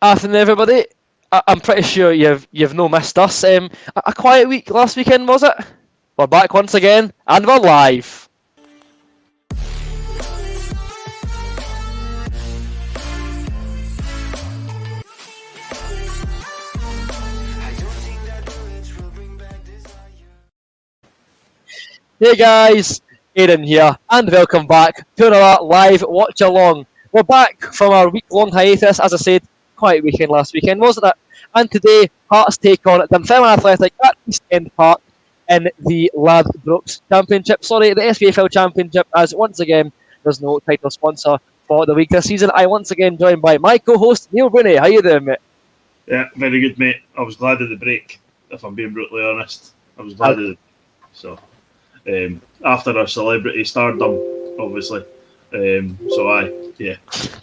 Afternoon, everybody. I'm pretty sure you've no missed us. A quiet week last weekend, was it? We're back once again, and we're live. Hey guys, Aidan here, and welcome back to another live watch along. We're back from our week-long hiatus, as I said, quiet weekend last weekend, wasn't it? And today, Hearts take on Dunfermline Athletic at East End Park in the Ladbrokes Championship. Sorry, the SPFL Championship, as once again, there's no title sponsor for the week this season. I once again joined by my co-host, Neil Bruni. How you doing, mate? Yeah, very good, mate. I was glad of the break, if I'm being brutally honest. I was glad of it. So, after our celebrity stardom, obviously. It's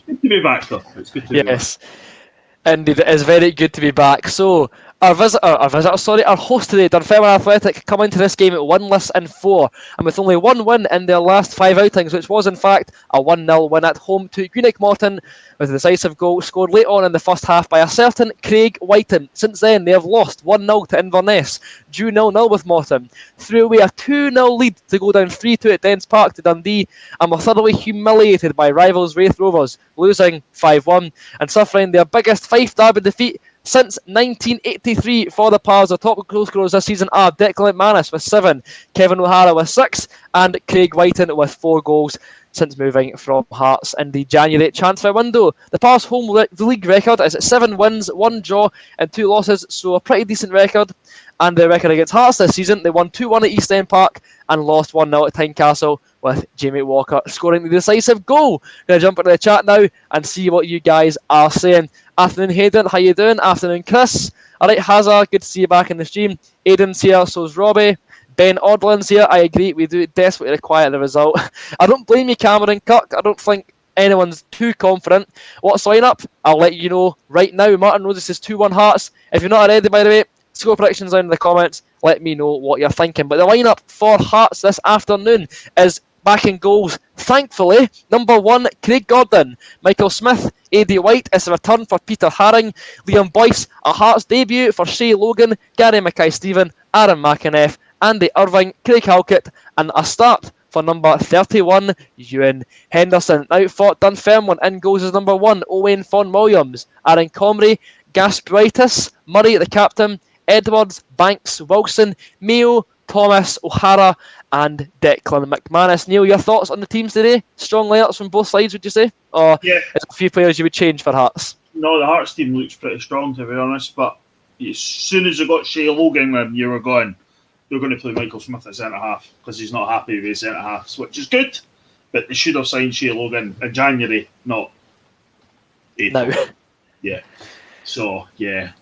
good to be back, though. It's good to be back. Indeed, it is very good to be back. So, our host today, Dunfermline Athletic, come into this game at 1-4, and with only one win in their last 5 outings, which was in fact a 1-0 win at home to Greenock Morton, with a decisive goal scored late on in the first half by a certain Craig Whiten. Since then, they have lost 1-0 to Inverness, drew 0-0 with Morton, threw away a 2-0 lead to go down 3-2 at Dens Park to Dundee, and were thoroughly humiliated by rivals Wraith Rovers, losing 5-1 and suffering their biggest Fife Derby defeat since 1983 for the Pars. The top goal scorers this season are Declan McManus with 7, Kevin O'Hara with 6, and Craig Whiten with 4 goals since moving from Hearts in the January transfer window. The Pars' home league record is 7 wins, 1 draw, and 2 losses, so a pretty decent record. And their record against Hearts this season, they won 2-1 at East End Park and lost 1-0 at Tynecastle, with Jamie Walker scoring the decisive goal. Going to jump into the chat now and see what you guys are saying. Afternoon, Hayden. How you doing? Afternoon, Chris. All right, Hazard. Good to see you back in the stream. Aiden's here. So's Robbie. Ben Odlin's here. I agree. We do desperately require the result. I don't blame you, Cameron Kirk. I don't think anyone's too confident. What's the lineup? I'll let you know right now. Martin Roses is 2-1 Hearts. If you're not already, by the way, score predictions down in the comments. Let me know what you're thinking. But the lineup for Hearts this afternoon is back in goals, thankfully. Number 1, Craig Gordon. Michael Smith, A.D. White is a return for Peter Haring. Liam Boyce, a Hearts debut for Shay Logan. Gary Mackay-Stephen, Aaron McInnes, Andy Irving, Craig Halkett, and a start for number 31, Ewan Henderson. Now for Dunfermline, in goals is number 1, Owen Vaughan-Williams. Aaron Comrie, Gaspritis, Murray the captain, Edwards, Banks, Wilson, Mayo, Thomas, O'Hara, and Declan McManus. Neil, your thoughts on the teams today? Strong layouts from both sides, would you say? Or is there a few players you would change for Hearts? No, the Hearts team looks pretty strong, to be honest, but as soon as you got Shay Logan in, you were going, you're going to play Michael Smith at centre-half, because he's not happy with his centre-halves, which is good, but they should have signed Shay Logan in January, not April. No. Yeah. So, I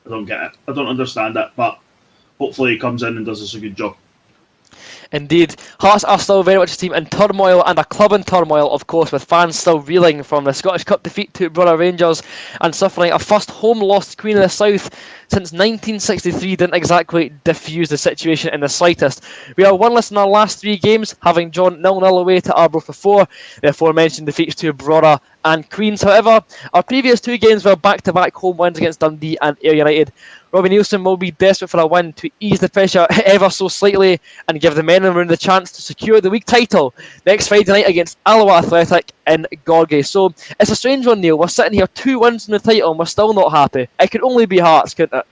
don't get it. I don't understand it, but hopefully he comes in and does us a good job. Indeed. Hearts are still very much a team in turmoil, and a club in turmoil, of course, with fans still reeling from the Scottish Cup defeat to Brother Rangers and suffering a first home loss to Queen of the South since 1963 didn't exactly diffuse the situation in the slightest. We are winless in our last 3 games, having drawn 0-0 away to Arbroath before the aforementioned defeats to Brother and Queens. However, our previous 2 games were back-to-back home wins against Dundee and Ayr United. Robbie Nielsen will be desperate for a win to ease the pressure ever so slightly and give the men in the room the chance to secure the league title next Friday night against Alloa Athletic in Gorgie. So it's a strange one, Neil. We're sitting here 2 wins in the title and we're still not happy. It could only be Hearts, couldn't it?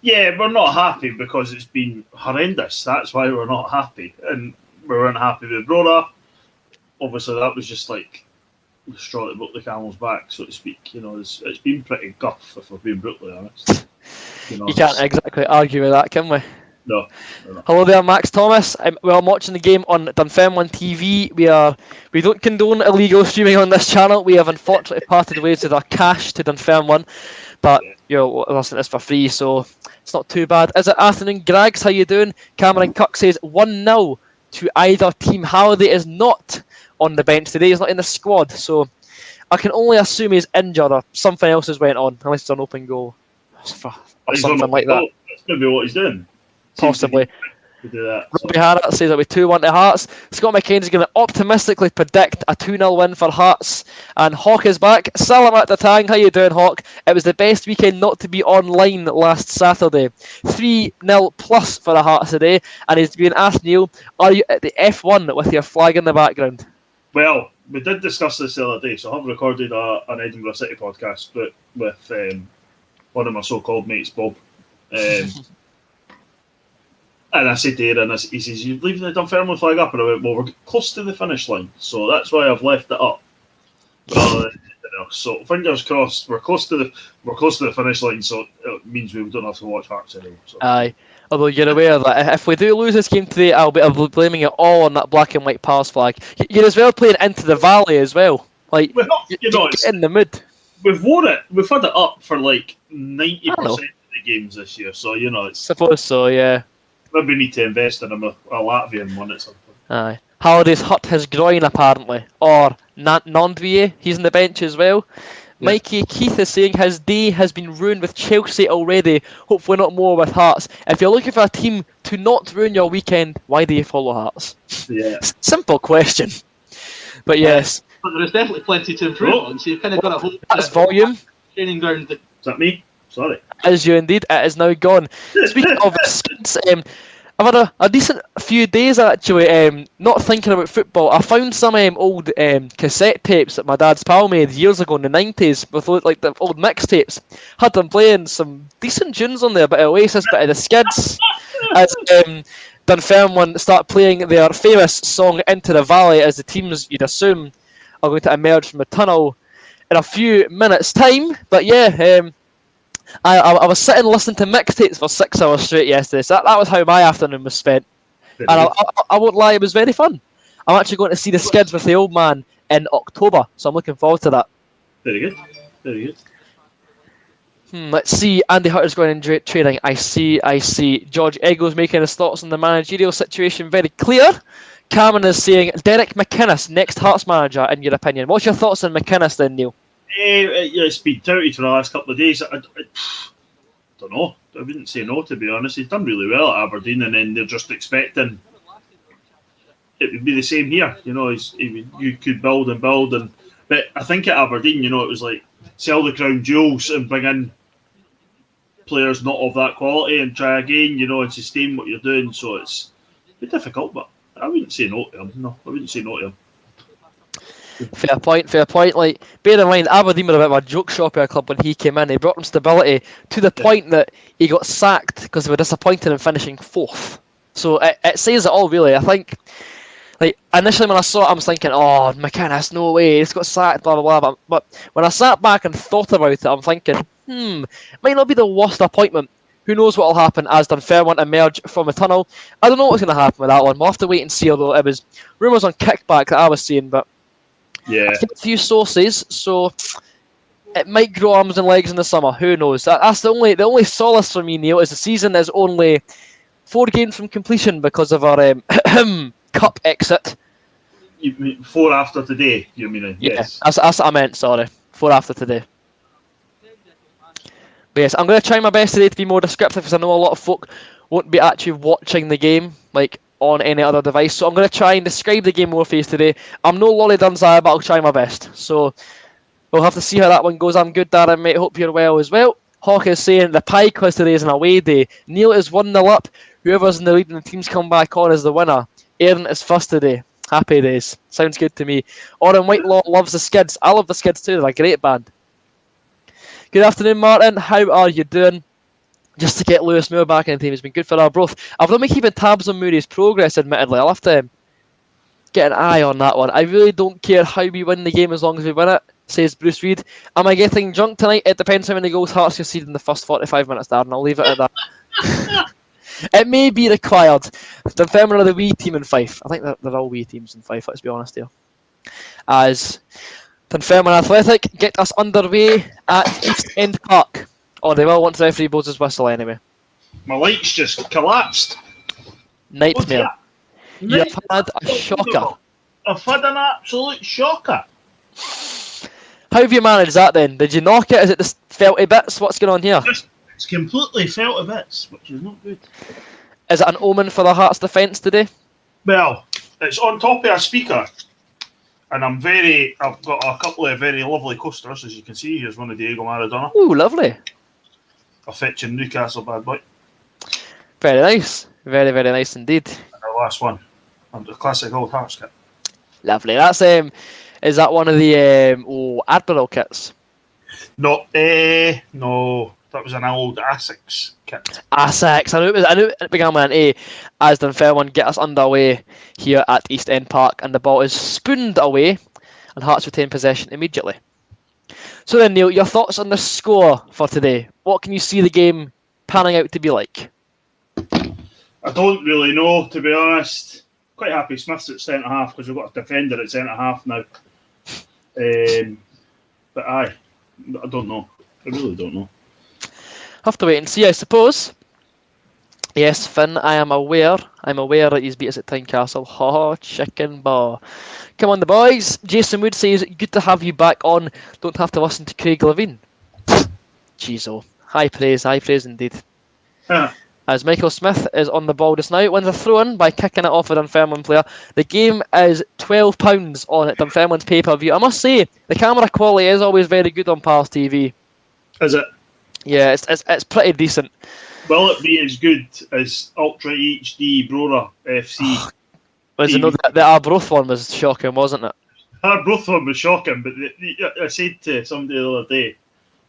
Yeah, we're not happy because it's been horrendous. That's why we're not happy. And we weren't happy with Brora. Obviously, that was just like the straw that broke the camel's back, so to speak. You know, it's been pretty guff, if we're being brutally honest. You can't exactly argue with that, can we? No. Hello there, Max Thomas. I'm watching the game on Dunfermline TV. We don't condone illegal streaming on this channel. We have unfortunately parted ways with our cash to Dunfermline, but you're listening to this for free, so it's not too bad. Is it? Afternoon, Grags? How you doing? Cameron Cook says 1-0 to either team. Halliday is not on the bench today. He's not in the squad, so I can only assume he's injured or something else has went on, unless it's an open goal or something like that. That's going to be what he's doing. Possibly. to do that. Robbie Harrett says it'll be 2-1 to Hearts. Scott McKenzie is going to optimistically predict a 2-0 win for Hearts. And Hawk is back. Salamat the Tang, how you doing, Hawk? It was the best weekend not to be online last Saturday. 3-0 plus for the Hearts today. And he's been asked, Neil, are you at the F1 with your flag in the background? Well, we did discuss this the other day, so I have recorded an Edinburgh City podcast with one of my so-called mates, Bob. And I said to Aaron, he says, "You're leaving the Dunfermline flag up?" And I went, "Well, we're close to the finish line, so that's why I've left it up." So fingers crossed, we're close to the finish line, so it means we don't have to watch Hearts anymore. So. Aye. Although you're aware that if we do lose this game today, I'll be blaming it all on that black and white Pars flag. You're as well playing Into the Valley as well. Like, you get in the mood. We've worn it. We've had it up for like 90% of the games this year, so it's. Suppose so, yeah. Maybe we need to invest in a Latvian one at some point. Aye. Halliday's hurt his groin apparently, or Nondvier, he's on the bench as well. Yeah. Mikey Keith is saying his day has been ruined with Chelsea already. Hopefully not more with Hearts. If you're looking for a team to not ruin your weekend, why do you follow Hearts? Yeah. Simple question. But yes. But there is definitely plenty to improve on, so you've kind of got to hope that's volume. Training ground. Is that me? Sorry. As you indeed, it is now gone. Speaking of skins, I've had a decent few days actually, not thinking about football. I found some old cassette tapes that my dad's pal made years ago in the 90s with like the old mixtapes. Had them playing some decent tunes on there, bit of Oasis, bit of the Skids. As Dunfermline start playing their famous song Into the Valley, as the teams, you'd assume, are going to emerge from the tunnel in a few minutes' time. But yeah, I was sitting listening to mixtapes for 6 hours straight yesterday, so that was how my afternoon was spent. And I won't lie, it was very fun. I'm actually going to see the Skids with the old man in October, so I'm looking forward to that. Very good. Very good. Let's see, Andy Hutter's going in training. I see. George Eggles making his thoughts on the managerial situation very clear. Cameron is saying, Derek McInnes, next Hearts manager, in your opinion. What's your thoughts on McInnes then, Neil? It's been touted for the last couple of days. I don't know. I wouldn't say no, to be honest. He's done really well at Aberdeen, and then they're just expecting it would be the same here. You could build, but I think at Aberdeen, it was like sell the crown jewels and bring in players not of that quality and try again, and sustain what you're doing. So it's a bit difficult, but I wouldn't say no to him. No, I wouldn't say no to him. Fair point. Like, bear in mind, Aberdeen were a bit of a joke shop at a club when he came in. He brought them stability to the point that he got sacked because they were disappointed in finishing 4th. So it says it all, really. I think, like, initially when I saw it, I was thinking, oh, McInnes, no way, he's got sacked, blah, blah, blah. But when I sat back and thought about it, I'm thinking, it might not be the worst appointment. Who knows what will happen as Dunfermline emerge from the tunnel. I don't know what's going to happen with that one. We'll have to wait and see, although it was rumours on kickback that I was seeing, but yeah, I've got a few sources, so it might grow arms and legs in the summer. Who knows? That's the only solace for me, Neil, is the season is only 4 games from completion because of our cup exit. You mean 4 after today? You mean? Yes. Yeah, that's what I meant. Sorry, 4 after today. But yes, I'm going to try my best today to be more descriptive because I know a lot of folk won't be actually watching the game like on any other device. So I'm going to try and describe the game more for you today. I'm no Lolly Dunzire, but I'll try my best. So we'll have to see how that one goes. I'm good, Darren, mate. Hope you're well as well. Hawk is saying the pie quiz today is an away day. Neil is 1-0 up. Whoever's in the lead and the teams come back on is the winner. Aaron is first today. Happy days. Sounds good to me. Oren Whitelaw loves the Skids. I love the Skids too. They're a great band. Good afternoon, Martin. How are you doing? Just to get Lewis Moore back in the team has been good for our both. I've not been keeping tabs on Murray's progress, admittedly. I'll have to get an eye on that one. I really don't care how we win the game as long as we win it, says Bruce Reid. Am I getting drunk tonight? It depends how many goals Hearts concede in the first 45 minutes, Darren. I'll leave it at that. It may be required. Dunfermline are the wee team in Fife. I think they're all wee teams in Fife, let's be honest here. As Dunfermline Athletic get us underway at East End Park. Oh, they will once the referee blows his whistle anyway. My lights just collapsed. Nightmare. You've had a shocker. I've had an absolute shocker. How have you managed that then? Did you knock it? Is it just felty bits? What's going on here? It's completely fell to bits, which is not good. Is it an omen for the Hearts defence today? Well, it's on top of a speaker, and I've got a couple of very lovely coasters, as you can see. Here's one of Diego Maradona. Ooh, lovely. A fetching Newcastle bad boy. Very nice. Very, very nice indeed. And our last one, the classic old Hearts kit. Lovely. That's is that one of the Admiral kits? No, that was an old Asics kit. Asics. I knew it began with an A, as Dunfermline get us underway here at East End Park, and the ball is spooned away, and Hearts retain possession immediately. So then, Neil, your thoughts on the score for today? What can you see the game panning out to be like? I don't really know, to be honest. Quite happy Smith's at centre half because we've got a defender at centre half now. But I don't know. I really don't know. Have to wait and see, I suppose. Yes, Finn, I'm aware that he's beat us at Tynecastle. Oh, chicken ball. Come on, the boys. Jason Wood says, good to have you back on. Don't have to listen to Craig Levine. Jeez, oh. High praise indeed. As Michael Smith is on the ball just now, wins a throw-in by kicking it off a Dunfermline player. The game is £12 on Dunfermline's pay-per-view. I must say, the camera quality is always very good on Pals TV. Is it? Yeah, it's pretty decent. Will it be as good as Ultra HD Brora FC? The Arbroath one was shocking, wasn't it? Arbroath one was shocking, but I said to somebody the other day,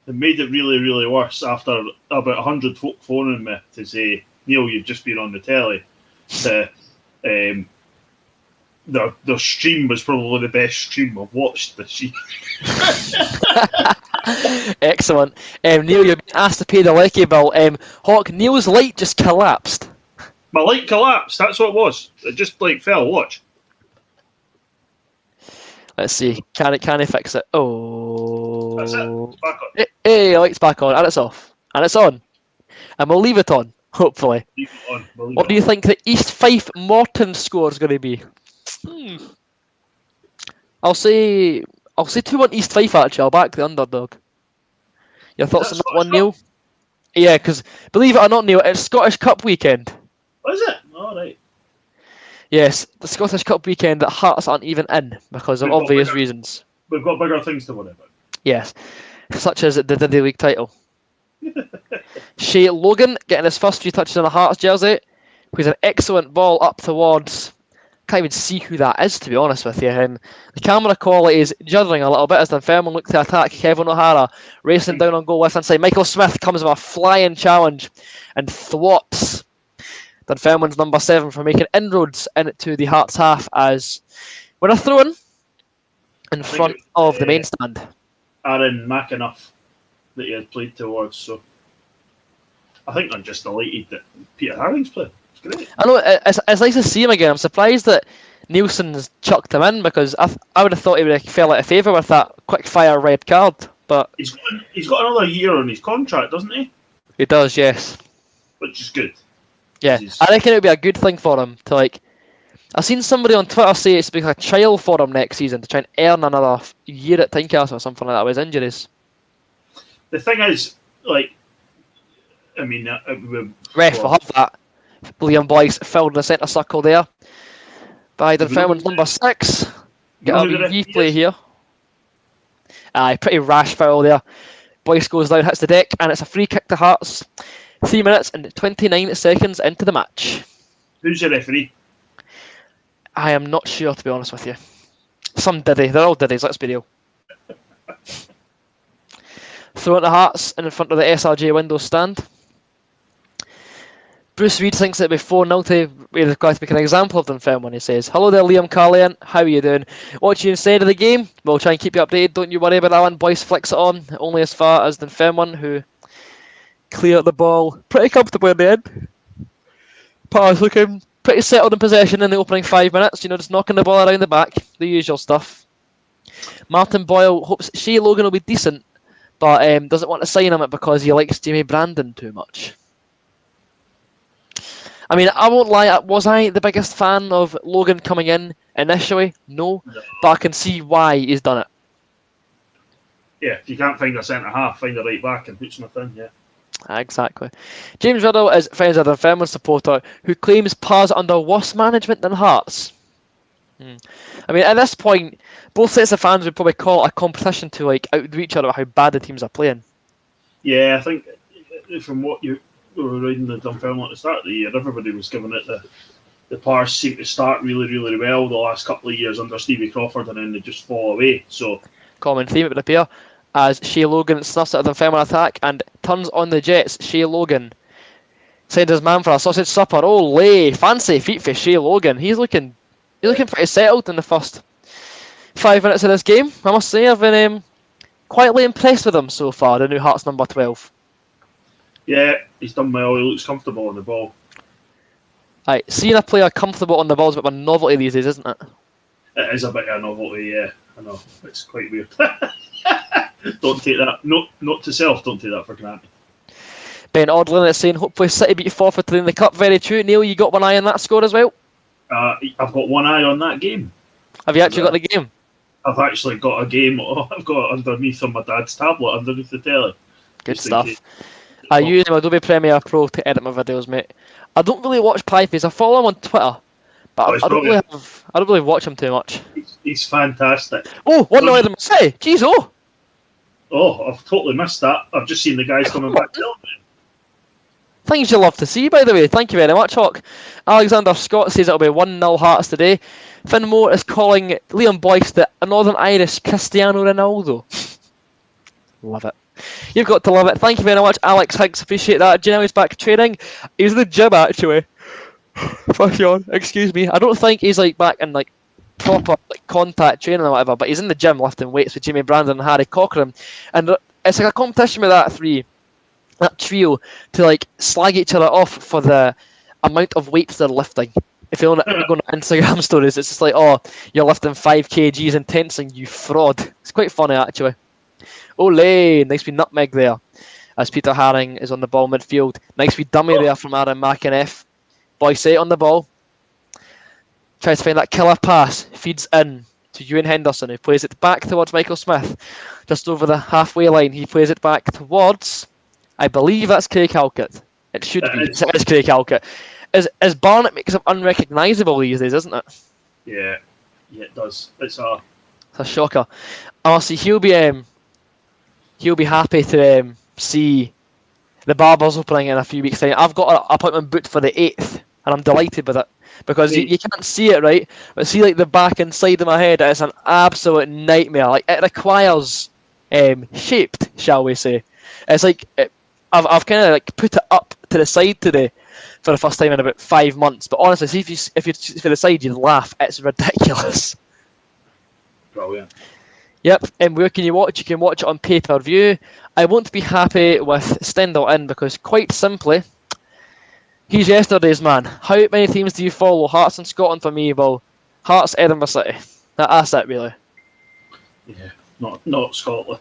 they made it really, really worse after about 100 folk phoning me to say, Neil, you've just been on the telly. Their stream was probably the best stream I've watched this year. Excellent. Neil, you've been asked to pay the Lecky bill. Hawk, Neil's light just collapsed. My light collapsed, that's what it was. It just fell, watch. Let's see. Can he fix it? Oh. That's it. It's back on. Hey, light's back on, and it's off. And it's on. And we'll leave it on, hopefully. Leave it on. What do you think the East Fife Morton score is going to be? I'll say 2-1 East Fife, actually. I'll back the underdog. Your thoughts on that one, Neil? Yeah, because believe it or not, Neil, it's Scottish Cup weekend. Is it? All right. Yes, the Scottish Cup weekend that Hearts aren't even in because of obvious reasons. We've got bigger things to worry about. Yes, such as the Diddy League title. Shea Logan getting his first few touches in a Hearts jersey, with an excellent ball up towards. Can't even see who that is, to be honest with you. And the camera quality is juddering a little bit as Dunfermline look to attack. Kevin O'Hara racing down on goal left hand side. Michael Smith comes with a flying challenge and thwarts Dunfermline's number 7 for making inroads into the Hearts half as when a throw in front of the main stand. Aaron McAnuff that he had played towards, so I think I'm just delighted that Peter Harring's playing. It's great. I know it's nice to see him again. I'm surprised that Nielsen's chucked him in because I would have thought he would have fell out of favour with that quick fire red card. But he's got another year on his contract, doesn't he? He does, yes. Which is good. Yeah, I reckon it would be a good thing for him to I've seen somebody on Twitter say it's like a trial for him next season to try and earn another year at Tynecastle or something like that with his injuries. The thing is, ref will have that. Liam Boyce filled in the centre circle there by Dunfermline's number 6. Get a replay here. Aye, pretty rash foul there. Boyce goes down, hits the deck, and it's a free kick to Hearts. 3 minutes and 29 seconds into the match. Who's your referee? I am not sure, to be honest with you. Some Diddy. They're all Diddies, let's be real. Throw it to Hearts in front of the SRJ window stand. Bruce Reid thinks it'll be 4-0 to we're going to make an example of Dunfermline. He says, hello there, Liam Carlian. How are you doing? Watching instead of the game. We'll try and keep you updated. Don't you worry about that one. Boyce flicks it on. Only as far as Dunfermline, who clear the ball pretty comfortably in the end. Parr's looking pretty settled in possession in the opening 5 minutes, just knocking the ball around the back, the usual stuff. Martin Boyle hopes Shea Logan will be decent, but doesn't want to sign him because he likes Jamie Brandon too much. I mean, I won't lie, was I the biggest fan of Logan coming in initially? No, but I can see why he's done it. Yeah, if you can't find a centre half, find a right back and put Smith in, yeah. Exactly. James Riddle is friends with a Dunfermline supporter who claims Parr's under worse management than Hearts. I mean, at this point, both sets of fans would probably call it a competition to like outdo each other about how bad the teams are playing. Yeah, I think from what you were reading the Dunfermline at the start of the year, everybody was giving it the Pars seem to start really, really well the last couple of years under Stevie Crawford, and then they just fall away. So Common theme it would appear as Shea Logan snuffs at the Dunfermline attack and turns on the Jets. Shea Logan sends his man for a sausage supper. Ole, fancy feet for Shea Logan. He's looking pretty settled in the first 5 minutes of this game. I must say, I've been quietly impressed with him so far. The new Hearts number 12. yeah, he's done well. He looks comfortable on the ball. Right, seeing a player comfortable on the ball is a bit of a novelty these days, isn't it? It is a bit of a novelty, yeah. I know. It's quite weird. Don't take that. Note to self, don't take that for granted. Ben Odlin is saying hopefully City beat Forfeit in the Cup. Very true. Neil, you got one eye on that score as well? I've got one eye on that game. Have you actually got the game? I've actually got a game. I've got it underneath on my dad's tablet, underneath the telly. Good stuff. I use my Adobe Premiere Pro to edit my videos, mate. I don't really watch Pieface. I follow him on Twitter, but I don't really watch him too much. He's fantastic. Oh, 1-0 Edinburgh City. Jeez, oh. Oh, I've totally missed that. I've just seen the guys coming back to it. Things you love to see, by the way. Thank you very much, Hawk. Alexander Scott says it'll be 1-0 Hearts today. Finn Moore is calling Liam Boyce the Northern Irish Cristiano Ronaldo. Love it. You've got to love it. Thank you very much, Alex Higgs. Appreciate that. Janelle's back training. He's in the gym, actually. For sure. Excuse me. I don't think he's back in proper contact training or whatever, but he's in the gym lifting weights with Jamie Brandon and Harry Cochran. And it's like a competition with that trio to slag each other off for the amount of weights they're lifting. If you're going on Instagram stories, it's just like, oh, you're lifting 5 kgs in tensing, you fraud. It's quite funny, actually. Ole, nice wee nutmeg there. As Peter Haring is on the ball midfield. Nice wee dummy there from Aaron McInnes. Boyce on the ball. Tries to find that killer pass. Feeds in to Ewan Henderson, who plays it back towards Michael Smith. Just over the halfway line, he plays it back towards, I believe that's Craig Halkett. It should be. It is Craig Halkett. As Barnett makes him unrecognisable these days, isn't it? Yeah, it does. It's a shocker. Honestly, he'll be happy to see the Barbers opening in a few weeks' time. I've got an appointment booked for the 8th, and I'm delighted with it. Because you can't see it, right? But see, the back and side of my head, it's an absolute nightmare. It requires shaped, shall we say. It's I've kind of put it up to the side today for the first time in about 5 months. But honestly, see if you to the side, you'd laugh. It's ridiculous. brilliant. Yep, and where can you watch? You can watch it on pay-per-view. I won't be happy with Stendhal in because, quite simply, he's yesterday's man. How many teams do you follow? Hearts and Scotland for me. Well, Hearts, Edinburgh City. That's it, really. Yeah, not Scotland.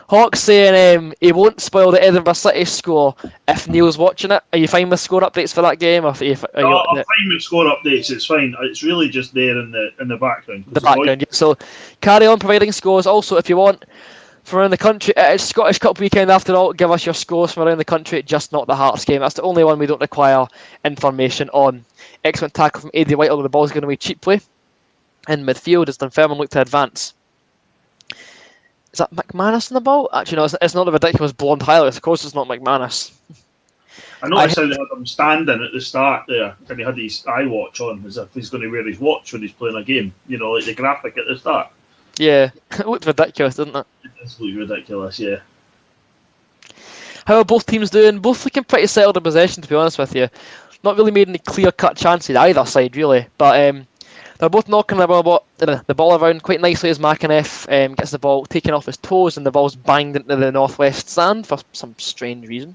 Hawk saying he won't spoil the Edinburgh City score if Neil's watching it. Are you fine with score updates for that game? Or I'm fine with score updates. It's fine. It's really just there in the background. The background. Yeah. So carry on providing scores. Also, if you want from around the country, it's Scottish Cup weekend after all. Give us your scores from around the country, just not the Hearts game. That's the only one we don't require information on. Excellent tackle from Eddie White, although the ball's going away cheaply. In midfield, as Dunfermline look to advance. Is that McManus on the ball? Actually, no, it's not the ridiculous blonde highlights. Of course, it's not McManus. I noticed how they had him standing at the start there, and he had his iWatch on, as if he's going to wear his watch when he's playing a game. You know, like the graphic at the start. Yeah, it looked ridiculous, didn't it? It does look ridiculous, yeah. How are both teams doing? Both looking pretty settled in possession, to be honest with you. Not really made any clear-cut chances either side, really. But they're both knocking the ball around quite nicely as McInnes gets the ball taken off his toes and the ball's banged into the northwest stand for some strange reason.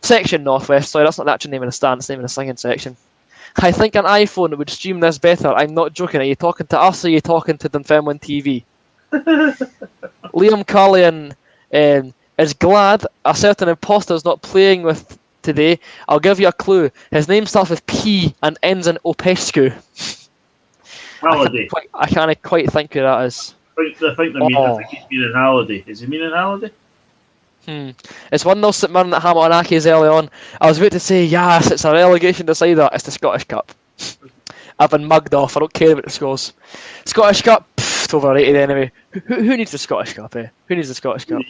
Section northwest, sorry, that's not the actual name of the stand, it's the name of the singing section. I think an iPhone would stream this better. I'm not joking. Are you talking to us or are you talking to Dunfermline TV? Liam Cullian is glad a certain imposter is not playing with today. I'll give you a clue. His name starts with P and ends in Opescu. Halliday. I can't quite think who that is. I think he's meaning Halliday. Is he meaning Halliday? It's 1-0 St Mirren at Hamilton Accies early on. I was about to say, yes, it's a relegation decider. It's the Scottish Cup. I've been mugged off. I don't care about the scores. Scottish Cup, it's overrated anyway. Who needs the Scottish Cup, eh? Who needs the Scottish Cup?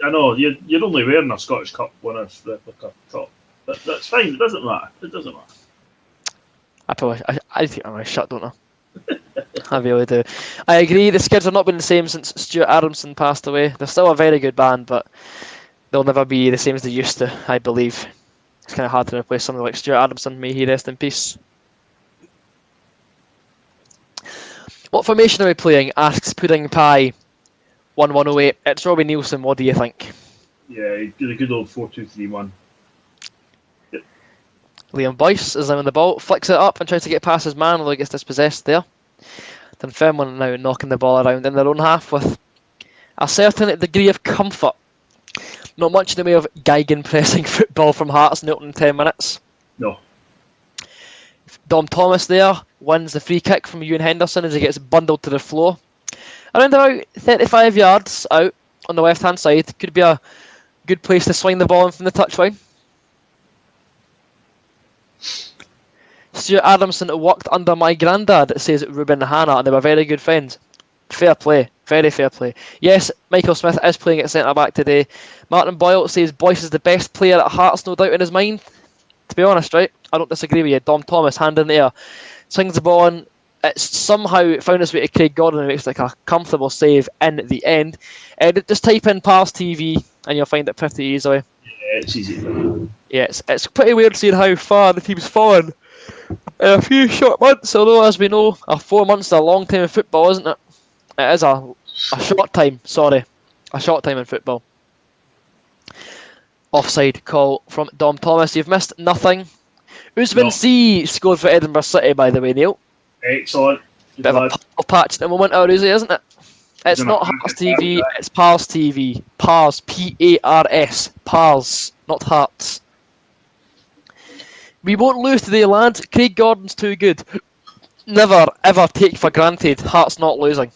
I know, you're only wearing a Scottish Cup winner's replica top. That's fine, it doesn't matter. I think I'm going to shut, don't I? I really do. I agree, the Skids have not been the same since Stuart Adamson passed away. They're still a very good band, but they'll never be the same as they used to, I believe. It's kind of hard to replace something like Stuart Adamson. May he rest in peace. What formation are we playing? Asks Pudding Pie 1108. It's Robbie Nielsen. What do you think? Yeah, the good old 4-2-3-1. Yep. Liam Boyce is now on the ball, flicks it up and tries to get past his man, although he gets dispossessed there. Dunfermline now knocking the ball around in their own half with a certain degree of comfort. Not much in the way of Geigen pressing football from Hearts in the opening 10 minutes. No. Dom Thomas there wins the free kick from Ewan Henderson as he gets bundled to the floor. Around about 35 yards out on the left hand side. Could be a good place to swing the ball in from the touchline. Stuart Adamson worked under my granddad, says Ruben Hanna, and they were very good friends. Fair play, very fair play. Yes, Michael Smith is playing at centre back today. Martin Boyle says Boyce is the best player at Hearts, no doubt in his mind. To be honest, right, I don't disagree with you. Dom Thomas, hand in the air, swings the ball on. It's somehow found its way to Craig Gordon and makes like a comfortable save in the end. Just type in Pals TV and you'll find it pretty easily. Yeah, it's easy. Yeah, it's pretty weird seeing how far the team's fallen in a few short months. Although, as we know, 4 months is a long time in football, isn't it? It is a short time. Sorry, a short time in football. Offside call from Dom Thomas. You've missed nothing. Usman C scored for Edinburgh City, by the way, Neil. Excellent. Bit of a pal patch at the moment, Uzi, isn't it? It's not Hearts TV, it's Pals TV. Pals, P-A-R-S. Pals, not Hearts. We won't lose today, lads. Craig Gordon's too good. Never, ever take for granted Hearts not losing.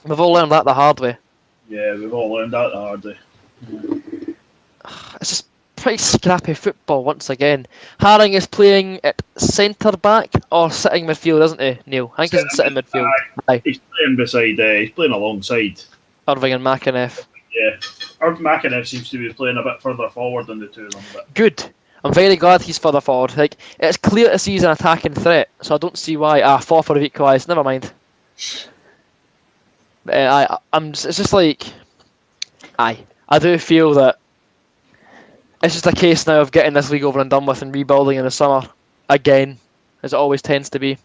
We've all learned that the hard way. Yeah, we've all learned that the hard way. It's just pretty scrappy football once again. Haring is playing at centre back or sitting midfield, isn't he, Neil? I think he's in sitting midfield. Aye. He's playing beside. He's playing alongside Irving and McInnes. Yeah, McInnes seems to be playing a bit further forward than the two of them. But Good. I'm very glad he's further forward. Like, it's clear to see he's an attacking threat, so I don't see why. Forfeit have equalised. Never mind. It's just like, I do feel that it's just a case now of getting this league over and done with and rebuilding in the summer again, as it always tends to be.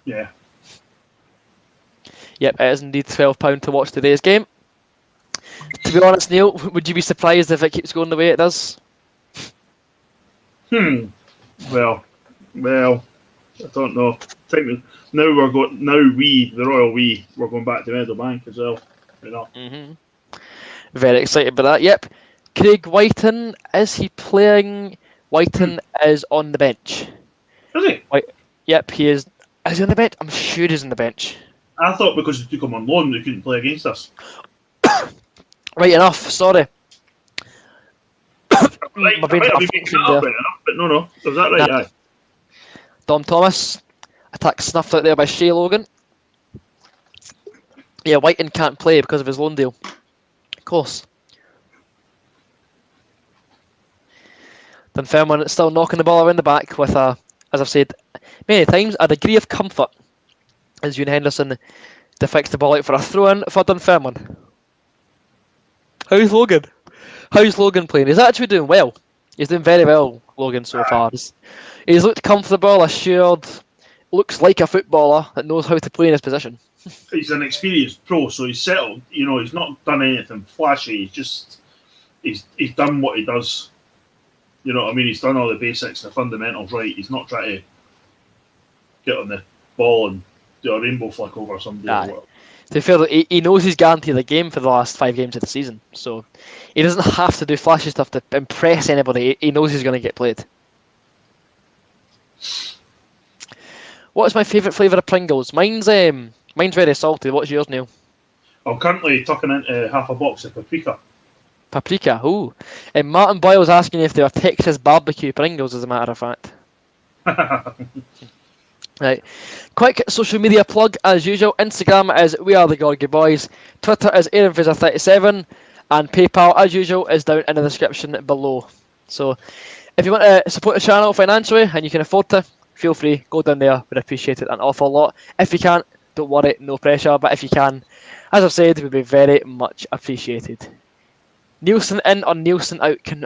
Yeah. Yep, it is indeed £12 to watch today's game. To be honest, Neil, would you be surprised if it keeps going the way it does? Well, I don't know. I think now the Royal we're going back to Meadowbank as well. You know. Mm-hmm. Very excited about that. Yep. Craig Whiten, is he playing? Whiten is on the bench. Is he? Yep, he is. Is he on the bench? I'm sure he's on the bench. I thought because they took him on loan, they couldn't play against us. Right enough. Sorry. Right, I might have been making that up right enough, but no. Was that right? Aye. Dom Thomas. Attack snuffed out there by Shea Logan. Yeah, Whiten can't play because of his loan deal. Of course. Dunfermline still knocking the ball around the back with as I've said many times, a degree of comfort as Ewan Henderson deflects the ball out for a throw-in for Dunfermline. How's Logan? How's Logan playing? He's actually doing well. He's doing very well, Logan, so far. He's looked comfortable, assured, looks like a footballer that knows how to play in his position. He's an experienced pro, so he's settled. You know, he's not done anything flashy. He's done what he does. You know what I mean? He's done all the basics, the fundamentals right. He's not trying to get on the ball and do a rainbow flick over somebody. Or whatever. To be fair, he knows he's guaranteed the game for the last 5 games of the season, so he doesn't have to do flashy stuff to impress anybody. He knows he's going to get played. What is my favourite flavour of Pringles? Mine's very salty. What's yours, Neil? I'm currently tucking into half a box of paprika. Paprika, ooh. And Martin Boyle's asking if they are Texas barbecue Pringles, as a matter of fact. Right. Quick social media plug, as usual. Instagram is We Are The Gorgie Boys. Twitter is AaronFraser37. And PayPal, as usual, is down in the description below. So, if you want to support the channel financially and you can afford to, feel free, go down there. We'd appreciate it an awful lot. If you can't, don't worry, no pressure. But if you can, as I've said, it would be very much appreciated. Nielsen in or Nielsen out can...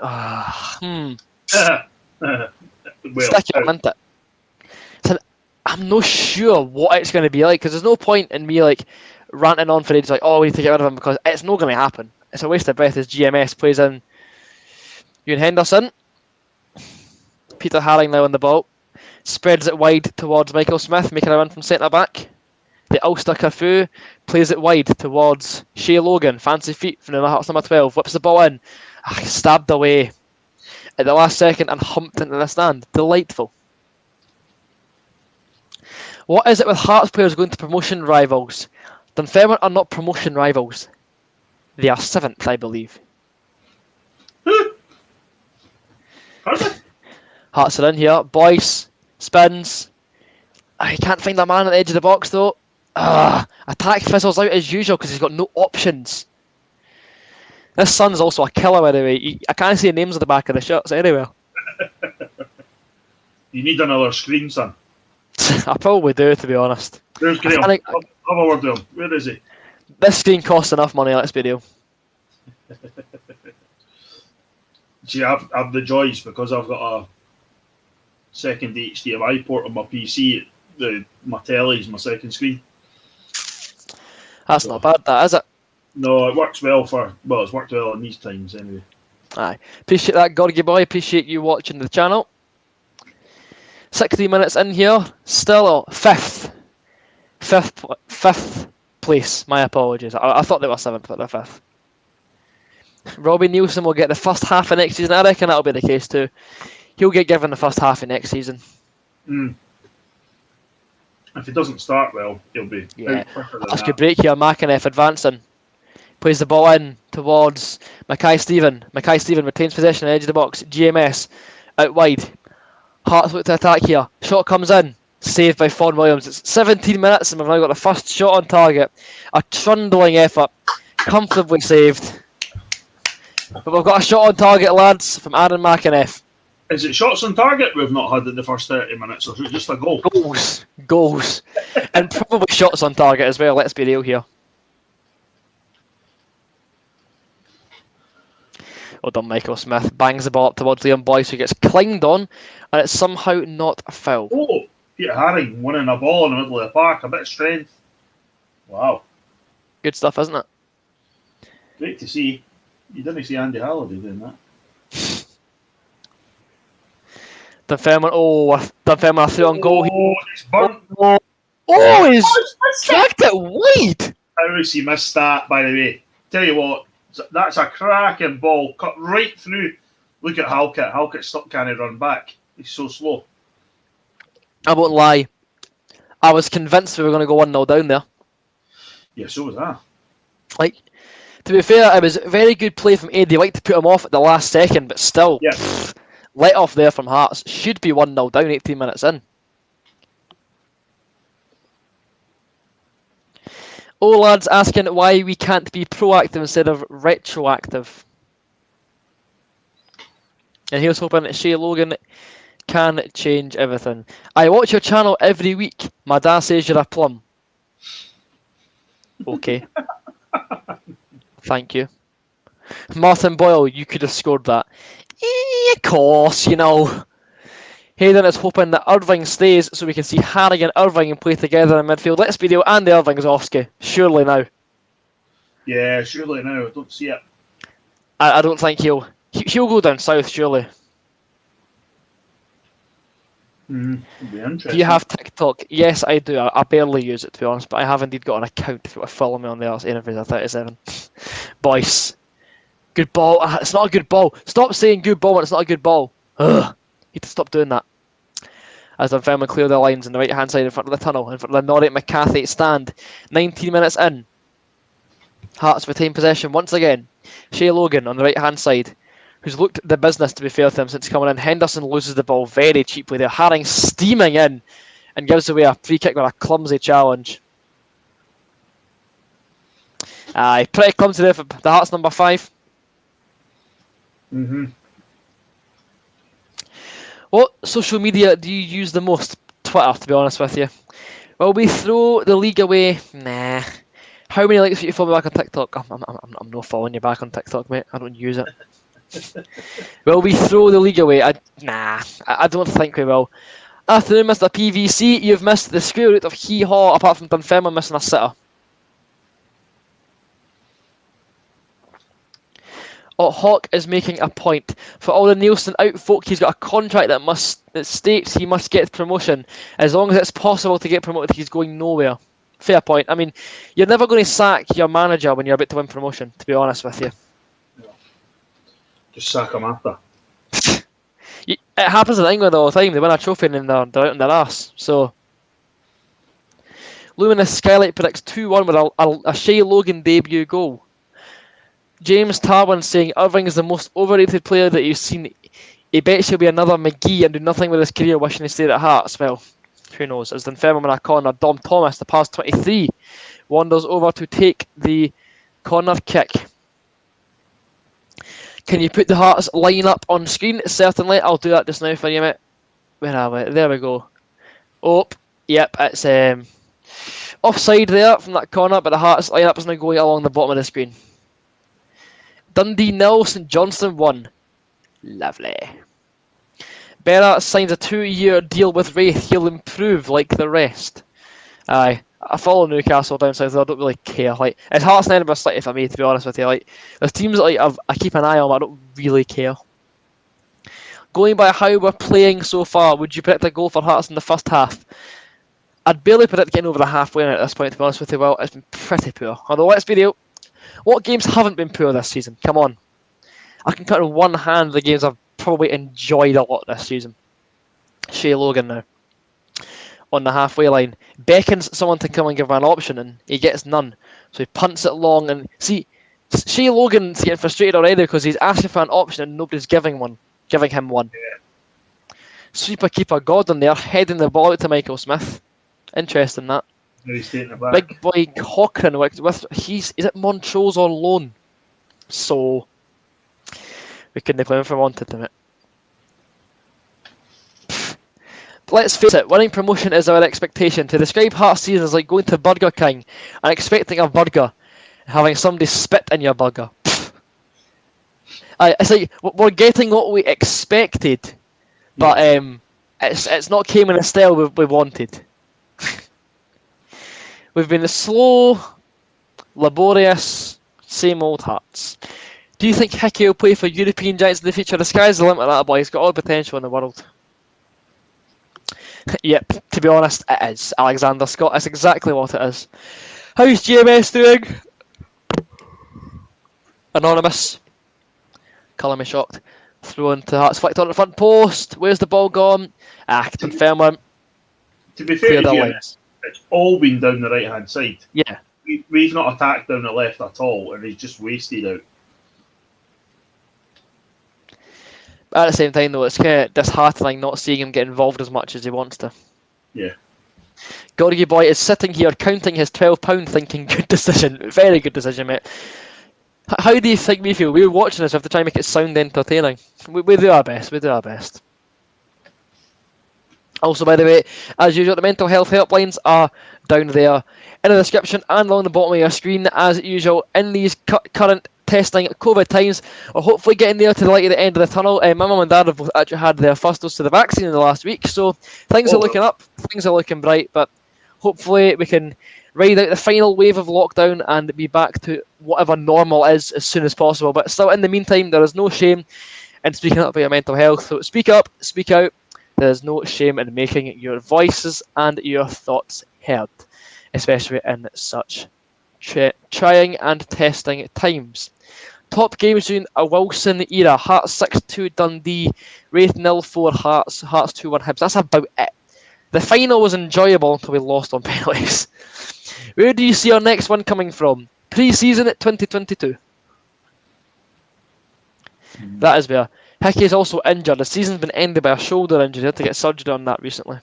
Sticky one, isn't it? So, I'm not sure what it's going to be like, because there's no point in me like ranting on for ages like, oh, we need to get rid of him, because it's not going to happen. It's a waste of breath as GMS plays in Ewan Henderson. Peter Haring now on the ball. Spreads it wide towards Michael Smith, making a run from centre back. The Ulster Cafu plays it wide towards Shea Logan. Fancy feet from the Hearts number 12. Whips the ball in. Stabbed away at the last second and humped into the stand. Delightful. What is it with Hearts players going to promotion rivals? Dunfermline are not promotion rivals. They are 7th, I believe. Hearts are in here. Boyce spins. I can't find a man at the edge of the box though. Attack fizzles out as usual because he's got no options. This son's also a killer, by the way. I can't see the names at the back of the shirts anywhere. You need another screen, son. I probably do, to be honest. There's Graham. Have a word with him. Where is he? This screen costs enough money, let's be real. See, I've the joys because I've got a second HDMI port on my PC. My telly's my second screen. That's not bad, that, is it? No, it works well it's worked well in these times anyway. Aye. Appreciate that, Gorgie boy. Appreciate you watching the channel. 60 minutes in here. Still fifth place. My apologies. I thought they were 7th, but they're 5th. Robbie Nielsen will get the first half of next season. I reckon that'll be the case too. He'll get given the first half of next season. If he doesn't start well, he'll be yeah. out. That's a good break here. McAneff advancing. Plays the ball in towards Mackay Stephen. Mackay Stephen retains possession at the edge of the box. GMS out wide. Hearts look to attack here. Shot comes in. Saved by Fawn Williams. It's 17 minutes and we've now got the first shot on target. A trundling effort. Comfortably saved. But we've got a shot on target, lads, from Aaron McAneff. Is it shots on target we've not had in the first 30 minutes, or is it just a goal? Goals. And probably shots on target as well, let's be real here. Well done, Michael Smith. Bangs the ball up towards Liam Boyce, who gets climbed on, and it's somehow not a foul. Oh, Peter Haring winning a ball in the middle of the park. A bit of strength. Wow. Good stuff, isn't it? Great to see. You didn't see Andy Halliday doing that. Dunfermline threw on goal. It's burnt. He's tracked it wide. How has he missed that, by the way? Tell you what, that's a cracking ball. Cut right through. Look at Halkett. Halkett still can't run back. He's so slow. I won't lie. I was convinced we were going to go 1-0 down there. Yeah, so was I. Like, to be fair, it was a very good play from Eddie White to put him off at the last second, but still, let off there from Hearts. Should be 1-0 down 18 minutes in. Lads asking why we can't be proactive instead of retroactive. And he was hoping that Shea Logan can change everything. I watch your channel every week. My dad says you're a plum. Okay. Thank you. Martin Boyle, you could have scored that. Of course, you know. Hayden is hoping that Irving stays so we can see Harry and Irving play together in midfield. Let's be real, and the Irving's surely now. Yeah, surely now. I don't see it. I don't think he'll go down south, surely. It'll be interesting. Do you have TikTok? Yes, I do. I barely use it, to be honest, but I have indeed got an account if you want to follow me on there. It's AaronFraser37. Boyce. Good ball. It's not a good ball. Stop saying good ball when it's not a good ball. Ugh. You need to stop doing that. As Dunfermline clear their lines on the right-hand side in front of the tunnel, in front of the Norrie McCarthy stand. 19 minutes in. Hearts retain possession once again. Shea Logan on the right hand side, who's looked the business, to be fair to him, since coming in. Henderson loses the ball very cheaply there. Haring steaming in and gives away a free kick with a clumsy challenge. Aye, pretty clumsy there for the Hearts number 5. What social media do you use the most? Twitter, to be honest with you. Will we throw the league away? Nah. How many likes do you follow me back on TikTok? I'm not following you back on TikTok, mate. I don't use it. Will we throw the league away? Nah, I don't think we will. Afternoon, Mr. PVC. You've missed the screw root of hee-haw, apart from Dunfermline missing a sitter. Oh, Hawk is making a point. For all the Nielsen out folk, he's got a contract that states he must get promotion. As long as it's possible to get promoted, he's going nowhere. Fair point. I mean, you're never going to sack your manager when you're about to win promotion, to be honest with you. Just sack him after. It happens in England all the time. They win a trophy and they're out on their ass. So, Luminous Skylight predicts 2-1 with a Shea Logan debut goal. James Tarwin saying Irving is the most overrated player that you've seen. He bets he'll be another McGee and do nothing with his career, wishing he stayed at Hearts. Well, who knows? As Dunfermline in a corner, Dom Thomas, the past 23, wanders over to take the corner kick. Can you put the Hearts line up on screen? Certainly, I'll do that just now for you, mate. Where are we? There we go. Oh, yep, it's offside there from that corner, but the Hearts line up is now going along the bottom of the screen. Dundee 0, St Johnstone 1. Lovely. Berra signs a 2-year deal with Wraith. He'll improve like the rest. Aye, I follow Newcastle down south. I don't really care. Like, it's Hearts and Edinburgh City for me, to be honest with you. Like, there's teams that I keep an eye on, but I don't really care. Going by how we're playing so far, would you predict a goal for Hearts in the first half? I'd barely predict getting over the halfway line at this point, to be honest with you. Well, it's been pretty poor. Although, let's be real. What games haven't been poor this season? Come on. I can count on one hand the games I've probably enjoyed a lot this season. Shea Logan now. On the halfway line. Beckons someone to come and give him an option and he gets none. So he punts it long and... See, Shea Logan's getting frustrated already because he's asking for an option and nobody's giving him one. Yeah. Sweeper keeper Gordon there, heading the ball out to Michael Smith. Interesting that. He's taking it back. Big boy Cochrane with he's at Montrose on loan, so we couldn't play him if we wanted to. Let's face it, winning promotion is our expectation. To describe Hearts season is like going to Burger King and expecting a burger and having somebody spit in your burger. It's like we're getting what we expected, but it's not came in the style we wanted. We've been slow, laborious, same old Hearts. Do you think Hickey will play for European Giants in the future? The sky's the limit, that boy. He's got all the potential in the world. Yep, to be honest, it is. Alexander Scott, that's exactly what it is. How's GMS doing? Anonymous. Colour me shocked. Throw into Hearts, flicked on the front post. Where's the ball gone? Dunfermline. To be fair to you, it's all been down the right-hand side. Yeah. We've not attacked down the left at all, and he's just wasted out. At the same time, though, it's kind of disheartening not seeing him get involved as much as he wants to. Yeah. Gorgie Boy is sitting here counting his £12 thinking, good decision. Very good decision, mate. How do you think we feel? We're watching this, we have to try and make it sound entertaining. We do our best, Also, by the way, as usual, the mental health helplines are down there in the description and along the bottom of your screen. As usual, in these current testing COVID times, we're hopefully getting there to the light at the end of the tunnel. My mum and dad have both actually had their first dose to the vaccine in the last week, so things are looking up, things are looking bright, but hopefully we can ride out the final wave of lockdown and be back to whatever normal is as soon as possible. But still, in the meantime, there is no shame in speaking up about your mental health, so speak up, speak out. There is no shame in making your voices and your thoughts heard, especially in such trying and testing times. Top games during a Wilson era: Hearts 6-2 Dundee, Wraith 0-4 Hearts, Hearts 2-1 Hibs. That's about it. The final was enjoyable until we lost on penalties. Where do you see our next one coming from? Pre-season at 2022. That is where Hickey is also injured. The season's been ended by a shoulder injury. He had to get surgery on that recently.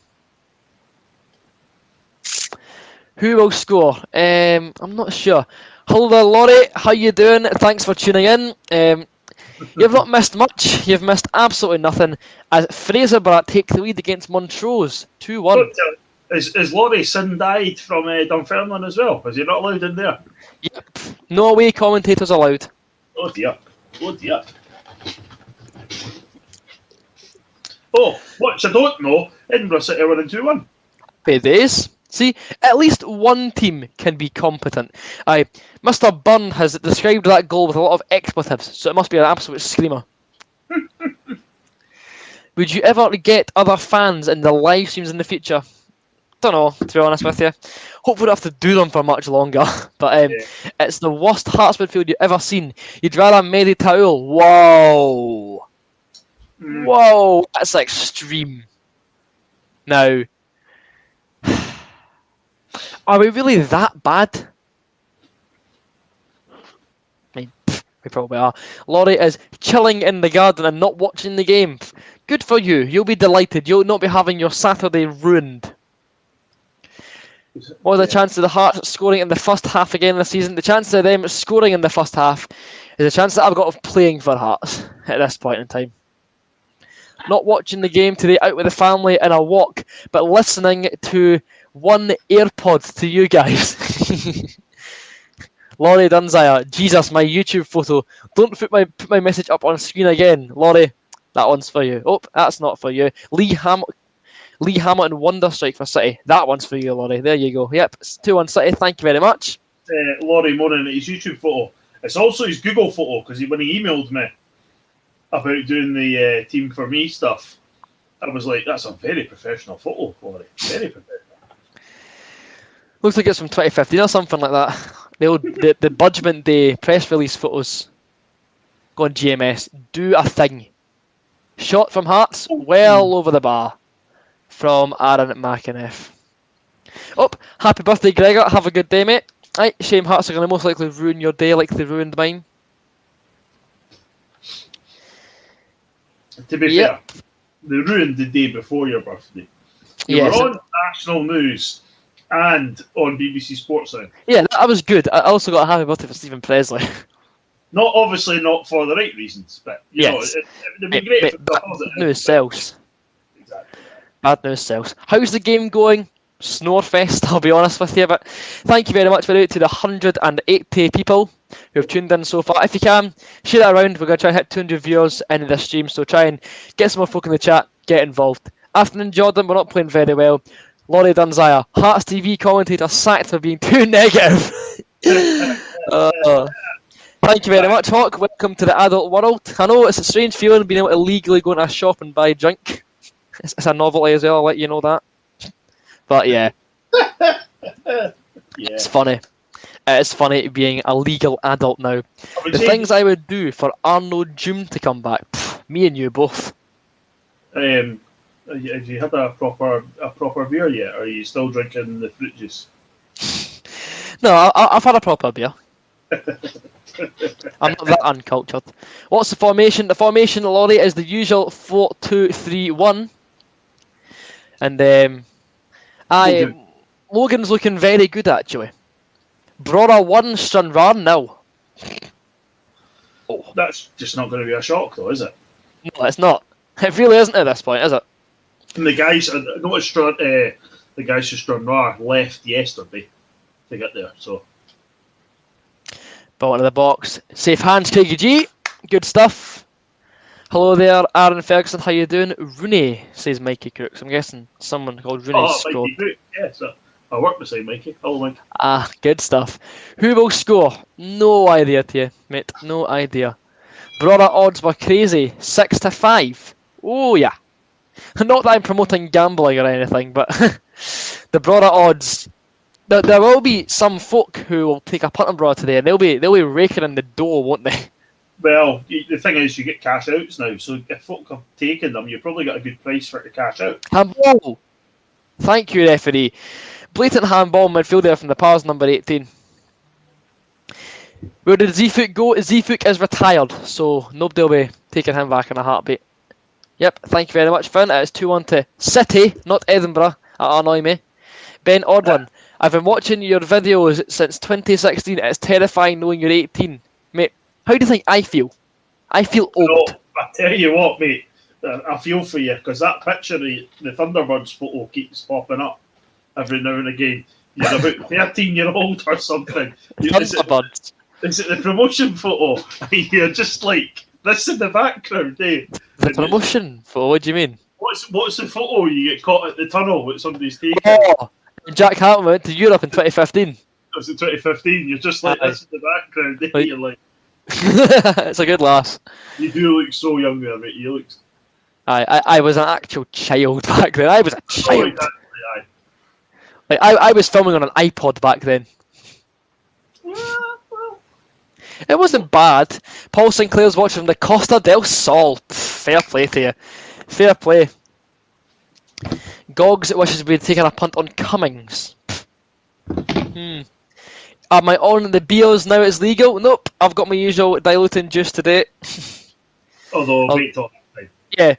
Who will score? I'm not sure. Hello there, Laurie. How you doing? Thanks for tuning in. You've not missed much. You've missed absolutely nothing. As Fraserburgh take the lead against Montrose, 2-1. Is Laurie son died from Dunfermline as well? Is he not allowed in there? Yep. No away commentators allowed. Oh dear. Oh dear. Oh, what I don't know, Edinburgh City are winning 2-1. Happy days. See, at least one team can be competent. Mr. Byrne has described that goal with a lot of expletives, so it must be an absolute screamer. Would you ever get other fans in the live streams in the future? Don't know, to be honest with you. Hopefully we don't have to do them for much longer. But It's the worst Hearts midfield you've ever seen. You'd rather Mehdi Taoul. Whoa. Whoa, that's extreme. Now, are we really that bad? I mean, we probably are. Laurie is chilling in the garden and not watching the game. Good for you. You'll be delighted. You'll not be having your Saturday ruined. What are the chances of the Hearts scoring in the first half again this season? The chance of them scoring in the first half is a chance that I've got of playing for Hearts at this point in time. Not watching the game today, out with the family in a walk, but listening to one AirPod to you guys. Laurie Dunzire, Jesus, my YouTube photo. Don't put my message up on screen again. Laurie, that one's for you. Oh, that's not for you. Lee Hamilton Wonderstrike for City. That one's for you, Laurie. There you go. Yep, it's 2-1 City. Thank you very much. Laurie moaning at his YouTube photo. It's also his Google photo, because when he emailed me about doing the Team For Me stuff, I was like, that's a very professional photo, Laurie. Very professional. Looks like it's from 2015 or something like that. The Budgement Day press release photos. Go on GMS. Do a thing. Shot from Hearts, well over the bar. From Aaron McInniff. Oh, happy birthday, Gregor. Have a good day, mate. Right, shame Hearts are going to most likely ruin your day like they ruined mine. To be fair, they ruined the day before your birthday. You were on national news and on BBC Sports Sound. Yeah, that was good. I also got a happy birthday for Stephen Presley. Obviously not for the right reasons, but you know, it would be great if it was positive. Bad news sells. Exactly. Bad news sells. How's the game going? Snorefest, I'll be honest with you, but thank you very much for it to the 180 people who have tuned in so far. If you can, share it around. We're going to try and hit 200 viewers in this stream, so try and get some more folk in the chat, get involved. Afternoon, Jordan, we're not playing very well. Laurie Dunzire, Hearts TV commentator sacked for being too negative. Thank you very much, Hawk. Welcome to the adult world. I know it's a strange feeling being able to legally go into a shop and buy junk. It's a novelty as well, I'll let you know that. But yeah. It's funny. It's funny being a legal adult now. The things I would do for Arnold Doom to come back. Me and you both. Have you had a proper beer yet? Or are you still drinking the fruit juice? No, I've had a proper beer. I'm not that uncultured. What's the formation? The formation, Laurie, is the usual 4-2-3-1. And Logan's looking very good actually. Brora 1, Stranraer 0. Oh. That's just not going to be a shock though, is it? No, it's not. It really isn't at this point, is it? And the guys, I noticed the guys who Stranraer left yesterday to get there, so. Ball into the box. Safe hands, Craigie G. Good stuff. Hello there, Aaron Ferguson. How you doing? Rooney, says Mikey Crooks. I'm guessing someone called Rooney scored. Yeah, so I work beside Mikey. Hello, Mike. Ah, good stuff. Who will score? No idea to you, mate. No idea. Brother odds were crazy. 6-5. Oh yeah. Not that I'm promoting gambling or anything, but the brother odds. There will be some folk who will take a punt on Brother today, and they'll be raking in the dough, won't they? Well, the thing is, you get cash outs now, so if folk have taken them, you've probably got a good price for it to cash out. Handball! Thank you, referee. Blatant handball midfielder from the Pars, number 18. Where did Zfoot go? Zfoot is retired, so nobody will be taking him back in a heartbeat. Yep, thank you very much, Finn. It's 2-1 to City, not Edinburgh. That'll annoy me. Ben Odlin, I've been watching your videos since 2016. It's terrifying knowing you're 18. Mate, how do you think I feel? I feel old. No, I tell you what, mate, I feel for you, because that picture of the Thunderbirds photo keeps popping up every now and again. You're about 13-year-old or something. Thunderbirds. Is it the promotion photo? You're just like this in the background, eh? The promotion photo, what do you mean? What's the photo you get caught at the tunnel with somebody's taken? Oh, Jack Hartman went to Europe in 2015. It was in 2015. You're just like this in the background, eh? You're like, it's a good laugh. you do look so young there, mate. You look. I was an actual child back then. I was a Oh, child. exactly, aye. Like, I was filming on an iPod back then. Well, It wasn't bad. Paul Sinclair's watching the Costa del Sol. Fair play to you. Fair play. Goggs wishes we'd taken a punt on Cummings. Am I on the beers now it's legal? Nope. I've got my usual diluting juice today. although, wait till time. Yeah.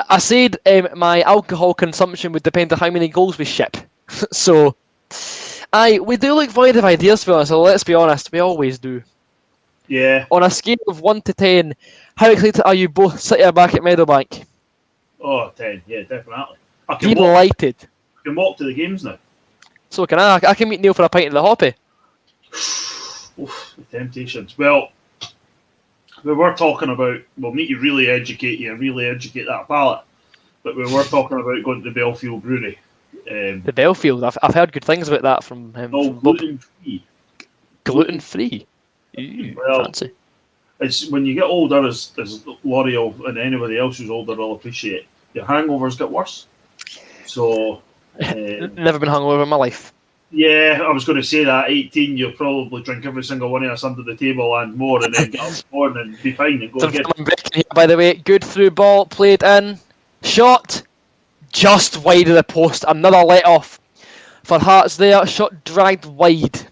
I said my alcohol consumption would depend on how many goals we ship. So, we do look void of ideas, to be honest, so let's be honest, we always do. Yeah. On a scale of 1 to 10, how excited are you both sitting back at Meadowbank? Oh, 10. Yeah, definitely. I can walk. Delighted. I can walk to the games now. So can I. I can meet Neil for a pint of the hoppy. Oof, the temptations. Well, we were talking about, we'll need to really educate that palate. But we were talking about going to the Belfield Brewery. The Belfield, I've heard good things about that from him. No, From Bob. gluten free. Gluten free. Well, Fancy. It's when you get older, as L'Oreal and anybody else who's older will appreciate, your hangovers get worse. So, Never been hungover in my life. yeah, I was going to say that 18, you'll probably drink every single one of us under the table and more, and then get up in the morning and be fine and go again. Dunfermline here, by the way. Good through ball, played in, shot, just wide of the post. Another let off for Hearts there. Shot dragged wide.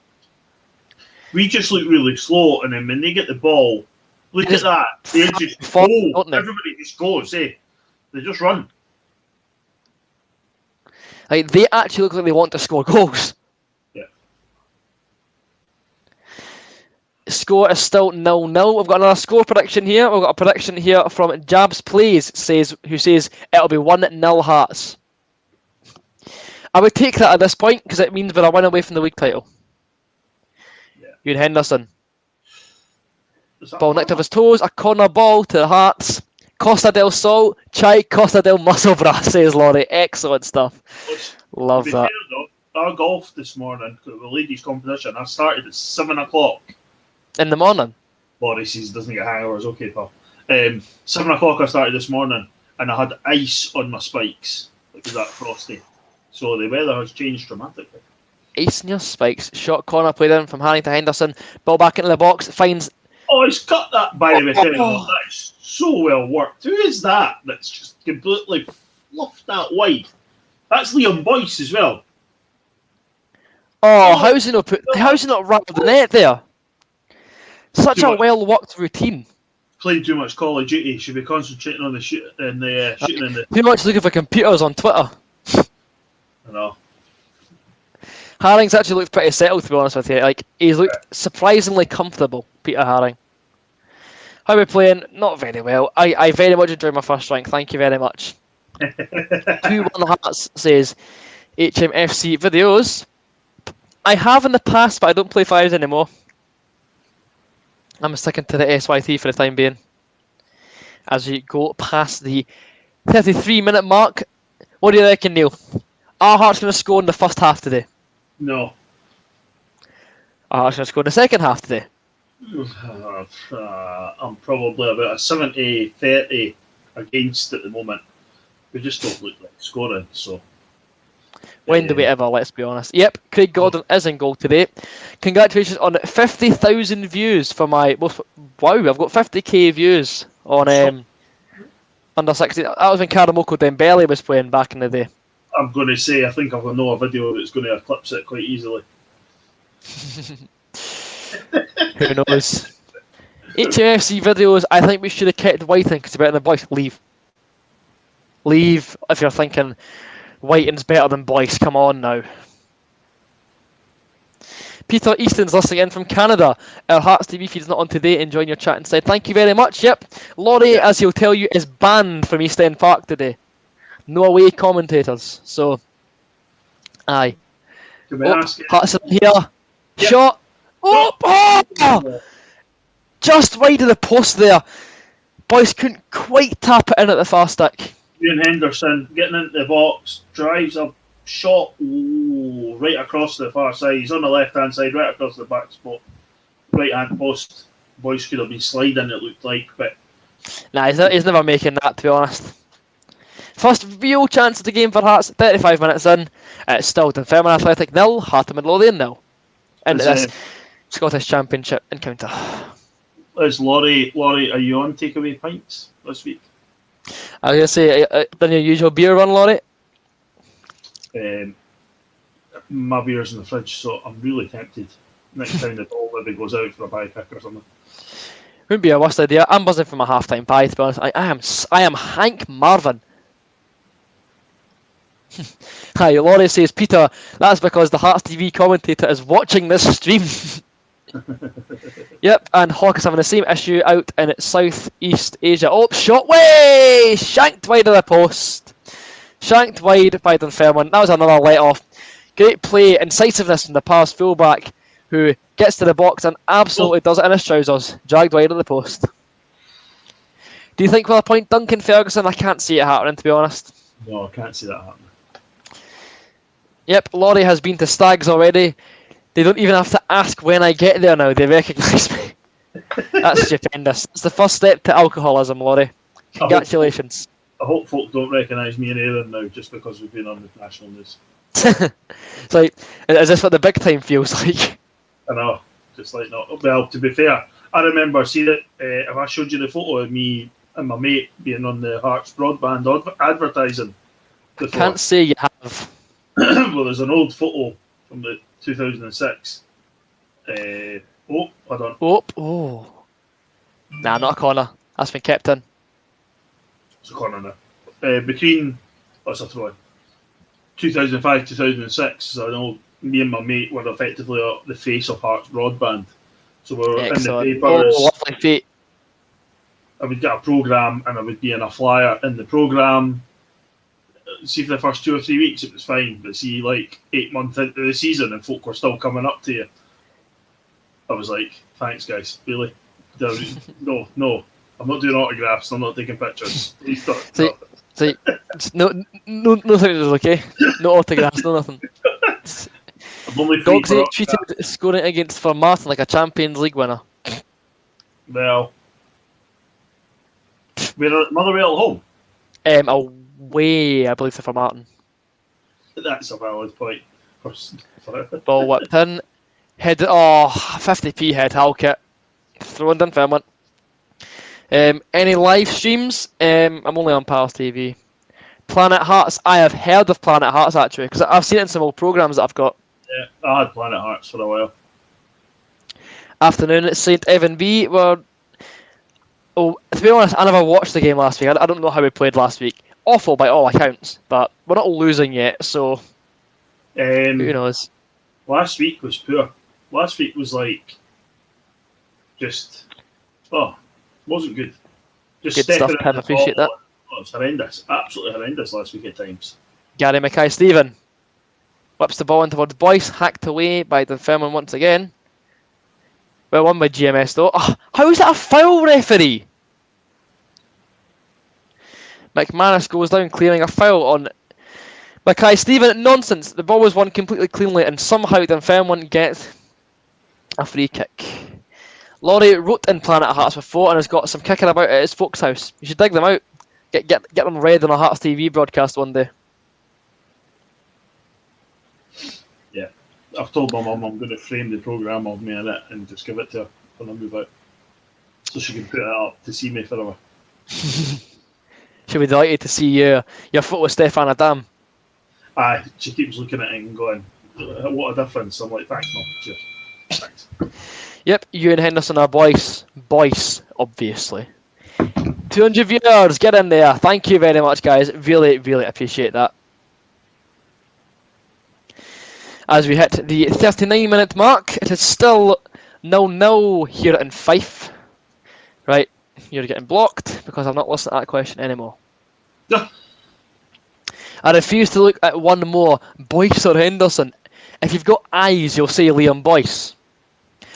We just look really slow, and then when they get the ball, look at that. They just Fun, go. don't they? Everybody just goes, eh? They just run. Like, they actually look like they want to score goals. Yeah. Score is still 0-0. We've got another score prediction here. We've got a prediction here from Jabs Plays, who says it'll be 1-0 Hearts. I would take that at this point because it means we're a win away from the league title. Yeah. Ewan Henderson. Is that Ball nicked off his toes. A corner ball to the Hearts. Costa del Sol. Chai Costa del Musselburgh, says Laurie. Excellent stuff. Love To be that. fair, though, our golf this morning, the ladies' competition, I started at 7 o'clock. In the morning. Boris says doesn't get hangovers, okay, pal. 7 o'clock I started this morning, and I had ice on my spikes. It was that frosty. So the weather has changed dramatically. Ace in your spikes. Shot corner played in from Harry to Henderson. Ball back into the box. Finds. Oh, he's cut that by the way. That is so well worked. Who is that? That's just completely fluffed that wide. That's Liam Boyce as well. Oh, how's he not rattled the net there? Such Too a much. well worked routine. Playing too much Call of Duty. Should be concentrating on the shooting in the. Too much looking for computers on Twitter. I know. Haring's actually looked pretty settled, to be honest with you. Like, he's looked surprisingly comfortable, Peter Haring. How are we playing? Not very well. I very much enjoyed my first drink. Thank you very much. 2-1 Hearts says HMFC videos. I have in the past, but I don't play fives anymore. I'm sticking to the SYT for the time being. As we go past the 33-minute mark, what do you reckon, Neil? Are Hearts going to score in the first half today? No. Are Hearts going to score in the second half today? I'm probably about a 70-30 against at the moment. We just don't look like scoring, so. When do we ever, let's be honest. Yep, Craig Gordon is in goal today. Congratulations on 50,000 views for my... Wow, I've got 50k views on under 16. That was when Karamoko Dembele was playing back in the day. I'm going to say, I think I know a video that's going to eclipse it quite easily. Who knows? HMFC videos, I think we should have kept Whiting because it's better than Boyce. Leave if you're thinking Whiting's better than Boyce. Come on now. Peter Easton's listening in from Canada. Our Hearts TV feed's not on today. Enjoying your chat inside. Thank you very much. Yep. Laurie, as he'll tell you, is banned from East End Park today. No away commentators. So, aye. Can we ask you? Hearts in here. Yep. Shot. Oh! Just wide of the post there. Boyce couldn't quite tap it in at the far stick. Ian Henderson getting into the box, drives a shot right across the far side. He's on the left-hand side, right across the back spot. Right-hand post. Boyce could have been sliding, it looked like, but... Nah, he's never making that, to be honest. First real chance of the game for Hearts, 35 minutes in. It's still Dunfermline Athletic 0, Heart of Midlothian 0. Into this Scottish Championship encounter. Is Laurie, are you on takeaway pints this week? I was going to say, done your usual beer run, Laurie? My beer's in the fridge, so I'm really tempted. Next time the ball maybe goes out for a pie pick or something. Wouldn't be a worst idea. I'm buzzing for my half-time pie, to be honest. I am Hank Marvin. Hi, Laurie says, Peter, that's because the Hearts TV commentator is watching this stream. Yep, and Hawk is having the same issue out in Southeast Asia. Oh, shot way! Shanked wide of the post. Shanked wide by Dunfermline. That was another let-off. Great play, incisiveness from the pass fullback, who gets to the box and absolutely does it in his trousers. Dragged wide of the post. Do you think we'll appoint Duncan Ferguson? I can't see it happening, to be honest. No, I can't see that happening. Yep, Laurie has been to Stags already. They don't even have to ask when I get there now. They recognise me. That's stupendous. It's the first step to alcoholism, Laurie. Congratulations. I hope folk don't recognise me in Ireland now just because we've been on the national news. It's like, is this what the big time feels like? I know, just like not. Well, to be fair, I remember seeing it. If I showed you the photo of me and my mate being on the Hearts broadband advertising before. Can't say you have. Well, there's an old photo from the 2006. Hold on. Oh. Nah, not a corner. That's been kept in. It's a corner now. Between, what's a throw? 2005, 2006. So I know me and my mate were effectively the face of Hearts broadband. So we were Excellent. in the papers. Oh, lovely feet. I would get a programme and I would be in a flyer in the programme. See, for the first 2 or 3 weeks it was fine, but see, like 8 months into the season and folk were still coming up to you. I was like, thanks guys, really? No, I'm not doing autographs, I'm not taking pictures. Please stop. See, no pictures, okay? No autographs, no nothing. I'm only free Dogsy treated scoring against Formartine like a Champions League winner. Well, we're at Motherwell at home. Away, I believe, to Formartine. That's a valid point. Ball whipped in. Head, 50p head Halkett. Thrown Dunfermline. Any live streams? I'm only on Pals TV. Planet Hearts. I have heard of Planet Hearts actually, because I've seen it in some old programmes that I've got. Yeah, I had Planet Hearts for a while. Afternoon at St Evan B. To be honest, I never watched the game last week. I don't know how we played last week. Awful by all accounts, but we're not losing yet, so who knows? Last week was poor. Last week was like wasn't good. Just Good stuff, Tim. Appreciate that. It was horrendous, absolutely horrendous last week at times. Gary Mackay-Stephen whips the ball in towards Boyce, hacked away by Dunfermline once again. Well won by GMS though. How is that a foul, referee? McManus goes down clearing a foul on Mackay-Stephen. Nonsense. The ball was won completely cleanly and somehow Dunfermline gets a free kick. Laurie wrote in Planet Hearts before and has got some kicking about at his folks' house. You should dig them out. Get them read on a Hearts TV broadcast one day. Yeah. I've told my mum I'm going to frame the programme of me in it and just give it to her when I move out. So she can put it up to see me forever. She'll be delighted to see your photo with Stefan Adam. Aye, she keeps looking at it and going, what a difference. I'm like, thanks mum. Cheers. Yep, you and Henderson are boys. Boys, obviously. 200 viewers, get in there. Thank you very much, guys. Really, really appreciate that. As we hit the 39-minute mark, it is still 0-0 here in Fife. Right, you're getting blocked because I've not listened to that question anymore. I refuse to look at one more. Boyce or Henderson? If you've got eyes, you'll say Liam Boyce.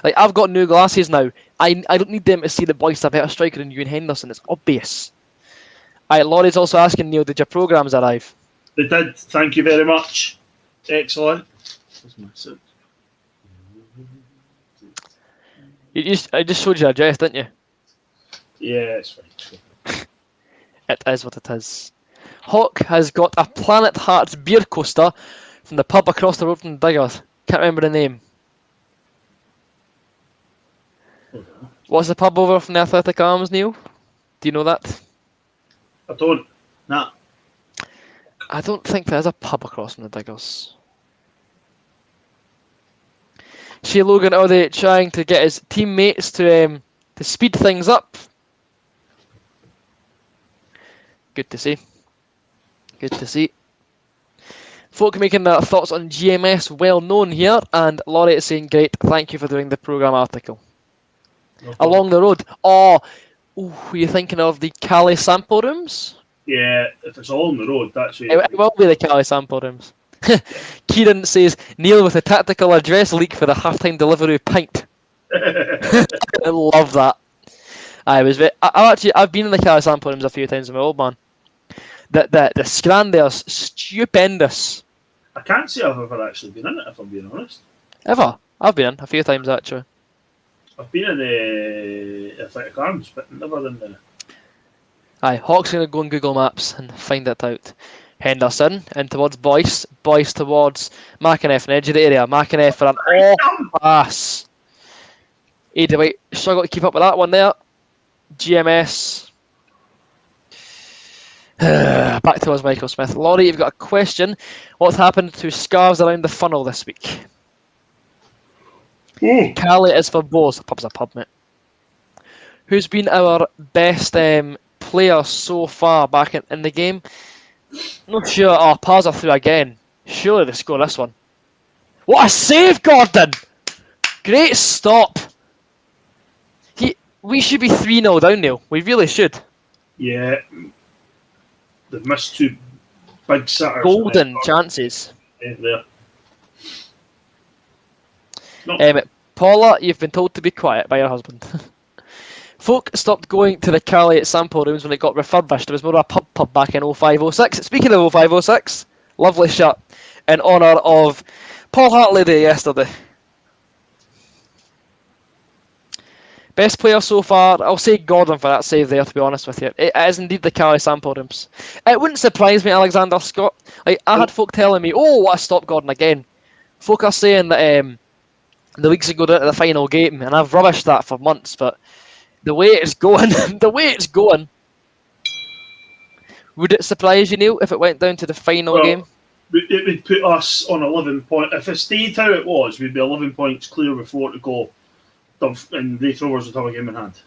Like, I've got new glasses now. I don't need them to see that Boyce is a better striker than you and Henderson. It's obvious. Laurie's also asking, Neil, did your programmes arrive? They did. Thank you very much. Excellent. I just showed you your address, didn't you? Yeah, it's fine. It is what it is. Hawk has got a Planet Hearts beer coaster from the pub across the road from the Diggers. Can't remember the name. What's the pub over from the Athletic Arms, Neil? Do you know that? I don't. Nah. I don't think there's a pub across from the Diggers. See Logan, are they trying to get his teammates to speed things up? Good to see. Good to see. Folk making their thoughts on GMS well known here, and Laurie is saying, great, thank you for doing the programme article. No Along the road. Were you thinking of the Cali sample rooms? Yeah, if it's all on the road, that's It will be the Cali sample rooms. Kieran says, Neil with a tactical address leak for the halftime delivery pint. I love that. I've been in the Cali sample rooms a few times with my old man. The scran there's stupendous. I can't say I've ever actually been in it, if I'm being honest. Ever? I've been in a few times actually. I've been in the Athletic Arms, but never in the... Aye, Hawk's going to go on Google Maps and find it out. Henderson in towards Boyce. Boyce towards McInnes, an edge of the area. McInnes for an off pass. Either way, struggle to keep up with that one there. GMS. Back towards Michael Smith. Laurie, you've got a question. What's happened to scarves around the funnel this week? Cali is for both. The pub's a pub, mate. Who's been our best player so far back in the game? Not sure. Oh, Pars are through again. Surely they score this one. What a save, Gordon! Great stop. We should be 3-0 down, Neil. We really should. Yeah. They've missed two big sitters. Golden chances. There. No. Paula, you've been told to be quiet by your husband. Folk stopped going to the Cali sample rooms when it got refurbished. It was more of a pub back in 0506. Speaking of 0506, lovely shot in honour of Paul Hartley Day yesterday. Best player so far, I'll say Gordon for that save there, to be honest with you. It is indeed the Cali sample rooms. It wouldn't surprise me, Alexander Scott. Like, I had folk telling me, what a stop Gordon again. Folk are saying that the leagues would go down to the final game, and I've rubbished that for months, but the way it's going, would it surprise you, Neil, if it went down to the final game? It would put us on 11 points. If it stayed how it was, we'd be 11 points clear with 4 to go. And the Throwers would have a game in hand.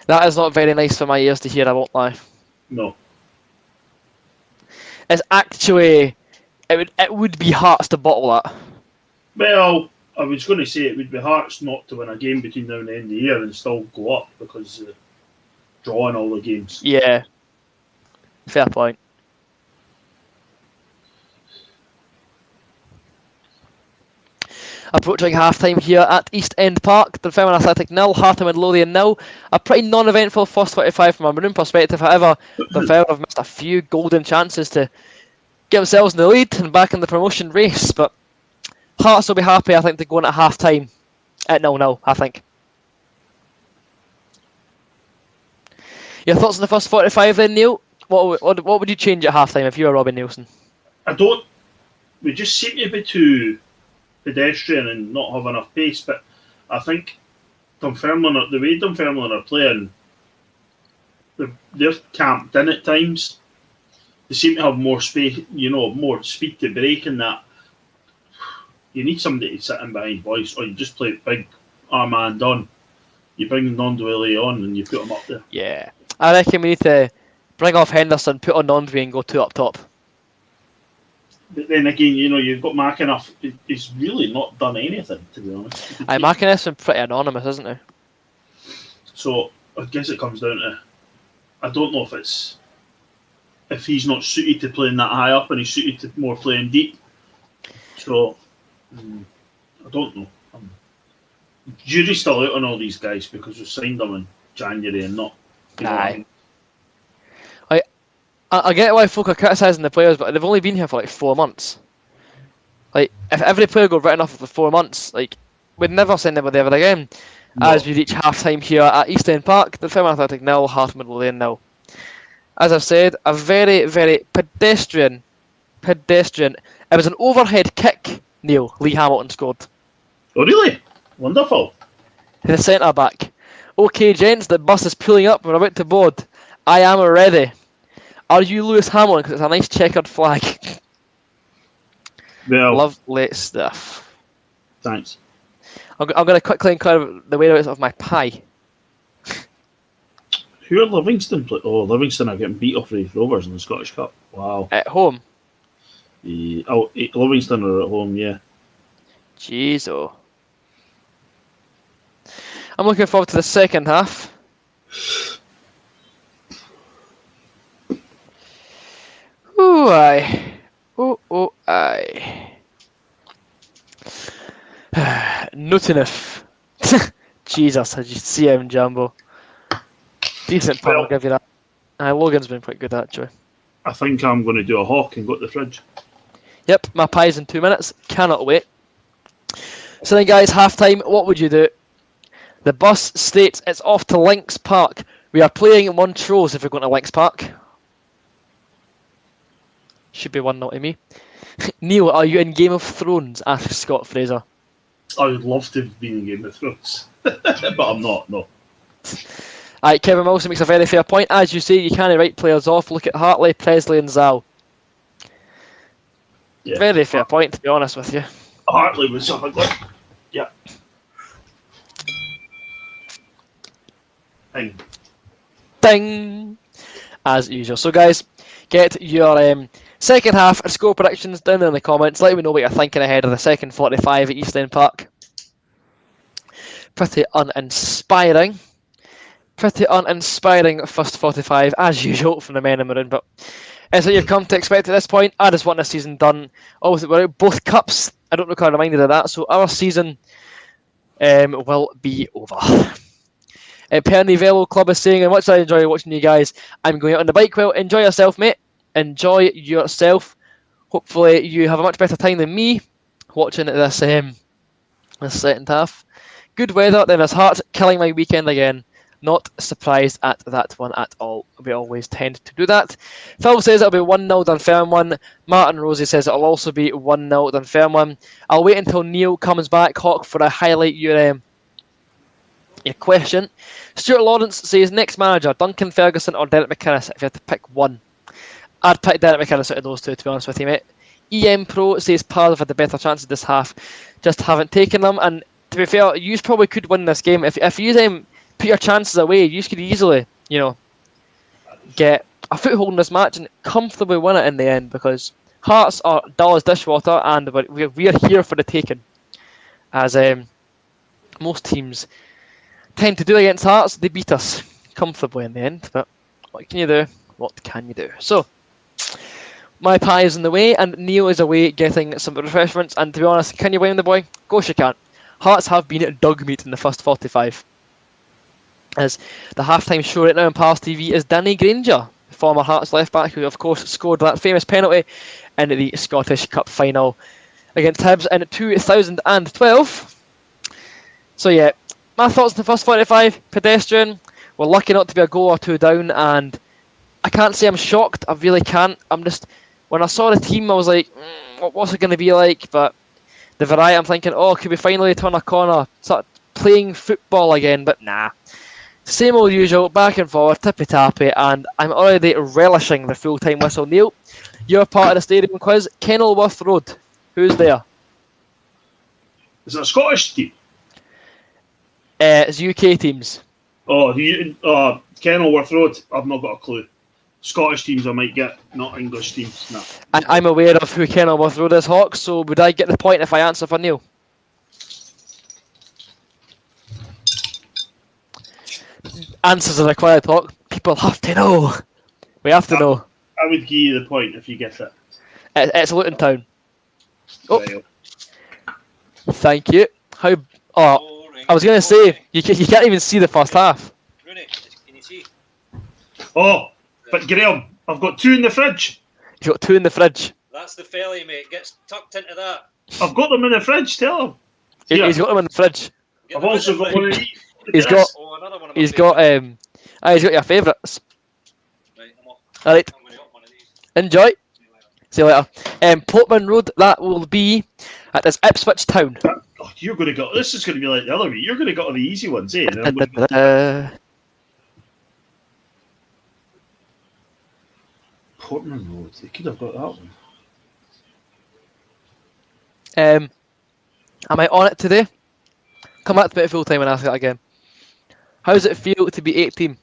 That is not very nice for my ears to hear, I won't lie. No. It's actually... It would be Hearts to bottle that. Well, I was going to say it would be Hearts not to win a game between now and the end of the year and still go up because drawing all the games. Yeah. Fair point. Approaching half-time here at East End Park. Dunfermline Athletic 0, Hartham and Lothian 0. A pretty non-eventful first 25 from a Maroon perspective. However, Dunfermline have missed a few golden chances to get themselves in the lead and back in the promotion race. But Hearts will be happy, I think, to go in at half-time at 0-0, I think. Your thoughts on the first 45 then, Neil? What would you change at half-time if you were Robin Nielsen? We just seem to be too pedestrian and not have enough pace, but I think the way Dunfermline are playing, they're camped in at times. They seem to have more space, more speed to break and that. you need somebody to sit in behind Boyce, or you just play big Armand on. You bring Nondwele on and you put him up there. Yeah. I reckon we need to bring off Henderson, put on Nondwe and go 2 up top. But then again, you've got McAnuff. He's really not done anything, to be honest. McAnuff's been pretty anonymous, isn't he? So I guess it comes down to, I don't know if he's not suited to playing that high up and he's suited to more playing deep. So I don't know. Jury's still out on all these guys because we signed them in January and not. Aye. I get why folk are criticising the players, but they've only been here for like 4 months. Like, if every player got written off for 4 months, like, we'd never send anybody ever again. No. As we reach half time here at East End Park, the Dunfermline Athletic 0, Hearts Middle Lane 0. As I've said, a very, very pedestrian. It was an overhead kick, Neil. Lee Hamilton scored. Oh, really? Wonderful. The centre back. Okay, gents, the bus is pulling up. We're about to board. I am ready. Are you Lewis Hamilton? Because it's a nice checkered flag. Well, lovely stuff. Thanks. I'm going to quickly inquire the whereabouts of my pie. Who are Livingston play? Oh, Livingston are getting beat off Raith Rovers in the Scottish Cup. Wow. At home? Livingston are at home, yeah. Jeez, oh. I'm looking forward to the second half. Ooh, aye. Oh, aye. Not enough. Jesus, I just see him, Jumbo. Decent pun, I'll give you that. Logan's been quite good, actually. I think I'm going to do a hawk and go to the fridge. Yep, my pie's in 2 minutes. Cannot wait. So then, guys, half-time, what would you do? The bus states it's off to Lynx Park. We are playing in Montrose if we're going to Lynx Park. Should be 1-0 to me. Neil, are you in Game of Thrones? Asks Scott Fraser. I would love to have been in Game of Thrones. But I'm not, no. Alright, Kevin Wilson makes a very fair point. As you say, you can't write players off. Look at Hartley, Presley and Zal. Yeah. Very fair point, to be honest with you. Hartley was something like... Yeah. Ding. Ding! As usual. So, guys, get your second half score predictions down in the comments. Let me know what you're thinking ahead of the second 45 at East End Park. Pretty uninspiring. First 45, as usual, from the men in maroon. But it's what you've come to expect at this point. I just want this season done. Obviously, we're out both cups. I don't know if I'm reminded of that. So our season will be over. Perny Velo Club is saying, and much I enjoy watching you guys, I'm going out on the bike. Well, enjoy yourself, mate. Enjoy yourself. Hopefully you have a much better time than me watching this second half. Good weather, then there's Hearts killing my weekend again. Not surprised at that one at all. We always tend to do that. Phil says it'll be 1-0 Dunfermline. Martin Rosie says it'll also be 1-0 Dunfermline. I'll wait until Neil comes back, Hawk, for a highlight your question. Stuart Lawrence says next manager, Duncan Ferguson or Derek McInnes, if you had to pick one. I'd pick Derek McInnes out of those two, to be honest with you, mate. EM Pro says Pals have had the better chances this half, just haven't taken them. And to be fair, you probably could win this game. If you put your chances away, you could easily, get a foothold in this match and comfortably win it in the end, because Hearts are dull as dishwater and we're here for the taking. As most teams tend to do against Hearts, they beat us comfortably in the end. But what can you do? What can you do? So, my pie is in the way and Neil is away getting some refreshments. And to be honest, can you blame the boy? Of course you can't. Hearts have been dug meat in the first 45. As the halftime show right now on Pals TV is Danny Granger, former Hearts left back, who of course scored that famous penalty in the Scottish Cup final against Hibs in 2012. So yeah, my thoughts on the first 45, pedestrian. We're lucky not to be a goal or two down, and I can't say I'm shocked. I really can't. I'm just, when I saw the team, I was like, what's it going to be like? But the variety, I'm thinking, could we finally turn a corner, start playing football again? But nah. Same old usual, back and forward, tippy-tappy, and I'm already relishing the full-time whistle. Neil, you're part of the stadium quiz. Kenilworth Road. Who's there? Is it a Scottish team? It's UK teams. Oh, Kenilworth Road. I've not got a clue. Scottish teams I might get, not English teams. No. I'm aware of who Kenilworth Road is, Hawk, so would I get the point if I answer for Neil? Answers are required, Hawk. People have to know. We have to know. I would give you the point if you get it. It's Luton Town. Oh, Right. thank you. How? Oh, I was going to say, you can't even see the first half. Rooney, can you see? Oh, but Graham, I've got 2 in the fridge. You've got 2 in the fridge. That's the felly, mate. Gets tucked into that. I've got them in the fridge, tell him. Yeah. He's got them in the fridge. Get I've them also in the got fridge. one of these. He's got. Oh, another one of my He's got. He's got your favourites. Right, I'm off. Alright, I'm going to up one of these. enjoy. See you later. Portman Road. That will be at this Ipswich Town. Oh, you're going to go. This is going to be like the other week. You're going to go to the easy ones, eh? And I'm gonna- Portman Road. They could have got that one. Am I on it today? Come back to it full time and ask that again. How does it feel to be 18?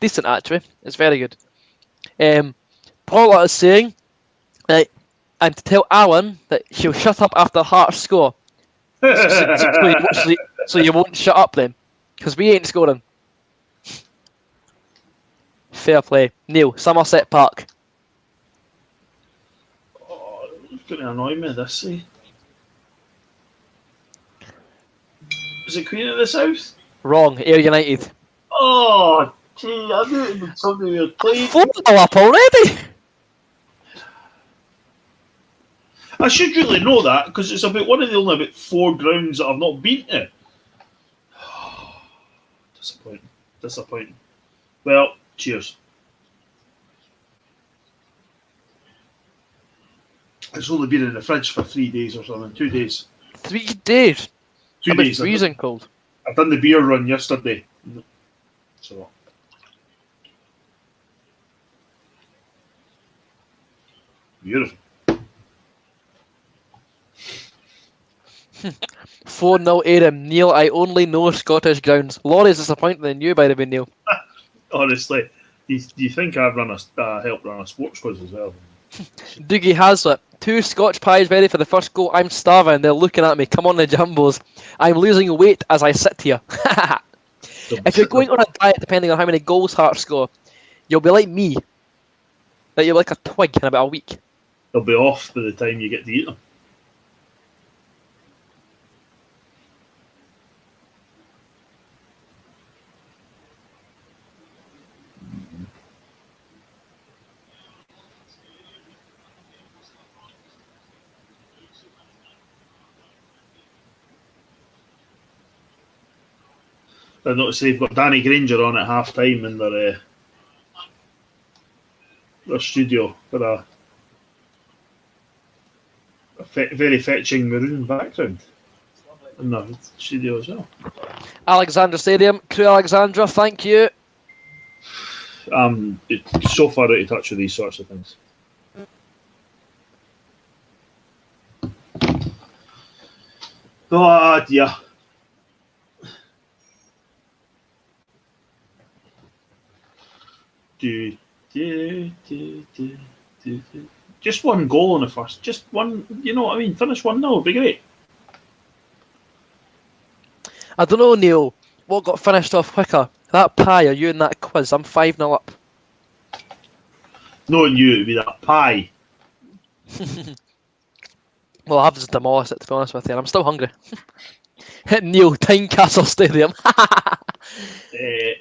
Decent, actually. It's very good. Paula is saying, and to tell Alan that she'll shut up after Hearts score. So you won't shut up then. Because we ain't scoring. Fair play. Neil, Somerset Park. Oh, it's going to annoy me, this, eh? Is it Queen of the South? Wrong. Ayr United. Oh, gee, I knew it was something we had played. 4 up already? I should really know that because it's about one of the only about 4 grounds that I've not been to. Disappointing. Well, cheers. It's only been in the fridge for 3 days or something. 2 days. 3 days. 2 I've been days. freezing cold. I've done the beer run yesterday. So. Beautiful. 4-0 Aram. Neil, I only know Scottish grounds. Laurie's disappointed in you, by the way, Neil. Honestly, do you think I've helped run a sports quiz as well? Doogie Hazlitt. 2 Scotch pies ready for the first goal. I'm starving. They're looking at me. Come on, the Jumbos. I'm losing weight as I sit here. If you're going on a diet, depending on how many goals Hearts score, you'll be like me. That you're like a twig in about a week. They'll be off by the time you get to eat them. I noticed they've got Danny Granger on at half time in their studio for a very fetching maroon background in the studio as well. Alexandra Stadium. Crew Alexandra, thank you. It's so far out of touch with these sorts of things. Oh dear. Just one goal in the first. Just one, you know what I mean? Finish 1-0 would be great. I don't know, Neil. What got finished off quicker? That pie or you in that quiz? I'm 5-0 up. Knowing you, it would be that pie. Well, I've just demolished it, to be honest with you, and I'm still hungry. Neil, Tynecastle Stadium.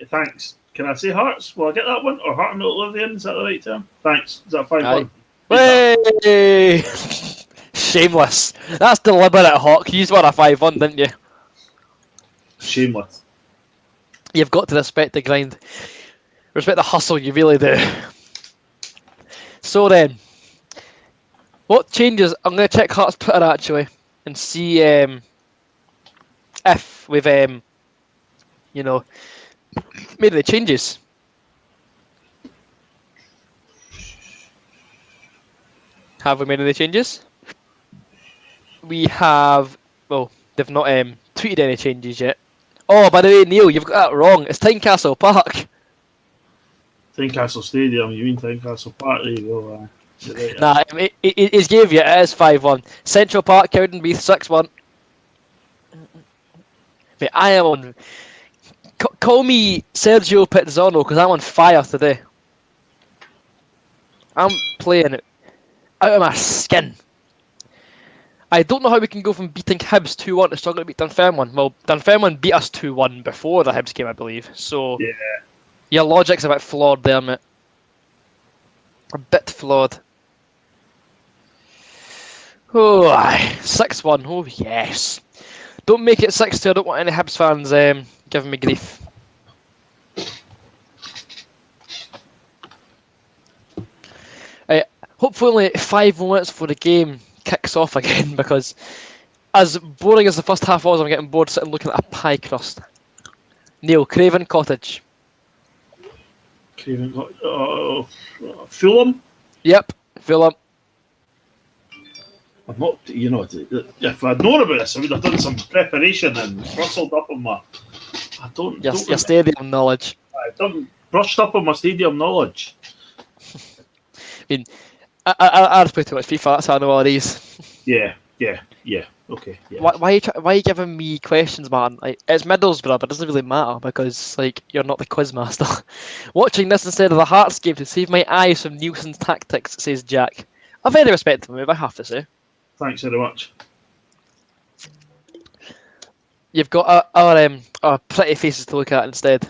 Thanks. Can I say Hearts? Will I get that one? Or Heart and Oblivion? Is that the right term? Thanks. Is that 5-1? Hey! Shameless. That's deliberate, Hawk. You were a 5-1, didn't you? Shameless. You've got to respect the grind. Respect the hustle, you really do. So then, what changes? I'm going to check Hearts Twitter actually and see if we've, made any changes. Have we made any changes? We have, well, They've not tweeted any changes yet. Oh, by the way, Neil, you've got that wrong. It's Tynecastle Park. Tynecastle Stadium, you mean Tynecastle Park? There you go. You're right, Nah, he's gave you. It is 5-1. Central Park, Cowdenbeath 6-1. Mate, I am on. Call me Sergio Pizzano because I'm on fire today. I'm playing it out of my skin. I don't know how we can go from beating Hibs 2-1 to struggling to beat Dunfermline. Well, Dunfermline beat us 2-1 before the Hibs game, I believe. So, yeah. Your logic's a bit flawed there, mate. A bit flawed. Oh, 6-1. Oh, yes. Don't make it 6-2. I don't want any Hibs fans giving me grief. Hopefully only 5 minutes before the game kicks off again, because as boring as the first half was, I'm getting bored sitting looking at a pie crust. Neil, Craven Cottage. Craven Fulham? Yep, Fulham. I'm not, if I'd known about this, I would have done some preparation and brushed up on my. Your stadium knowledge. I've done brushed up on my stadium knowledge. I mean, I just play too much FIFA, that's how I know all these. Yeah, okay. Yeah. Why are you giving me questions, man? Like, it's Middlesbrough, but it doesn't really matter because you're not the quizmaster. Watching this instead of the Hearts game to save my eyes from Nielsen's tactics, says Jack. A very respectable move, I have to say. Thanks very much. You've got our pretty faces to look at instead.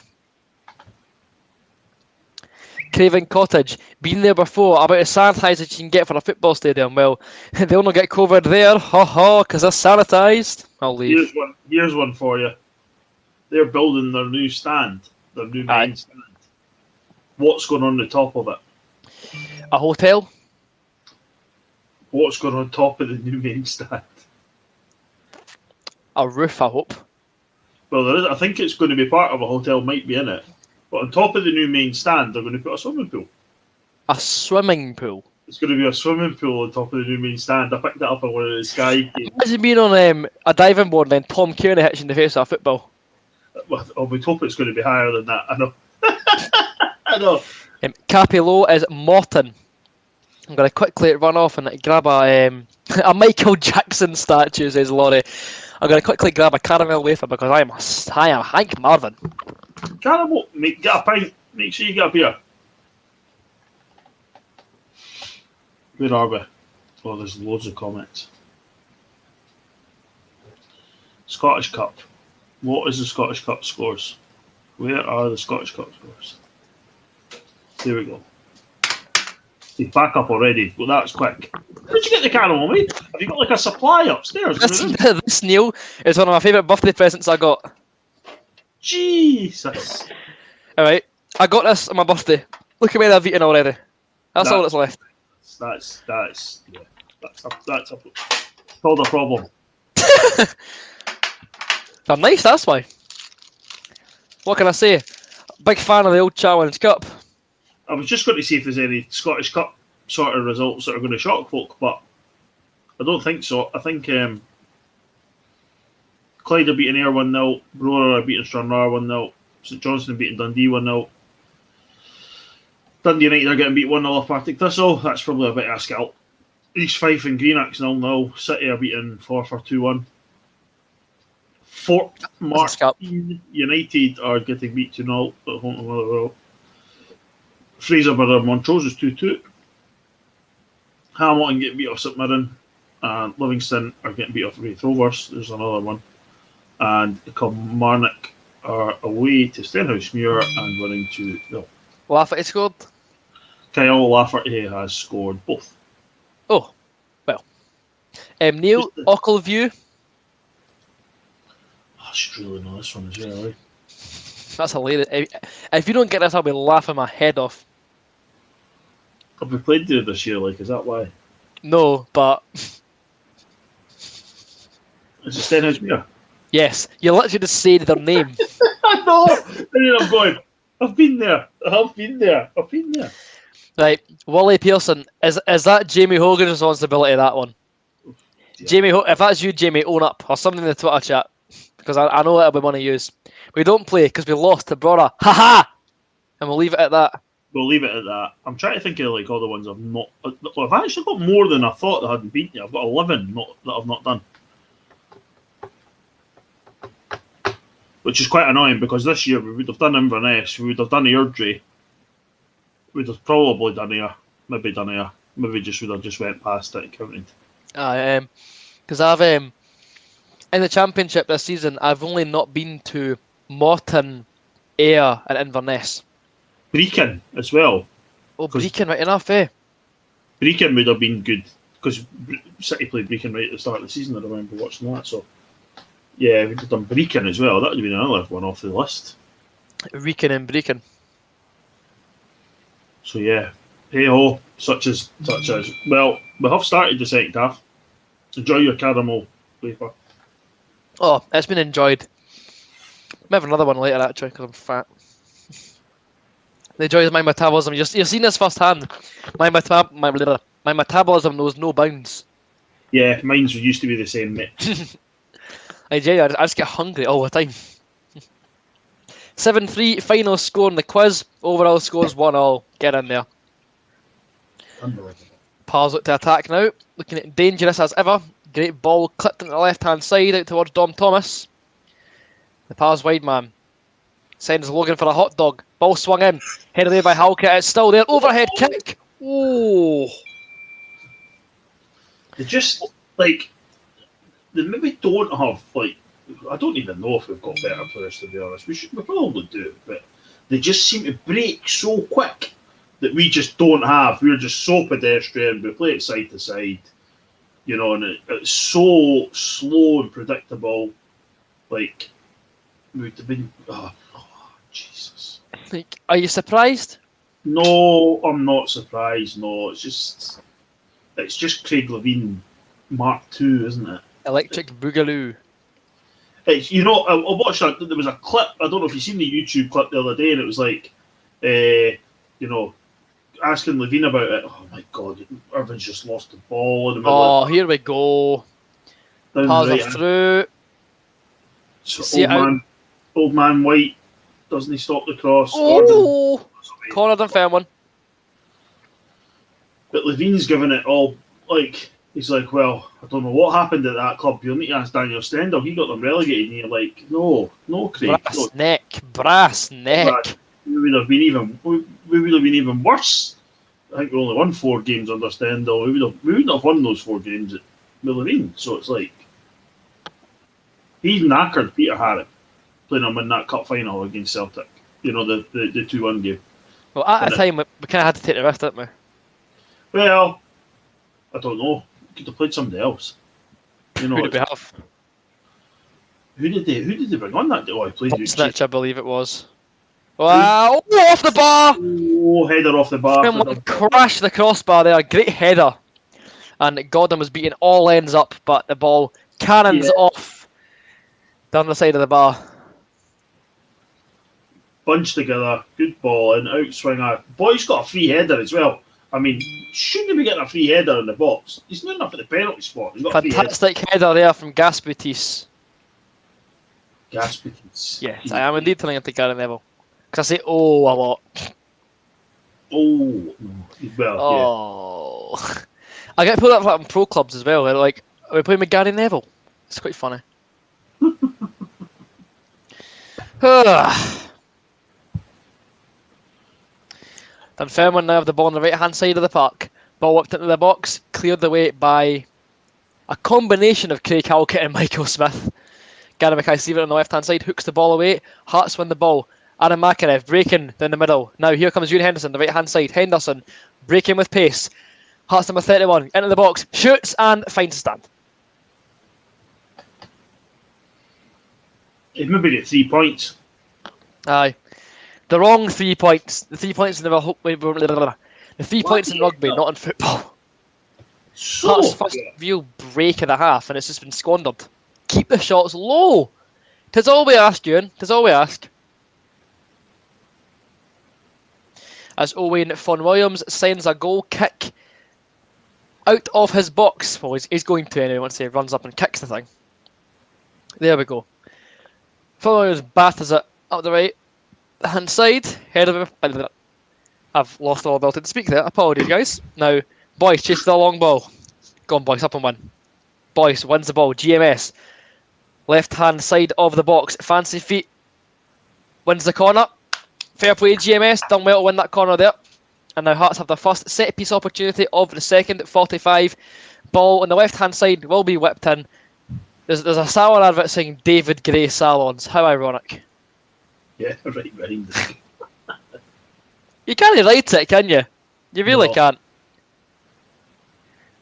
Craven Cottage, been there before, about as sanitised as you can get for a football stadium. Well, they'll not get COVID there, because they're sanitised. I'll leave. Here's one for you. They're building their new stand, their new main stand. What's going on the top of it? A hotel? What's going on top of the new main stand? A roof, I hope. Well, there is. I think it's going to be part of a hotel, might be in it. But on top of the new main stand, they're going to put a swimming pool. A swimming pool? It's going to be a swimming pool on top of the new main stand. I picked that up on one of the Sky games. Imagine being on a diving board and then Tom Kearney hits you in the face with a football. Well, I would hope it's going to be higher than that. I know. I know. Capillo is Morton. I'm going to quickly run off and grab a Michael Jackson statue, says Laurie. I'm going to quickly grab a caramel wafer because I am Hank Marvin. Caramel, get a pint. Make sure you get a beer. Where are we? Oh, there's loads of comments. Scottish Cup. What is the Scottish Cup scores? Where are the Scottish Cup scores? There we go. He's back up already. Well, that's quick. Where'd you get the caramel, mate? Have you got like a supply upstairs? This, Neil, is one of my favourite birthday presents I got. Jesus. Alright, I got this on my birthday. Look at me, I've eaten already. That's all that's left. That's called a problem. They're nice, that's why. What can I say? Big fan of the old Challenge Cup. I was just going to see if there's any Scottish Cup sort of results that are going to shock folk, but I don't think so. I think Clyde are beating Ayr 1-0, Brora are beating Stranraer 1-0, St Johnstone beating Dundee 1-0. Dundee United are getting beat 1-0 off Partick Thistle. That's probably a bit of a scalp. East Fife and Greenock's 0-0. City are beating Forfar 2-1. Fort Martin United are getting beat 2-0 at home to Motherwell. Fraserburgh and Montrose is 2-2. Hamilton getting beat off St Mirren. And Livingston are getting beat off Wraith Rovers. There's another one. And Kilmarnock are away to Stenhousemuir and winning 2-0. Lafferty scored? Kyle Lafferty has scored both. Oh, well. Neil, Ockleview. I should really know this one as well, eh? That's hilarious. If you don't get this, I'll be laughing my head off. Have we played there this year, is that why? No, but... Is it Stenhousemuir? Yes, you literally just said their name. I know! And then I'm going, I've been there. Right, Wally Pearson. Is that Jamie Hogan's responsibility, that one? dear. Jamie, if that's you, Jamie, own up or something in the Twitter chat because I know that'll be one to use. We don't play because we lost to Brora. Ha! And we'll leave it at that. We'll leave it at that. I'm trying to think of like all the ones I've not. I've actually got more than I thought that I hadn't beaten you. I've got 11 that I've not done, which is quite annoying because this year we would have done Inverness, we would have done Airdrie, we'd have probably done here, maybe done here, maybe just would have just went past it and counted. Because I've in the championship this season, I've only not been to Morton, Ayr, and Inverness. Brecon as well. Oh, Brecon, right enough, eh? Brecon would have been good because City played Brecon right at the start of the season. I remember watching that. So yeah, we'd have done Brecon as well. That would have been another one off the list. Brecon and Brecon. So yeah, hey ho, such as. Well, we have started the second half. Enjoy your caramel wafer. Oh, it's been enjoyed. Might have another one later actually because I'm fat. The joy of my metabolism. You've seen this firsthand. My metabolism knows no bounds. Yeah, mine's used to be the same, mate. I just get hungry all the time. 7-3 final score in the quiz. Overall scores 1-1. Get in there. Unbelievable. Pals look to attack now. Looking at dangerous as ever. Great ball clipped on the left hand side out towards Dom Thomas. The Pals wide man sends Logan for a hot dog. Ball swung in. Headed away by Halkett. It's still there. Overhead kick. Oh. They just like they maybe don't have like I don't even know if we've got better players to be honest. We probably do, but they just seem to break so quick that we just don't have. We're just so pedestrian. We play it side to side, you know, and it's so slow and predictable. Like we'd have been. Oh, Jesus. Like, are you surprised? No, I'm not surprised. No, it's just Craig Levine Mark II, isn't it? Electric Boogaloo. It's, you know, I watched that. There was a clip. I don't know if you've seen the YouTube clip the other day, and it was like, you know, asking Levine about it. Oh my God, Irvin's just lost the ball in the middle. Oh, here we go. Down Pass right, are through. so See old man White, doesn't he stop the cross? Oh, corner Dunfermline. But Levine's given it all, like, he's like, well, I don't know what happened at that club. You'll need to ask Daniel Stendhal. He got them relegated. And you're like, no, Craig. Brass neck. We would have been even worse. I think we only won 4 games under Stendhal. We wouldn't have won those 4 games at Levine. So it's like, he's knackered Peter Harrop playing him in that cup final against Celtic. You know, the 2-1 game. Well, at the time, we kind of had to take the risk, didn't we? Well, I don't know. We could have played somebody else. You know, Who did we have? who did they bring on that day? Oh, he played Snitch, I believe it was. Wow! Oh, off the bar! Oh, header off the bar. Crashed the crossbar there. Great header. And Gordon was beating all ends up, but the ball cannons off down the side of the bar. Bunched together, good ball, and outswinger. Boy's got a free header as well. I mean, shouldn't he be getting a free header in the box? He's not enough at the penalty spot. He's got Fantastic header there from Gasputis. Gasputis. Yes, I am indeed telling him to Gary Neville. Because I say, oh, a lot. Oh, well, Oh. I get pulled up for that in pro clubs as well. They're like, are we playing with Gary Neville? It's quite funny. Dunfermline now have the ball on the right hand side of the park. Ball whipped into the box, cleared the way by a combination of Craig Halkett and Michael Smith. Gary Mackay-Stephen on the left hand side hooks the ball away. Hearts win the ball. Aaron Makarev breaking down the middle. Now here comes Ewan Henderson, the right hand side. Henderson breaking with pace. Hearts number 31 into the box, shoots and finds a stand. It maybe get 3 points. Aye. The wrong 3 points. The 3 points in the 3 points in rugby, not in football. So That's first real break of the half, and it's just been squandered. Keep the shots low. 'Tis all we ask, Ewan. 'Tis all we ask. As Owen Von Williams sends a goal kick out of his box. Well, he's going to anyway once he runs up and kicks the thing. There we go. Follows batters it up the right hand side. Head of him. I've lost all ability to speak there. Apologies, guys. Now, Boyce chases the long ball. Go on, Boyce, up and win. Boyce wins the ball. GMS. Left hand side of the box. Fancy feet. Wins the corner. Fair play, GMS. Done well to win that corner there. And now Hearts have their first set piece opportunity of the second. 45. Ball on the left hand side will be whipped in. There's a salon advert saying David Gray Salons. How ironic. Yeah, right behind us. You can't write it, can you? You really No. can't.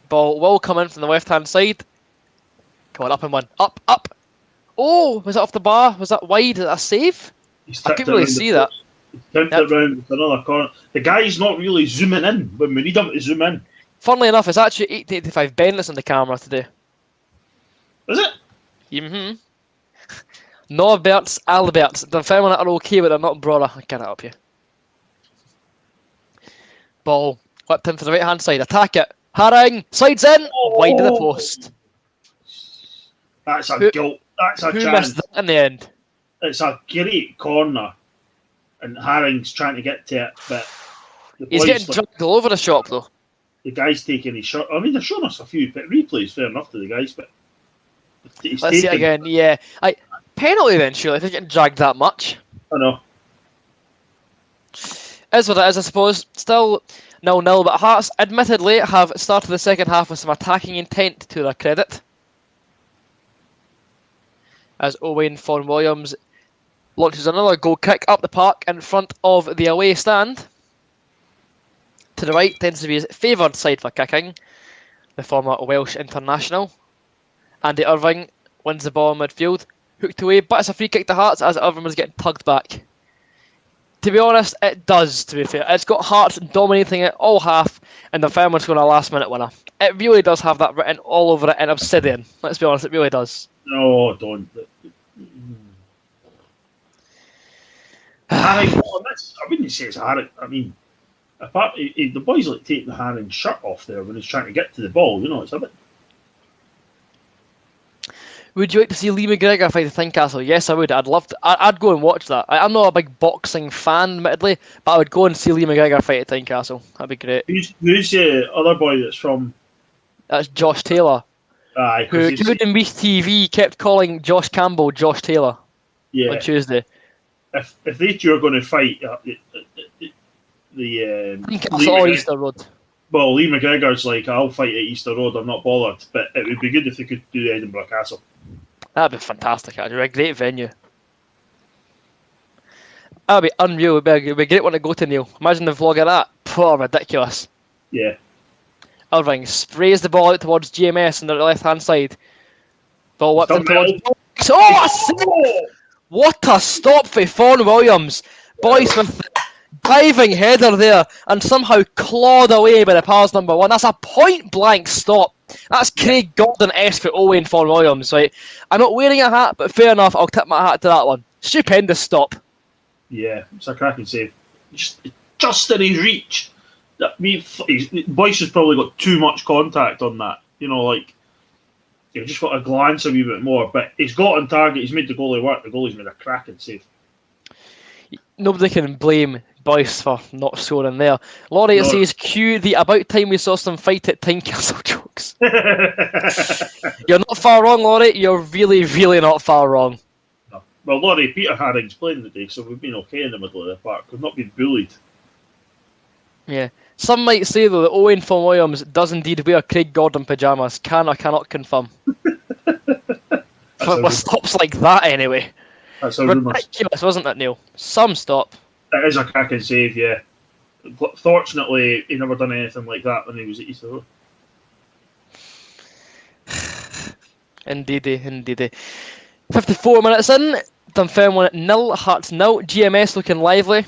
Ball will come in from the left hand side. Come on, up and one. Up, up. Oh, was that off the bar? Was that wide? Is that a save? He's I tipped couldn't it really round the see that. post. He's tipped it round with another corner. The guy's not really zooming in when we need him to zoom in. Funnily enough, it's actually 1885 Ben that's on the camera today. Is it? Mm-hmm. Norberts, Alberts. Dunfermline are okay, but they're not Brora. I can't help you. Ball. Whipped in for the right hand side. Attack it. Haring. Slides in. Wide of the post. That's a Who- guilt. That's a Who chance. missed that in the end? It's a great corner. And Haring's trying to get to it, but the He's boys, getting like, drugged all over the shop, though. the guy's taking his shot. I mean, they're showing us a few replays, fair enough to the guys, but he's Let's see it taking. again. Yeah. Penalty then, surely, if they're getting dragged that much. I know. Is what it is, I suppose. Still 0-0, but Hearts admittedly have started the second half with some attacking intent to their credit. As Owain Vaughan Williams launches another goal kick up the park in front of the away stand. To the right tends to be his favoured side for kicking, the former Welsh international. Andy Irving wins the ball in midfield, hooked away, but it's a free kick to Hearts as Irving was getting tugged back. To be honest, it does, to be fair. It's got Hearts dominating it all half, and the Dunfermline's going a last minute winner. It really does have that written all over it in obsidian. Let's be honest, it really does. No, don't. Haring, I wouldn't say it's Haring. I mean, apart the boys like taking the Haring shirt off there when he's trying to get to the ball. You know, it's a bit. Would you like to see Lee McGregor fight the Tynecastle? Yes, I would. I'd love to. I'd go and watch that. I'm not a big boxing fan, admittedly, but I would go and see Lee McGregor fight at Tynecastle. That'd be great. Who's the other boy that's from? That's Josh Taylor, Aye, 'cause who he's- Good and Meath TV kept calling Josh Campbell Josh Taylor yeah. on Tuesday. If they two are going to fight, the Tynecastle or Easter Road. well, Lee McGregor's like, I'll fight at Easter Road. I'm not bothered, but it would be good if they could do Edinburgh Castle. That'd be fantastic, actually. A great venue. That'd be unreal. It'd be a great one to go to, Neil. Imagine the vlog of that. Poor, ridiculous. Yeah. Irving sprays the ball out towards GMS on the left hand side. Ball whipped in Done towards. Oh, a save! What a stop for Vaughan Williams. Boyce with the diving header there and somehow clawed away by the Pals number one. That's a point blank stop. That's Craig Gordon-esque for Owain Vaughan Williams, right? I'm not wearing a hat, but fair enough, I'll tip my hat to that one. Stupendous stop. Yeah, it's a cracking save. Just in his reach. Boyce has probably got too much contact on that. You know, like, you've just got to glance a wee bit more. But he's got on target. He's made the goalie work. The goalie's made a cracking save. Nobody can blame Boyce for not scoring there. Laurie No. says, cue the about time we saw some fight at Tynecastle jokes. You're not far wrong, Laurie. You're really, really not far wrong. No. Well, Laurie, Peter Haring's playing today, so we've been okay in the middle of the park. We've not been bullied. Yeah. Some might say, though, that Owain Vaughan Williams does indeed wear Craig Gordon pyjamas. Can or cannot confirm. For stops like that, anyway. That's a rumour. Ridiculous, wasn't it, Neil? Some stop. It is a cracking save, yeah. Fortunately, he never done anything like that when he was at Easter Road. Indeedy, indeedy. 54 minutes in, Dunfermline 0, Hearts 0. GMS looking lively.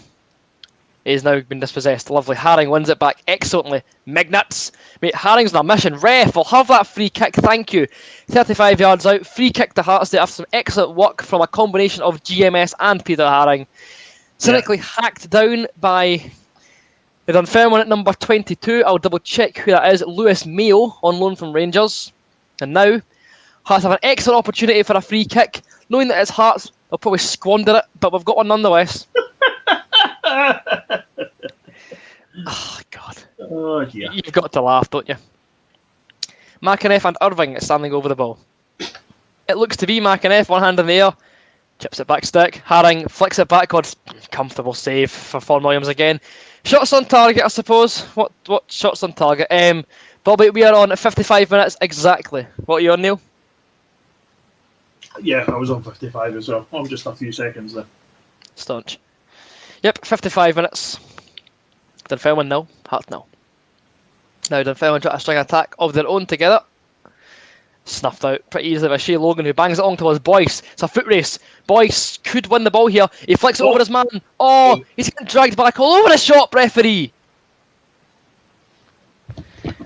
He's now been dispossessed. Lovely. Haring wins it back excellently. Magnuts. Mate, Haring's on a mission. Ref, I'll have that free kick, thank you. 35 yards out. Free kick to Hearts there after some excellent work from a combination of GMS and Peter Haring. Cynically hacked down by The Dunfermline at number 22, I'll double check who that is. Lewis Mayo on loan from Rangers. And now, Hearts have an excellent opportunity for a free kick. Knowing that it's Hearts, they'll probably squander it, but we've got one nonetheless. Oh, God. Oh, dear. You've got to laugh, don't you? McAneff and Irving standing over the ball. It looks to be McAneff, one hand in the air. Chips it back stick. Haring flicks it backwards. Comfortable save for Vaughan Williams again. Shots on target, I suppose. What shots on target? Bobby, we are on 55 minutes exactly. What are you on, Neil? Yeah, I was on 55 as well. I'm just a few seconds there. Staunch. Yep, 55 minutes. Dunfermline 0, Hearts 0. Now Dunfermline try to string an attack of their own together. Snuffed out pretty easily by Shea Logan, who bangs it on towards Boyce. It's a foot race. Boyce could win the ball here. He flicks it over his man. Oh, he's getting dragged back all over the shop, referee.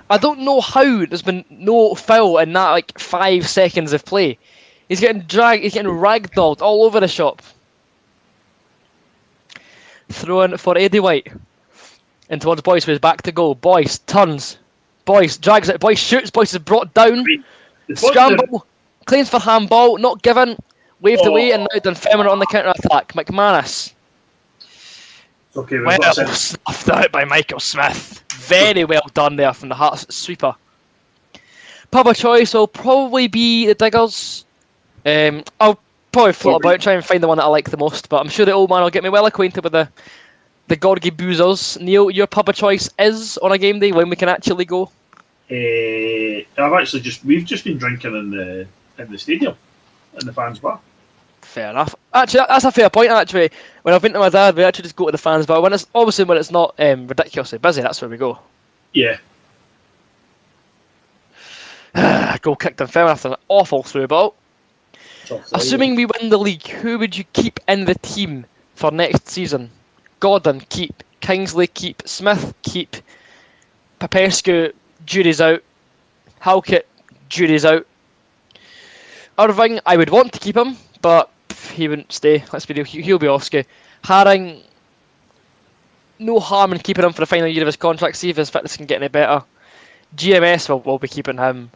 I don't know how there's been no foul in that 5 seconds of play. He's getting dragged, he's getting ragdolled all over the shop. Throw in for Eddie White. In towards Boyce, who's back to goal. Boyce turns. Boyce drags it. Boyce shoots. Boyce is brought down. Scramble. Claims for handball. Not given. Waved away, and now Dunfermline on the counter attack. McManus. Okay, Well snuffed out by Michael Smith. Very well done there from the Hearts sweeper. Pub of choice will probably be the Diggers. I'll probably float about, try and find the one that I like the most, but I'm sure the old man will get me well acquainted with the Gorgie Boozers. Neil, your pub of choice is on a game day when we can actually go? We've just been drinking in the stadium, in the fans bar. Fair enough. Actually, that's a fair point. Actually, when I've been to my dad, we actually just go to the fans bar. When it's not ridiculously busy, that's where we go. Yeah. Goal kicked in Dunfermline after an awful through ball. Assuming we win the league, who would you keep in the team for next season? Gordon, keep. Kingsley, keep. Smith, keep. Popescu, jury's out. Halkett, jury's out. Irving, I would want to keep him, but he wouldn't stay. Let's be real, he'll be off. Haring, no harm in keeping him for the final year of his contract, see if his fitness can get any better. GMS, we'll be keeping him.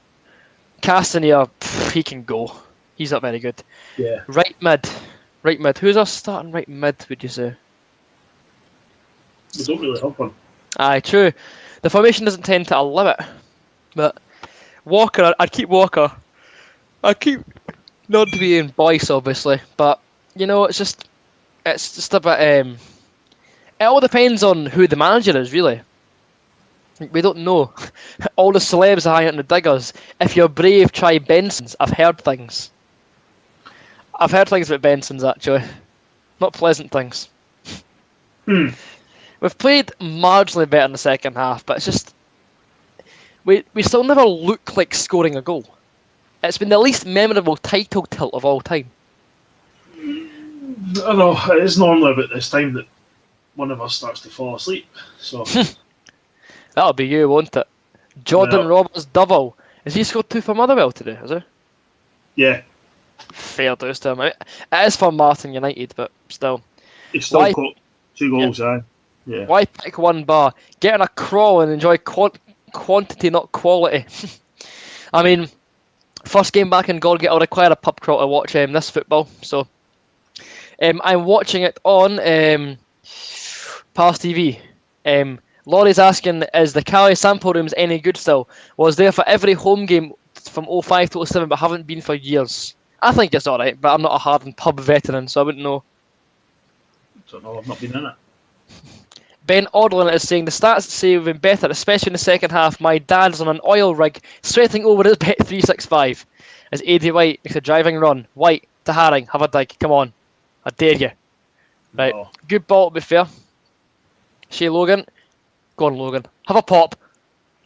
Castanier, he can go. He's not very good. Yeah. Right mid. Who's our starting right mid, would you say? We don't really have one. Aye, true. The formation doesn't tend to allow it. But Walker, I'd keep Walker. I'd keep not to be in Boyce, obviously. But, it's just a bit... it all depends on who the manager is, really. We don't know. All the celebs are hanging out in the Diggers. If you're brave, try Benson's. I've heard things. I've heard things about Benson's, actually. Not pleasant things. We've played marginally better in the second half, but it's just... We still never look like scoring a goal. It's been the least memorable title tilt of all time. I know, it is normally about this time that one of us starts to fall asleep, so... That'll be you, won't it? Jordan Roberts double. Has he scored 2 for Motherwell today, has he? Yeah. Fair dues to him. It is for Martin United, but still. He's still got 2 goals, aye. Yeah. Why pick one bar? Get on a crawl and enjoy quantity, not quality. I mean, first game back in Gorgie, I'll require a pub crawl to watch this football. So, I'm watching it on Palace TV. Laurie's asking, is the Cali sample rooms any good still? Was there for every home game from 05 to 07, but haven't been for years. I think it's alright, but I'm not a hardened pub veteran, so I wouldn't know. Don't know, I've not been in it. Ben Odlin is saying, the stats say we've been better, especially in the second half. My dad's on an oil rig, sweating over his bet 365. As Eddie White makes a driving run. White to Haring, have a dig, come on. I dare you. Right, good ball to be fair. Shea Logan. Go on, Logan. Have a pop.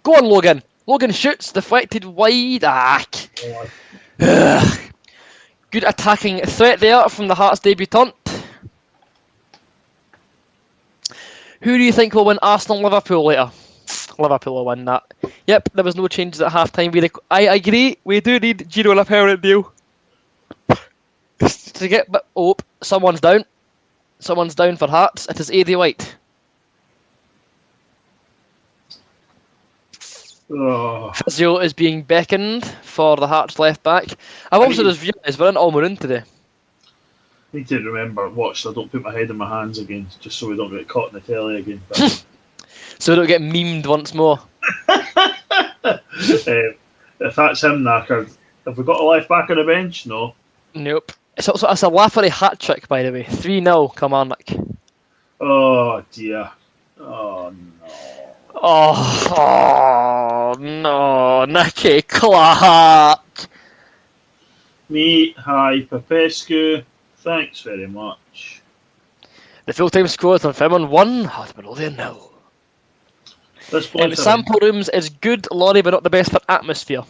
Go on, Logan. Logan shoots, deflected wide. Good attacking threat there from the Hearts debutant. Who do you think will win Arsenal-Liverpool later? Liverpool will win that. Yep, there was no changes at half-time. I agree, we do need Gino and a permanent deal. To get, but someone's down. Someone's down for Hearts. It is Eddie White. Oh, Physio is being beckoned for the Hearts left back. I've also just realised we're in Almaroon today. need to remember, watch so I don't put my head in my hands again, just so we don't get caught in the telly again. But, So we don't get memed once more. if that's him knackered, have we got a left back on the bench? No. Nope. It's a Lafferty hat trick, by the way. 3-0, Kilmarnock. Oh dear. Oh no. Oh no, Nicky Clark. Me, hi, Popescu. Thanks very much. The full-time score is on Dunfermline 1, Hartlepool 0. This place Sample rooms is good, Laurie, but not the best for atmosphere.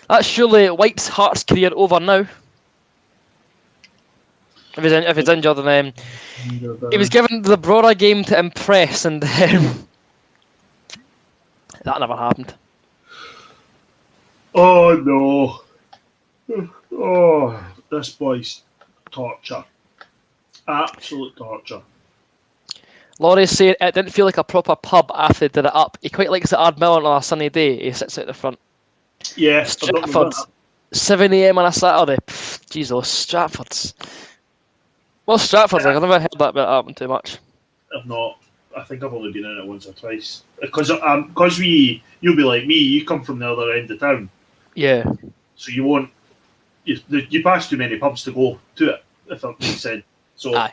That's surely White's Hearts career over now. If he's injured, and he was given the Brora game to impress, and that never happened. Oh no. Oh, this boy's torture. Absolute torture. Laurie's saying it didn't feel like a proper pub after they did it up. He quite likes the Ardmillan on a sunny day. He sits out the front. Yeah, Stratford, 7 AM on a Saturday. Jesus, Stratford's. Well, Stratford's like, I've never heard that bit happen too much. I've not. I think I've only been in it once or twice. Because you'll be like me, you come from the other end of town. Yeah. So you won't. You pass too many pubs to go to it, if that makes sense. So, Aye.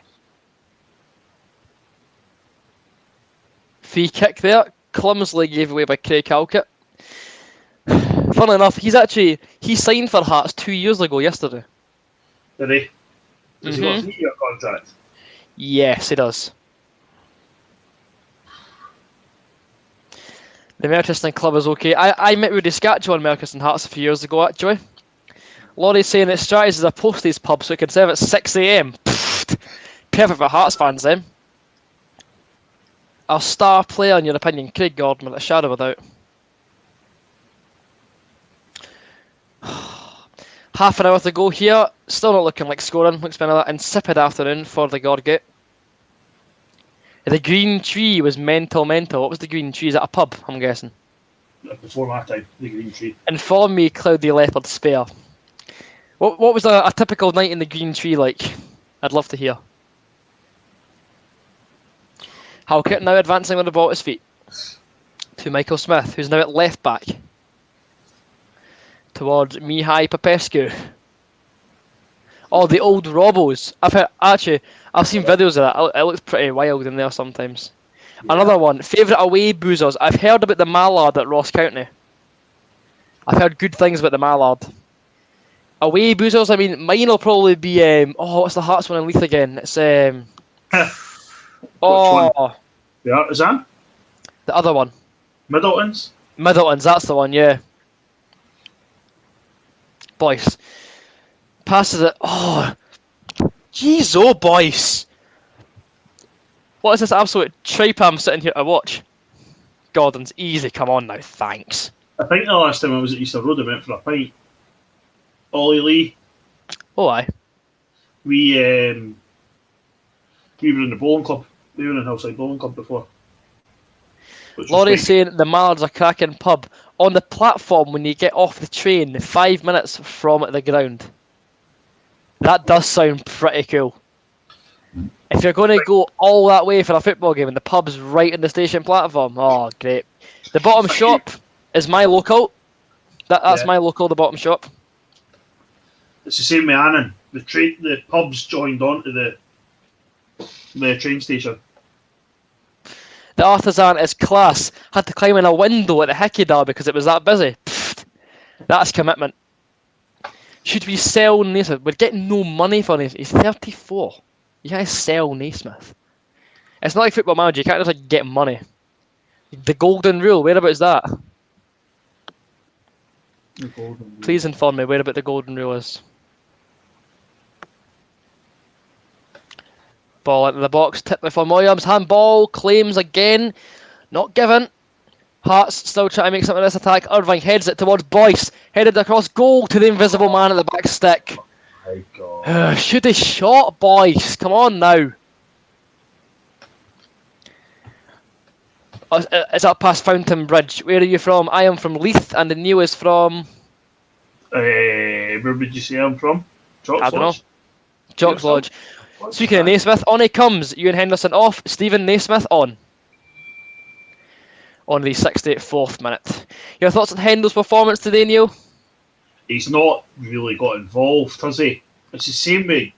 Free kick there, clumsily gave away by Craig Halkett. Funnily enough, he signed for Hearts 2 years ago yesterday. did he? Does he got a 3-year contract? Yes, he does. The Merchiston club is okay. I met Rudy Scatcho on Merchiston Hearts a few years ago, actually. Laurie's saying that Stratty's is a posties pub, so it can serve at 6 AM. Perfect for Hearts fans, then. Our star player, in your opinion, Craig Gordon, with a shadow of a doubt. Half an hour to go here. Still not looking like scoring. Looks been another insipid afternoon for the Gorgate. The Green Tree was mental. What was the Green Tree? Is that a pub, I'm guessing? Before my time, the Green Tree. Inform me, Cloudy Leopard Spare. What was a typical night in the Green Tree like? I'd love to hear. Halkett now advancing on the ball at his feet. To Michael Smith, who's now at left back. Towards Mihai Popescu. Oh, the old Robos. I've seen videos of that. It looks pretty wild in there sometimes. Yeah. Another one. Favourite away boozers. I've heard about the Mallard at Ross County. I've heard good things about the Mallard. Away boozers, I mean, mine will probably be what's the Hearts one in Leith again? It's Which one? Yeah, is that? The other one. Middleton's, that's the one, yeah. Boyce. Passes it. Oh, jeez, oh, Boyce. What is this absolute tripe I'm sitting here to watch? Gordon's easy, come on now, thanks. I think the last time I was at Easter Road, I went for a pint. Ollie Lee. Oh, aye. We were in the bowling club. We were in Hillside Bowling Club before. Laurie's saying the Mallard's a cracking pub. On the platform when you get off the train, 5 minutes from the ground. That does sound pretty cool. If you're going to go all that way for a football game and the pub's right in the station platform, oh, great. The bottom shop is my local. That's my local, the bottom shop. It's the same with Annan. The pub's joined onto the train station. The Artisan is class. Had to climb in a window at the Hickey Dar because it was that busy. Pfft, that's commitment. Should we sell Naismith? We're getting no money for Naismith. He's 34. You can't sell Naismith. It's not like Football Manager. You can't just like get money. The golden rule. Whereabouts is that? Please inform me whereabout the golden rule is. Ball into the box, tipped by Fon Williams, handball, claims again, not given. Hearts still trying to make something of this attack. Irvine heads it towards Boyce, headed across goal to the invisible man at the back stick. My God. Should have shot Boyce, come on now. It's up past Fountain Bridge. Where are you from? I am from Leith, and the Neil is from... Where would you say I'm from? Chalks I don't know. Lodge? Chalks Yourself? Lodge. Speaking of Naismith, on he comes. Ewan Henderson off. Stephen Naismith on. On the 64th minute. Your thoughts on Hendo's performance today, Neil? He's not really got involved, has he? It's the same with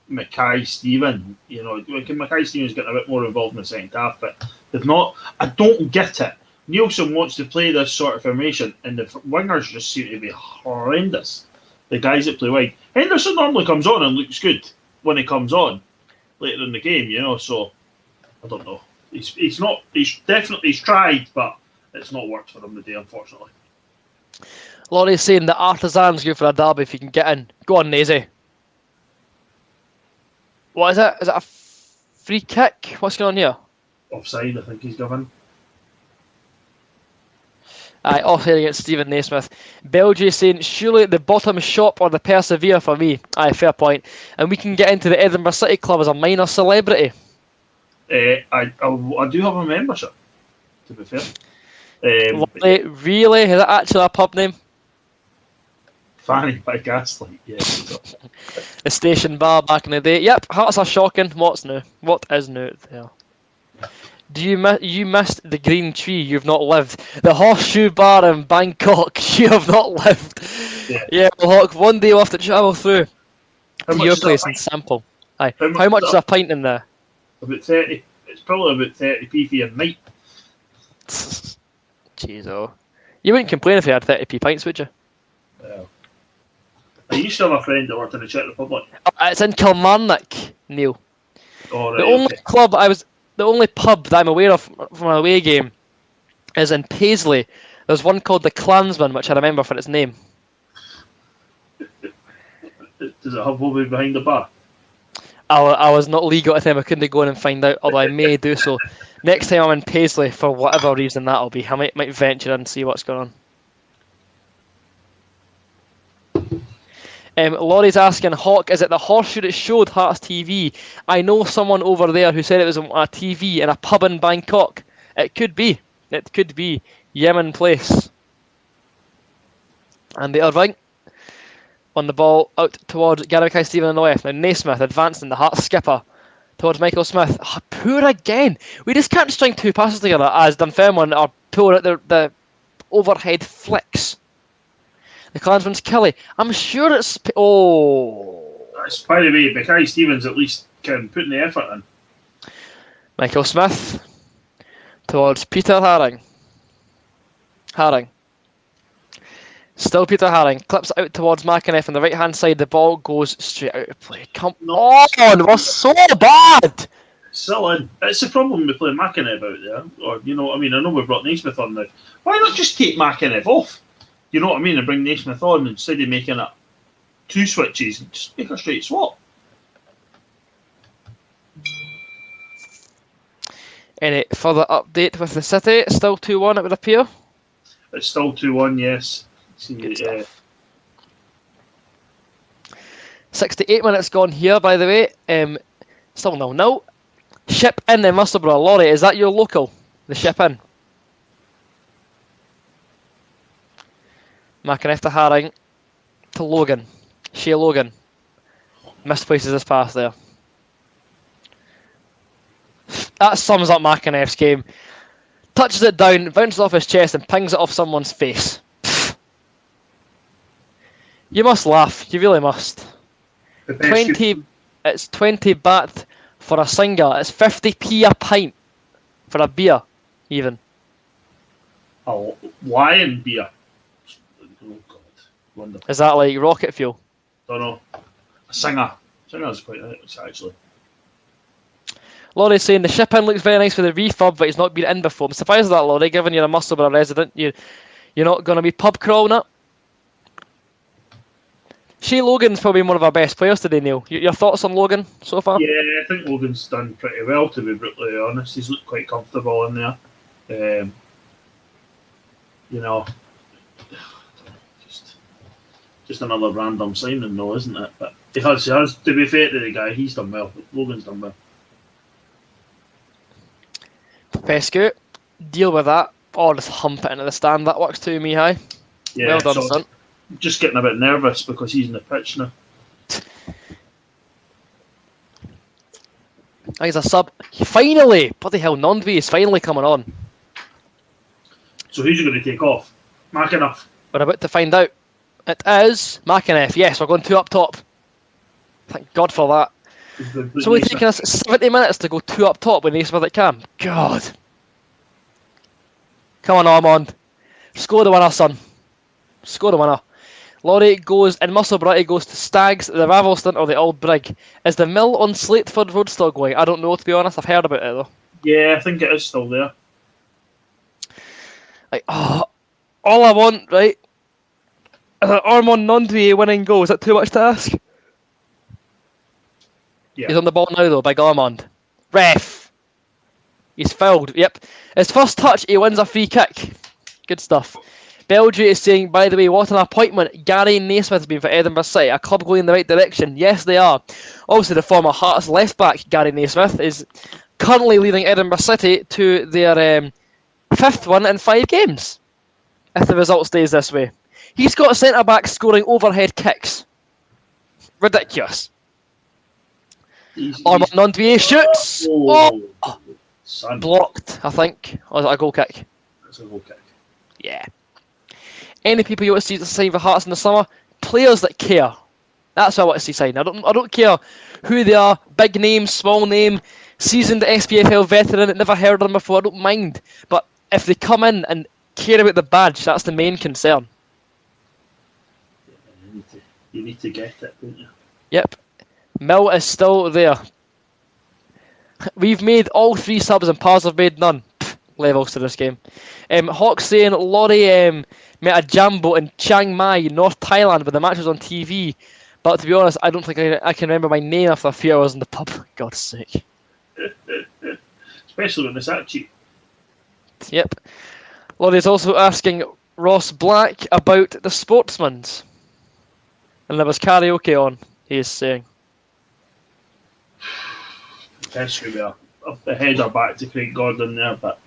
Mackay Stephen. You know, Mackay Stephen's getting a bit more involved in the second half, but they've not. I don't get it. Nielsen wants to play this sort of formation, and the wingers just seem to be horrendous. The guys that play wide. Henderson normally comes on and looks good when he comes on later in the game, you know. So I don't know. He's not. He's tried, but it's not worked for him today, unfortunately. Laurie's saying the Artisans go for a derby if you can get in. Go on, Nazy. What is it? Is it a free kick? What's going on here? Offside, I think he's given. Aye, offside against Stephen Naismith. Belgie saying, surely the bottom shop or the Persevere for me. Aye, fair point. And we can get into the Edinburgh City Club as a minor celebrity. I do have a membership, to be fair. Lovely. Really? Is that actually a pub name? Fanny by Gaslight, yeah. The station bar back in the day. Yep, hearts are shocking. What's new? What is new there? Do you missed the green tree? You've not lived. The horseshoe bar in Bangkok. You have not lived. Yeah, well, Hawk, one day we'll have to travel through to your place and sample. Aye. How much is a pint in there? About 30. It's probably about 30p for your night. Jeez, oh. You wouldn't complain if you had 30p pints, would you? Well, I used to have a friend that worked in the Czech Republic. It's in Kilmarnock, Neil. Oh, right, The only the only pub that I'm aware of from an away game is in Paisley. There's one called the Clansman, which I remember for its name. Does it have Bobby behind the bar? I was not legal at the time. I couldn't go in and find out, although I may do so. Next time I'm in Paisley, for whatever reason that'll be, I might venture in and see what's going on. Laurie's asking, Hawk, is it the horseshoe that showed Hearts TV? I know someone over there who said it was on a TV in a pub in Bangkok. It could be. It could be Yemen Place. And the Irving on the ball out towards Gary Mackay-Steven on the left. Now Naismith advancing the Hearts skipper towards Michael Smith. Oh, poor again. We just can't string two passes together as Dunfermline are pulling out the overhead flicks. The Clansman's Kelly. I'm sure it's... Oh. By the way, Mackay Stevens at least can put in the effort in. Michael Smith towards Peter Haring. Still Peter Haring. Clips it out towards McInnes on the right-hand side. The ball goes straight out of play. Come on. We're so bad. Still in. It's the problem with playing McInnes out there. Or, you know what I mean? I know we've brought Naismith on now. Why not just take McInnes off? You know what I mean? And bring Naismith on instead of making it two switches and just make a straight swap. Any further update with the City? Still 2-1, it would appear. It's still 2-1, yes. Good stuff. 68 minutes gone here, by the way. Still 0-0. Ship in in Musselburgh. Laurie, is that your local? The Ship in? McInnes to Haring to Logan. Shea Logan. Misplaces his pass there. That sums up McInnes' game. Touches it down, bounces off his chest and pings it off someone's face. Pfft. You must laugh. You really must. 20. It's 20 baht for a single. It's 50p a pint for a beer, even. A lion beer. Oh God, wonderful. Is that like rocket fuel? Don't know. A singer. Singer's quite nice, actually. Laurie's saying the Ship in looks very nice with the refurb, but he's not been in before. I'm surprised at that, Laurie, given you're a Musselburgh resident. You're not going to be pub crawling it. Shea Logan's probably one of our best players today, Neil. Your thoughts on Logan so far? Yeah, I think Logan's done pretty well, to be brutally honest. He's looked quite comfortable in there. You know, just another random signing, though, isn't it? But he has. To be fair to the guy, he's done well. Logan's done well. Pescu. deal with that, or just hump it into the stand. That works too, Mihai. Yeah, Well done, so son. just getting a bit nervous because he's in the pitch now. He's a sub. Finally! Bloody hell, Nondvi is finally coming on. So who's he going to take off? McAnuff. We're about to find out. It is McAnuff. Yes, we're going 2 up top. Thank God for that. It's only taken us 70 minutes to go 2 up top with Naismith at Cam. God. Come on, Armand. Score the winner, son. Score the winner. Laurie goes, and Musselburgh goes to Stags, the Ravelston or the Old Brig. Is the mill on Slateford Road still going? I don't know, to be honest. I've heard about it, though. Yeah, I think it is still there. Like, oh, all I want, right, is an Armand Nondvi winning goal. Is that too much to ask? Yeah. He's on the ball now, though, big Armand. Ref! He's fouled, yep. His first touch, he wins a free kick. Good stuff. Belgium is saying, by the way, what an appointment Gary Naismith has been for Edinburgh City. A club going in the right direction. Yes, they are. Obviously, the former Hearts left-back, Gary Naismith, is currently leading Edinburgh City to their 5th win in 5 games. If the result stays this way. He's got a centre-back scoring overhead kicks. Ridiculous. Armand Nondvi shoots! Oh! Son. Blocked, I think. Or was it a goal kick? That's a goal kick. Yeah. Any people you want to see sign for Hearts in the summer? Players that care. That's what I want to see sign. I don't care who they are. Big name, small name, seasoned SPFL veteran that never heard of them before. I don't mind. But if they come in and care about the badge, that's the main concern. You need to get it, don't you? Yep. Mill is still there. We've made all 3 subs and Pars have made none. Pfft, levels to this game. Hawk saying Laurie met a Jambo in Chiang Mai, North Thailand, but the match was on TV. But to be honest, I don't think I can remember my name after a few hours in the pub. God's sake. Especially when it's that cheap. Yep. Laurie's also asking Ross Black about the Sportsmans. And there was karaoke on, he is saying. Potentially we are a header back to Craig Gordon there, but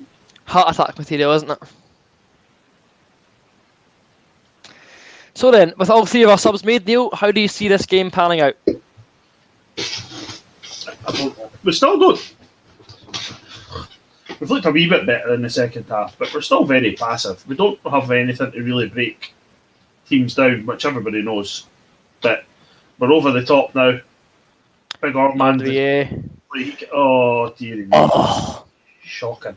Heart attack material, isn't it? So then, with all 3 of our subs made, Neil, how do you see this game panning out? I don't know. We're still good. We've looked a wee bit better in the second half, but we're still very passive. We don't have anything to really break teams down, which everybody knows. But we're over the top now. Big Armand. Yeah. Oh, dear me. Oh. Shocking.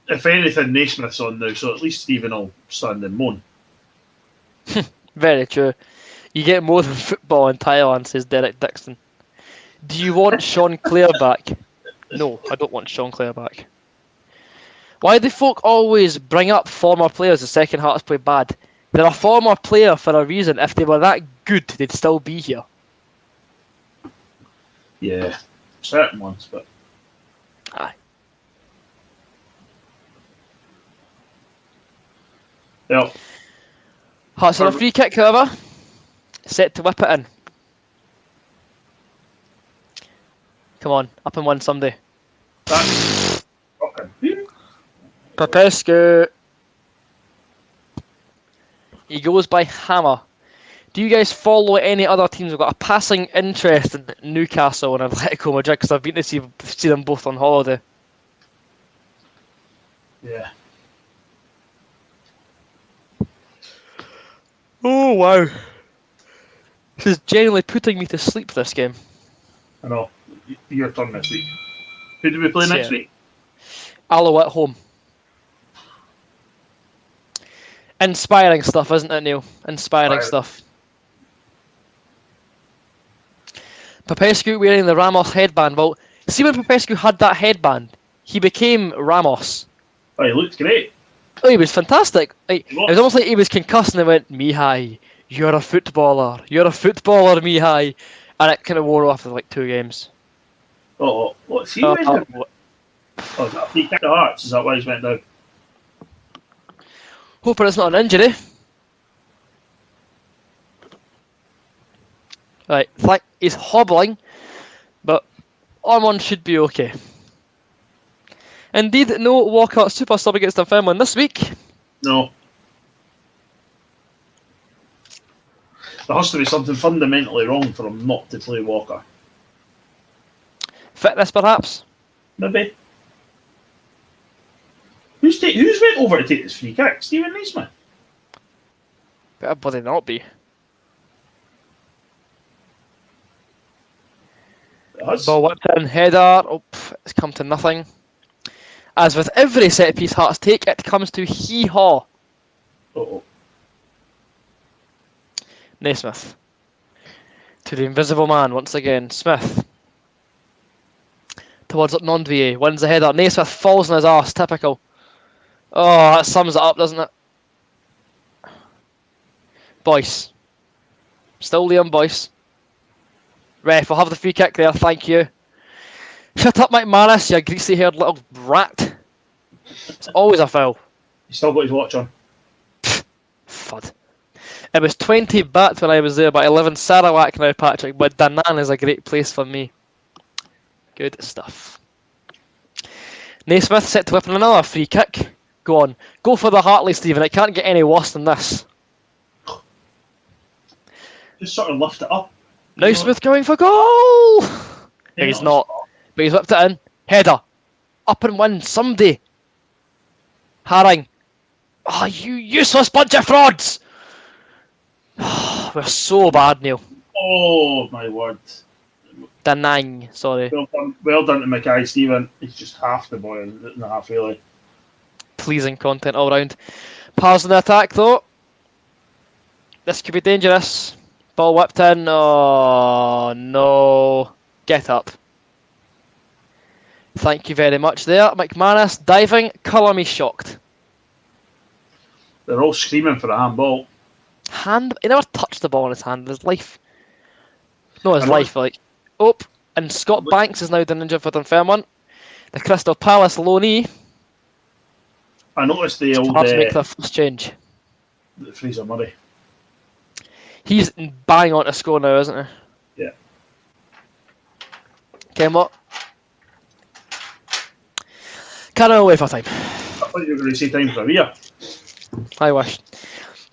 If anything, Naismith's on now, so at least Stephen will stand and moan. Very true. You get more than football in Thailand, says Derek Dixon. Do you want Sean Clare back? No, I don't want Sean Clare back. Why do folk always bring up former players the second Hearts play bad? They're a former player for a reason. If they were that good, they'd still be here. Yeah, certain ones, but... Aye. Yeah. Hearts on a free kick, however. Set to whip it in. Come on, up and win someday. That's fucking... Popescu. He goes by Hammer. Do you guys follow any other teams who've got a passing interest in Newcastle and Atletico Madrid? Because I've been to see them both on holiday. Yeah. Oh, wow. This is genuinely putting me to sleep, this game. I know. Your turn this week. Who do we play next week? Allo at home. Inspiring stuff, isn't it, Neil? Inspiring stuff. Popescu wearing the Ramos headband. Well, see when Popescu had that headband, he became Ramos. Oh, he looked great. Oh, he was fantastic. Like, it was almost like he was concussed and they went, Mihai, you're a footballer. You're a footballer, Mihai. And it kind of wore off after like 2 games. Oh, what's he went down? Oh, is that a free kick to Hearts? Is that why he's went down? Hoping it's not an injury. Right, he's hobbling, but Armand should be okay. Indeed, no Walker super sub against Dunfermline this week. No. There has to be something fundamentally wrong for him not to play Walker. Fitness, perhaps. Maybe. Who's went over to take this free kick? Stephen Naismith? Better bloody not be. It has. Ball whipped in, header. Oh, it's come to nothing. As with every set piece Hearts take, it comes to hee-haw. Uh-oh. Naismith. To the invisible man once again. Smith. Towards Nondvier. Wins the header. Naismith falls on his arse. Typical. Oh, that sums it up, doesn't it? Boyce. Still Liam Boyce. Ref, we'll have the free kick there, thank you. Shut up, McManus, you greasy-haired little rat. It's always a foul. He's still got his watch on. Fud. It was 20 bat when I was there, but 11 Sarawak now, Patrick. But Da Nang is a great place for me. Good stuff. Naismith set to whip in another free kick. Go on. Go for the Hartley, Stephen. It can't get any worse than this. Just sort of lift it up. Naismith going for goal! No, he's not. But he's whipped it in. Header. Up and win. Somebody. Haring. Oh, you useless bunch of frauds! We're so bad, Neil. Oh, my word. Da Nang, sorry. Well done to Mackay, Stephen. He's just half the boy in the half, really. Pleasing content all round. Pars in the attack, though. This could be dangerous. Ball whipped in. Oh, no. Get up. Thank you very much there. McManus diving. Colour me shocked. They're all screaming for a handball. He never touched the ball in his hand in his life. No, his life, like. Oh, and Scott Banks is now done injured for Dunfermline. The Crystal Palace loanee. I noticed the old Perhaps make their first change. Fraser Murray. He's bang on to score now, isn't he? Yeah. Came up. Can't away for time. I thought you were going to say time for a beer. I wish.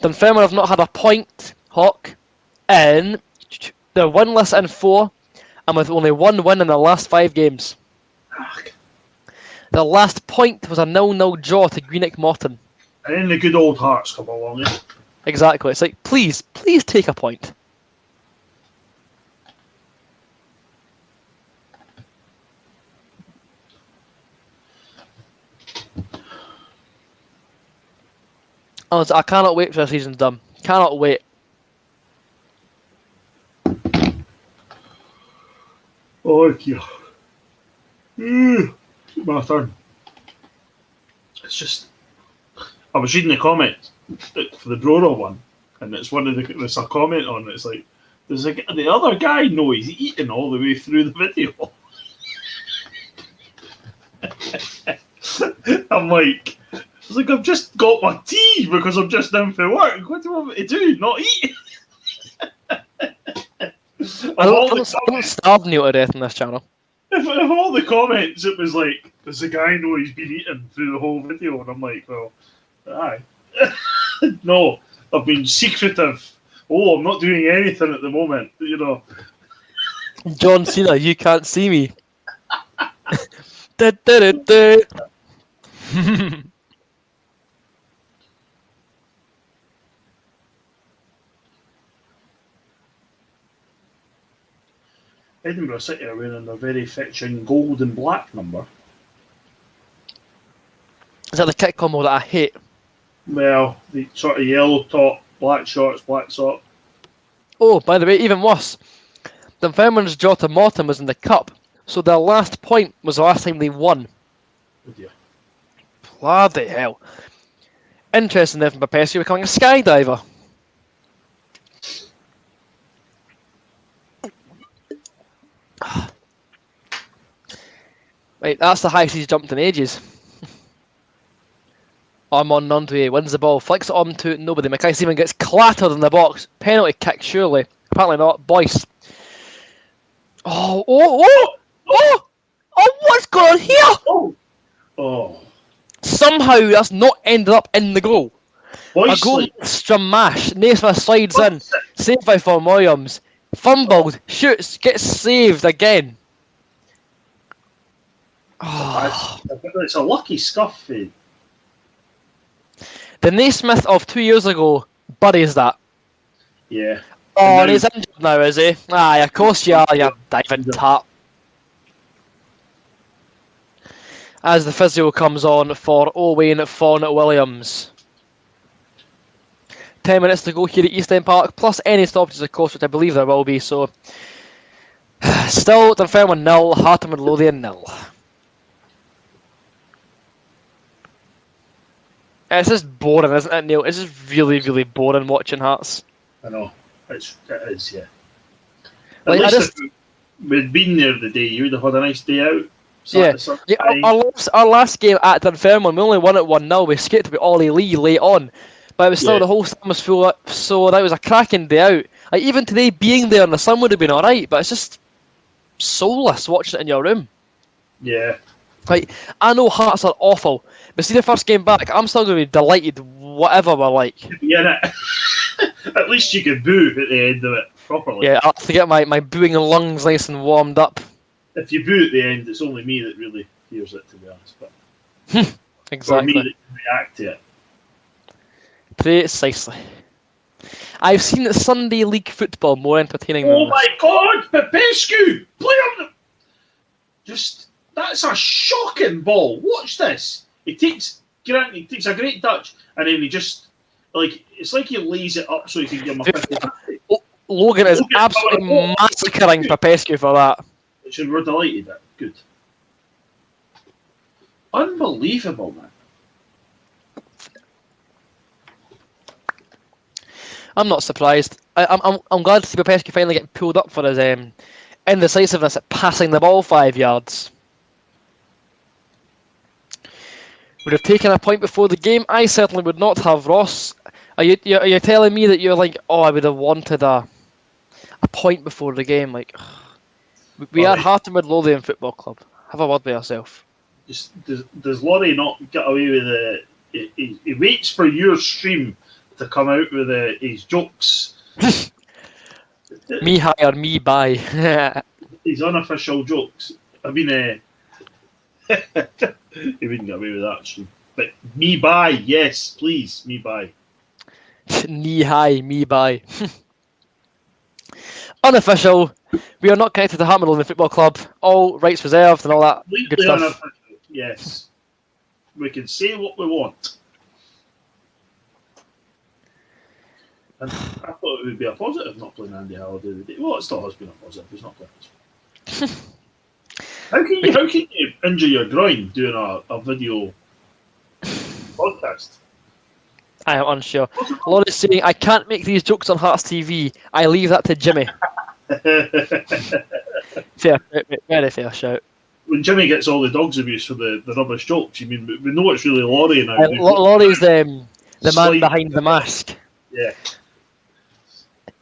Dunfermline have not had a point, Hawk, in. They're winless in 4, and with only 1 win in their last 5 games. Their last point was a 0-0 draw to Greenock Morton. And then the good old Hearts come along. Eh? Exactly. It's like, please take a point. Honestly, I cannot wait for the season's done. Cannot wait. Oh, yeah. My turn. It's just... I was reading the comments for the Brora one, and it's one of there's a comment on it. It's like, the other guy knows he's eating all the way through the video. I'm like, I've just got my tea because I'm just in for work. What do you want me to do? Not eat? I don't starve Neil to death on this channel. If all the comments, it was like, does the guy know he's been eating through the whole video? And I'm like, well, aye. No, I've been secretive. Oh, I'm not doing anything at the moment, you know. John Cena, you can't see me. Da, da, da, da. Edinburgh City are wearing their very fetching gold and black number. Is that the kit combo that I hate? Well, the sort of yellow top, black shorts, black sock. Oh, by the way, even worse. Dunfermline's draw to Morton was in the cup, so their last point was the last time they won. Oh dear. Bloody hell. Interesting, Evan Papescu becoming a skydiver. Right, that's the highest he's jumped in ages. Armand Nondoué wins the ball, flicks it on to nobody. Mackay Stephen gets clattered in the box. Penalty kick, surely. Apparently not. Boyce. Oh, what's going on here? Oh, Oh, Somehow that's not ended up in the goal. A goal Boysley. Stramash. Naismith slides in, saved by Von Williams, fumbled, shoots, gets saved again. Oh. It's a lucky scuff. Eh? The Naismith of 2 years ago buries that. Yeah. Oh, And and now- he's injured now, is he? Aye, of course you are, you diving tap. As the physio comes on for Owain Von Williams. 10 minutes to go here at East End Park, plus any stoppages, of course, which I believe there will be. So, still Dunfermline 0, Heart of Midlothian 0. It's just boring, isn't it, Neil? It's just really, really boring watching Hearts. I know. It is, yeah. At Like, least if we'd been there the day, you would have had a nice day out. Yeah, our last game at Dunfermline, we only won it 1-0. We escaped with Ollie Lee late on, but it was still the whole stand was full up, so that was a cracking day out. Like, even today, being there in the sun would have been alright, but it's just soulless watching it in your room. Yeah. Like, I know Hearts are awful, but see the first game back, I'm still going to be delighted whatever we're like. Yeah. At least you could boo at the end of it properly. Yeah, I have to get my booing lungs nice and warmed up. If you boo at the end, it's only me that really hears it, to be honest. But Exactly. or me that can react to it. Precisely. I've seen Sunday League football more entertaining Oh than my God, Popescu! Play on the... Just, that's a shocking ball. Watch this. He takes a great touch, and then he just, like, it's like he lays it up so he can give him a 50-50. Logan is absolutely massacring Popescu for that. Which we're delighted at. Good. Unbelievable, man. I'm not surprised. I'm glad to see Popescu finally getting pulled up for his indecisiveness at passing the ball 5 yards. Would have taken a point before the game. I certainly would not have. Ross, are you telling me that you're like, oh, I would have wanted a point before the game? Like, we are Heart of Midlothian Football Club. Have a word with yourself. Does Laurie not get away with it? He waits for your stream to come out with his jokes. Me hire, me buy. His unofficial jokes. I mean, he wouldn't get away with that, actually. But me buy, yes, please, me buy. Knee high, me buy. Unofficial. We are not connected to Heart of Midlothian Football Club. All rights reserved and all that good Completely stuff. unofficial, yes. We can say what we want. And I thought it would be a positive not playing Andy Halliday today. Well, it still has been a positive. He's not playing. How can you injure your groin doing a video podcast? I am unsure. Laura's saying, I can't make these jokes on Hearts TV. I leave that to Jimmy. Fair, very fair shout. When Jimmy gets all the dogs abuse for the rubbish jokes, you mean we know it's really Laurie now. Laurie's the man behind the mask. Yeah.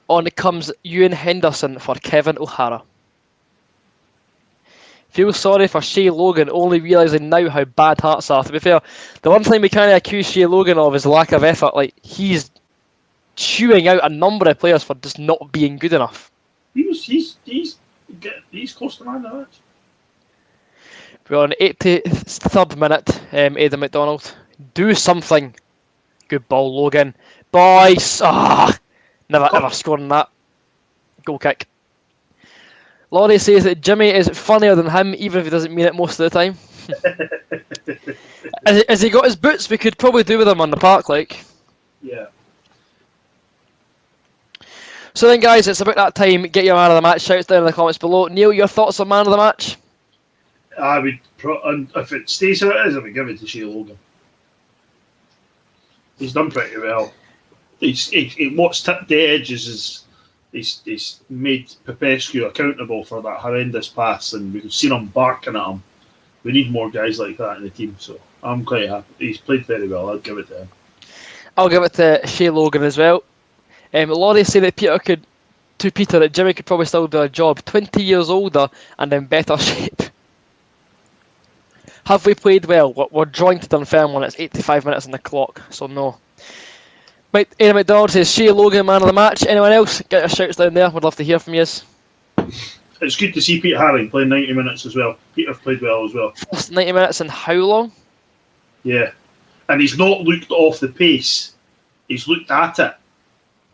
On comes Ewan Henderson for Kevin O'Hara. Feel sorry for Shea Logan, only realising now how bad Hearts are. To be fair, the one thing we kind of accuse Shea Logan of is lack of effort. Like, he's chewing out a number of players for just not being good enough. He's close to man of the match. We're on 83rd minute, Aidan McDonald. Do something. Good ball, Logan. Boys! Never ever scoring that. Goal kick. Laurie says that Jimmy is funnier than him, even if he doesn't mean it most of the time. Has he got his boots? We could probably do with him on the park, like. Yeah. So then, guys, it's about that time. Get your man of the match. Shouts down in the comments below. Neil, your thoughts on man of the match? I would, and if it stays how it is, I would give it to Shea Logan. He's done pretty well. What's tipped the edges is he's made Popescu accountable for that horrendous pass, and we've seen him barking at him. We need more guys like that in the team, so I'm quite happy. He's played very well. I'd give it to him. I'll give it to Shea Logan as well. Laurie said that Peter that Jimmy could probably still do a job. 20 years older and in better shape. Have we played well? We're drawing to Dunfermline. It's 85 minutes on the clock, so no. Aaron McDonald says Shea Logan man of the match. Anyone else? Get your shouts down there. We'd love to hear from you. It's good to see Peter Haring playing 90 minutes as well. Peter played well as well. First 90 minutes in how long? Yeah. And he's not looked off the pace. He's looked at it.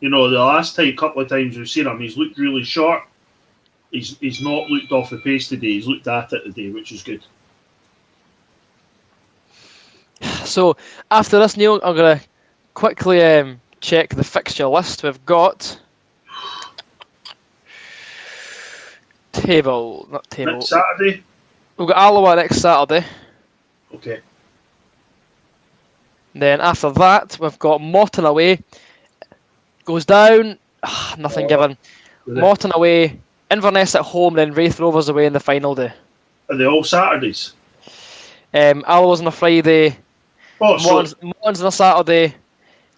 You know, the last couple of times we've seen him, he's looked really sharp. He's not looked off the pace today. He's looked at it today, which is good. So, after this, Neil, I'm going to quickly check the fixture list. We've got... Not table. Next Saturday? We've got Alloa next Saturday. Okay. Then after that, we've got Morton away. Goes down. Nothing given. Really? Morton away. Inverness at home, then Wraith Rovers away in the final day. Are they all Saturdays? Alloa's on a Friday. Oh, so Morton's on a Saturday.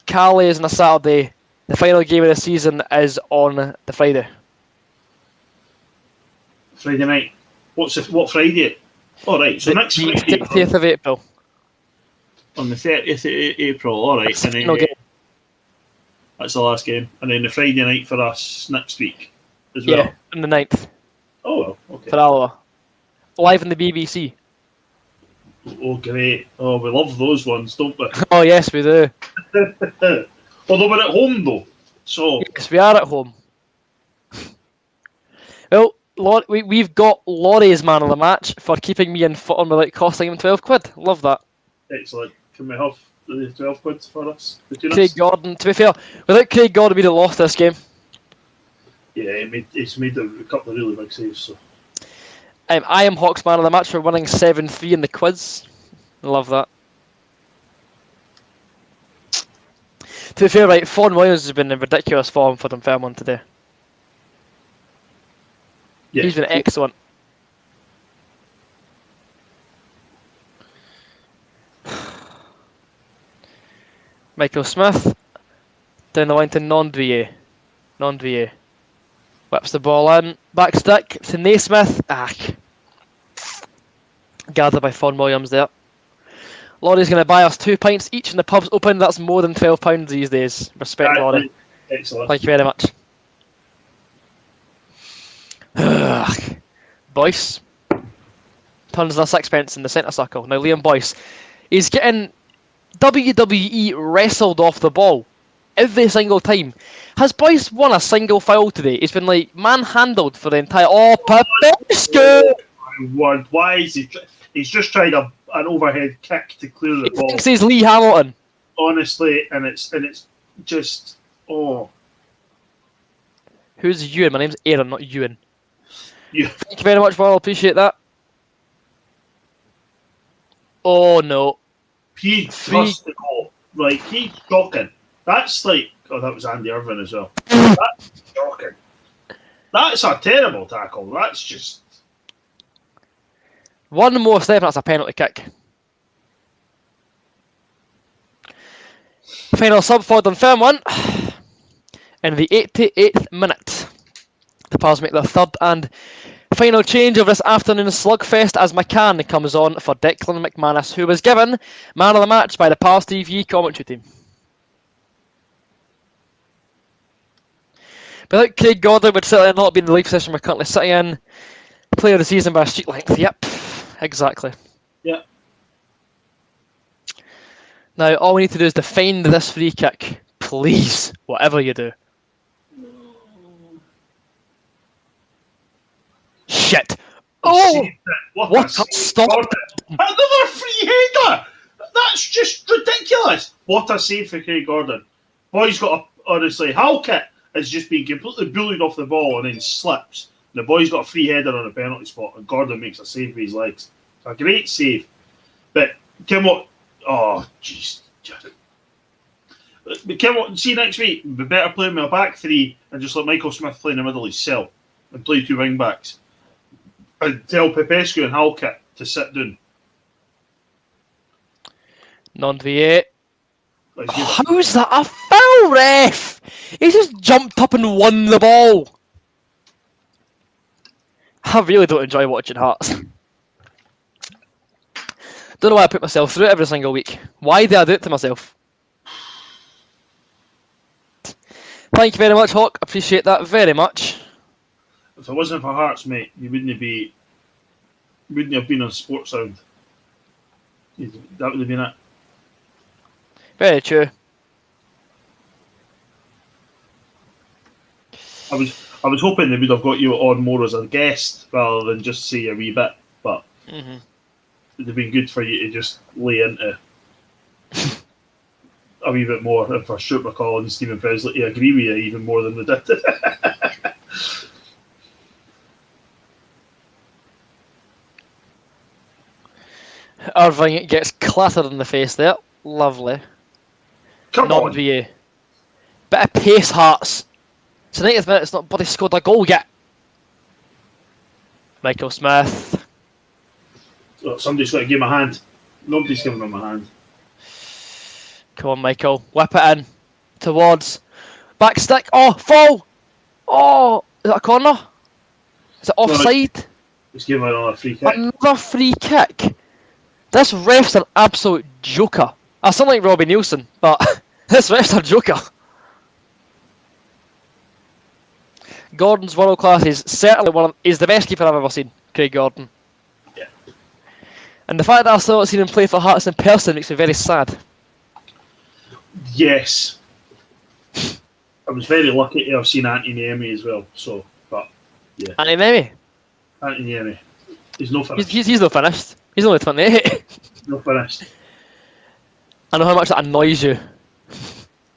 Calais is on a Saturday. The final game of the season is on the Friday. Friday night. What Friday? All right. So next the Friday 30th of April. on the 30th of April. All right. That's And the then, final game. that's the last game. And then the Friday night for us next week as well. Yeah, on the 9th Oh, well. Okay. for Alloa. Live on the BBC. Oh, great. Oh, we love those ones, don't we? Oh yes, we do. Although we're at home, though. So, Yes, we are at home. Well, we've got Laurie's man of the match for keeping me in footing without costing him 12 quid. Love that. excellent. Can we have the 12 quid for us? Between Craig us? Gordon, to be fair, without Craig Gordon, we'd have lost this game. Yeah, he's made a couple of really big saves. So. I am Hawks man of the match for winning 7-3 in the quiz. Love that. To be fair, right, Fawn Williams has been in ridiculous form for Dunfermline today. Yeah. He's been excellent. Michael Smith down the line to Nondrier. Nondrier whips the ball in. Back stick to Naismith. Gathered by Fawn Williams there. Laurie's going to buy us 2 pints each and the pub's open. That's more than £12 these days. Respect, Laurie. Excellent. Thank you very much. Boyce turns a sixpence in the centre circle. Now Liam Boyce, he's getting WWE wrestled off the ball every single time. Has Boyce won a single foul today? He's been like manhandled for the entire. Oh, Papescu! Why is he? He's just tried an overhead kick to clear the He ball. thinks he's Lee Hamilton. Honestly, and it's just Who's Ewan? My name's Aaron, not Ewan. you. Thank you very much, Paul. Appreciate that. Oh no. He must go. Like, he's shocking. That's like, oh, that was Andy Irvin as well. That's shocking. That's a terrible tackle. That's just. One more step and that's a penalty kick. Final sub for Dunfermline in the 88th minute. The Pals make their third and final change of this afternoon's slugfest as McCann comes on for Declan McManus, who was given man of the match by the Pals TV commentary team. Without Craig Gordon, would certainly not be in the league position we're currently sitting in. Player of the season by a street length. Yep, exactly. Yeah. Now, all we need to do is defend this free kick. Please, whatever you do. Shit. Oh! What a stop. Another free header! That's just ridiculous. What a save for Craig Gordon. Boy's got a, honestly, Halkett has just been completely bullied off the ball and then slips. The boy's got a free header on a penalty spot and Gordon makes a save with his legs. A great save. But Kim, oh, jeez. But Kim, see next week, we better play with a back three and just let Michael Smith play in the middle of his cell and play 2 wing backs. And tell Popescu and Halkett to sit down. Non-VA. Let's give it. How's that a foul, ref? He just jumped up and won the ball. I really don't enjoy watching Hearts. Don't know why I put myself through it every single week. Why do I do it to myself? Thank you very much, Hawk. Appreciate that very much. If it wasn't for Hearts, mate, you wouldn't have been on Sports Sound. That would have been it. Very true. I was hoping they would have got you on more as a guest rather than just say a wee bit, but Mhm. it'd have been good for you to just lay into a wee bit more. And for Stuart McCall and Stephen Presley to agree with you even more than they did. Irving gets clattered in the face there. Lovely. Come on. Non-VA. Bit of pace, Hearts. It's the 90th minute, it's not bloody scored a goal yet. Michael Smith. Oh, somebody's got to give him a hand. Nobody's giving him a hand. Come on, Michael. Whip it in. Towards. Back stick. Oh, fall! Oh! Is that a corner? Is it offside? He's giving another free kick. Another free kick. This ref's an absolute joker. I sound like Robbie Nielsen, but this ref's a joker. Gordon's world class. He's certainly he's the best keeper I've ever seen, Craig Gordon. Yeah. And the fact that I've still not seen him play for Hearts in person makes me very sad. Yes. I was very lucky to have seen Anthony Niemi as well. So, but yeah. Anthony Niemi? Anthony Niemi. He's no finished. He's not finished. He's only 28. No finished. I know how much that annoys you.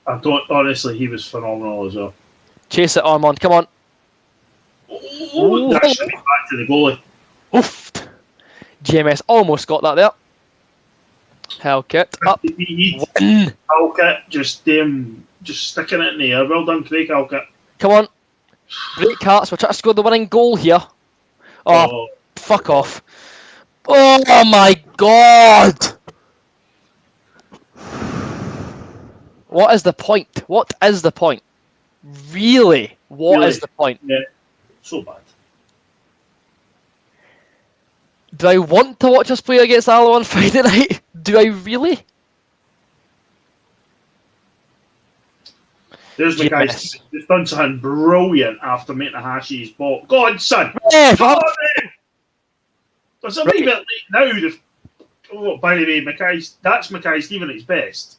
I don't, honestly, he was phenomenal as well. Chase it, Armand. Come on. Oh, that should be back to the goalie. Oof. GMS almost got that there. Hellkit up. Win. Halkett, just sticking it in the air. Well done, Craig Halkett. Come on. Great Hearts. We're trying to score the winning goal here. Oh, fuck off. Oh my god. What is the point? What is the point? Really? What is the point? Yeah, so bad. Do I want to watch us play against Allo on Friday night? Do I really? There's the guy Yes. who's done something brilliant after Hashi's ball. Go on, son! Yeah, Go on, then! There's a wee bit late now. Oh, by the way, that's Mackay Stephen at his best.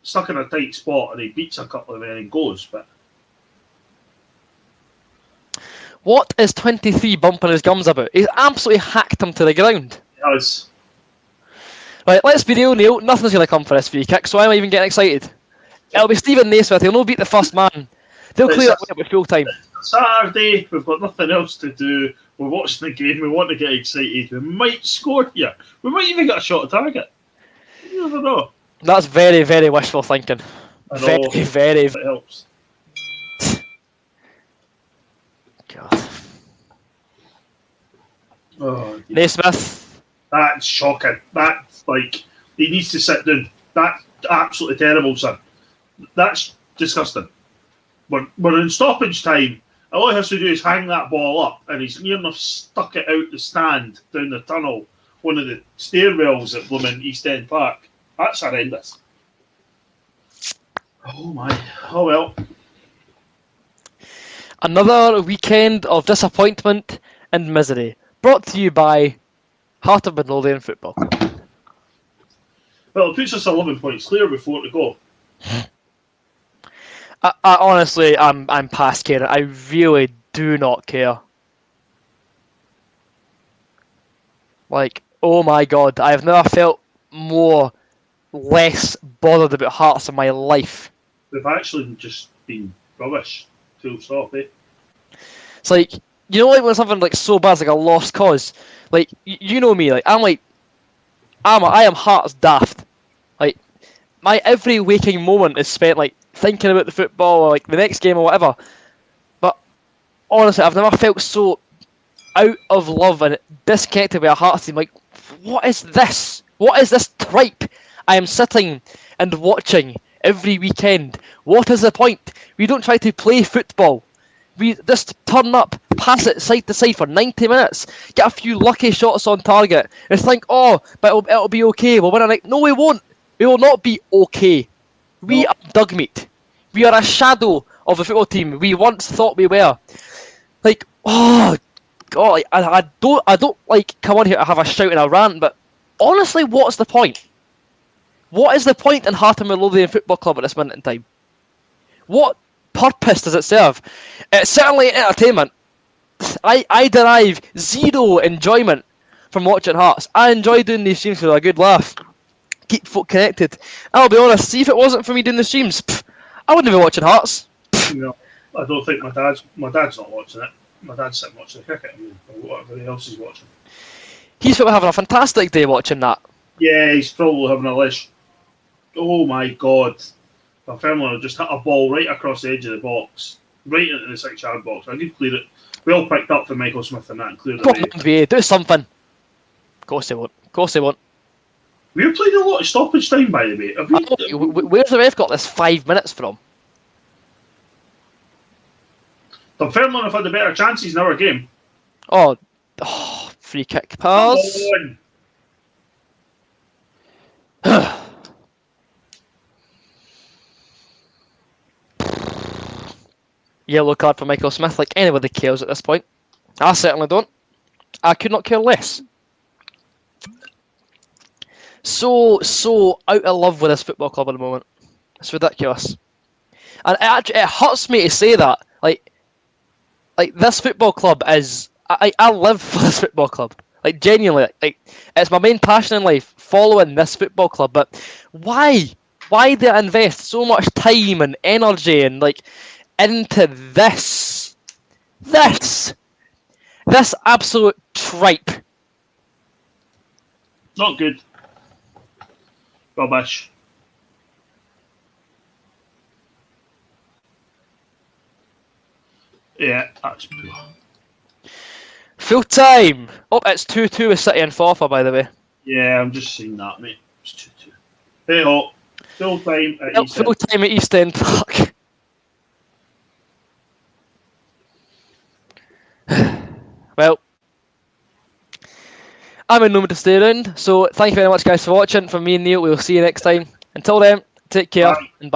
Stuck in a tight spot and he beats a couple of men and goes, but what is 23 bumping his gums about? He's absolutely hacked him to the ground. he has. Right, let's be real, Neil. Nothing's going to come for this free kick, so why am I even getting excited? It'll be Stephen Naismith. He'll not beat the first man. They'll clear it up with full time. Saturday, we've got nothing else to do. We're watching the game. We want to get excited. We might score here. We might even get a shot at target. You never know. That's very, very wishful thinking. I know. Very, very. It helps. God. Oh, Naismith. that's shocking. That's like, he needs to sit down. That's absolutely terrible, son. That's disgusting. We're in stoppage time. All he has to do is hang that ball up, and he's near enough stuck it out the stand down the tunnel, one of the stairwells at Blooming East End Park. That's horrendous. Oh my. Oh well. Another weekend of disappointment and misery. Brought to you by Heart of Midlothian Football. Well, it puts us 11 points clear before to go. I honestly, I'm past caring. I really do not care. Like, oh my god, I've never felt less bothered about Hearts in my life. We've actually just been rubbish. Full stop, eh? It's like, you know, like when something like so bad, like a lost cause. Like, you know me, like I am Hearts daft. Like, my every waking moment is spent like thinking about the football or like the next game or whatever. But honestly, I've never felt so out of love and disconnected with a Hearts team. Like, what is this? What is this tripe I am sitting and watching every weekend? What is the point? We don't try to play football. We just turn up, pass it side to side for 90 minutes, get a few lucky shots on target, and think, oh, but it'll be okay, we'll win a night. No, we won't. We will not be okay. We No. are dug meat. We are a shadow of the football team we once thought we were. Like, oh, God, I don't like come on here to have a shout and a rant, but honestly, what's the point? What is the point in Hearts Midlothian Football Club at this minute in time? What purpose does it serve? It's certainly entertainment. I derive zero enjoyment from watching Hearts. I enjoy doing these streams with a good laugh. Keep folk connected. I'll be honest, see if it wasn't for me doing the streams, I wouldn't be watching Hearts. No, I don't think my dad's not watching it. My dad's sitting watching the cricket, or whatever else he's watching. He's probably having a fantastic day watching that. Yeah, he's probably having a lish. Oh my God. Dunfermline just hit a ball right across the edge of the box, right into the 6-yard box. I did clear it. We all picked up for Michael Smith and that and cleared it Come away. on, VA, do something. Of course they won't. Of course they won't. We've played a lot of stoppage time, by the way. Have I know, where's the ref got this 5 minutes from? Dunfermline have had the better chances in our game. Oh, free kick pass. Come on. Yellow card for Michael Smith, like anybody cares at this point. I certainly don't. I could not care less. So out of love with this football club at the moment. It's ridiculous. And it hurts me to say that. Like this football club is... I live for this football club. Like, genuinely. Like, it's my main passion in life, following this football club. But why? Why do I invest so much time and energy and, like, into this absolute tripe? Not good. Rubbish. Yeah, that's poor. Full time. Oh, it's 2-2 with City and Forfar, by the way. Yeah, I'm just seeing that, mate. It's 2-2. Hey ho. Full time at East Full End. time at East End Park. Well, I'm in no mood to stay around, so thank you very much, guys, for watching. From me and Neil, we'll see you next time. Until then, take care Bye. and bye.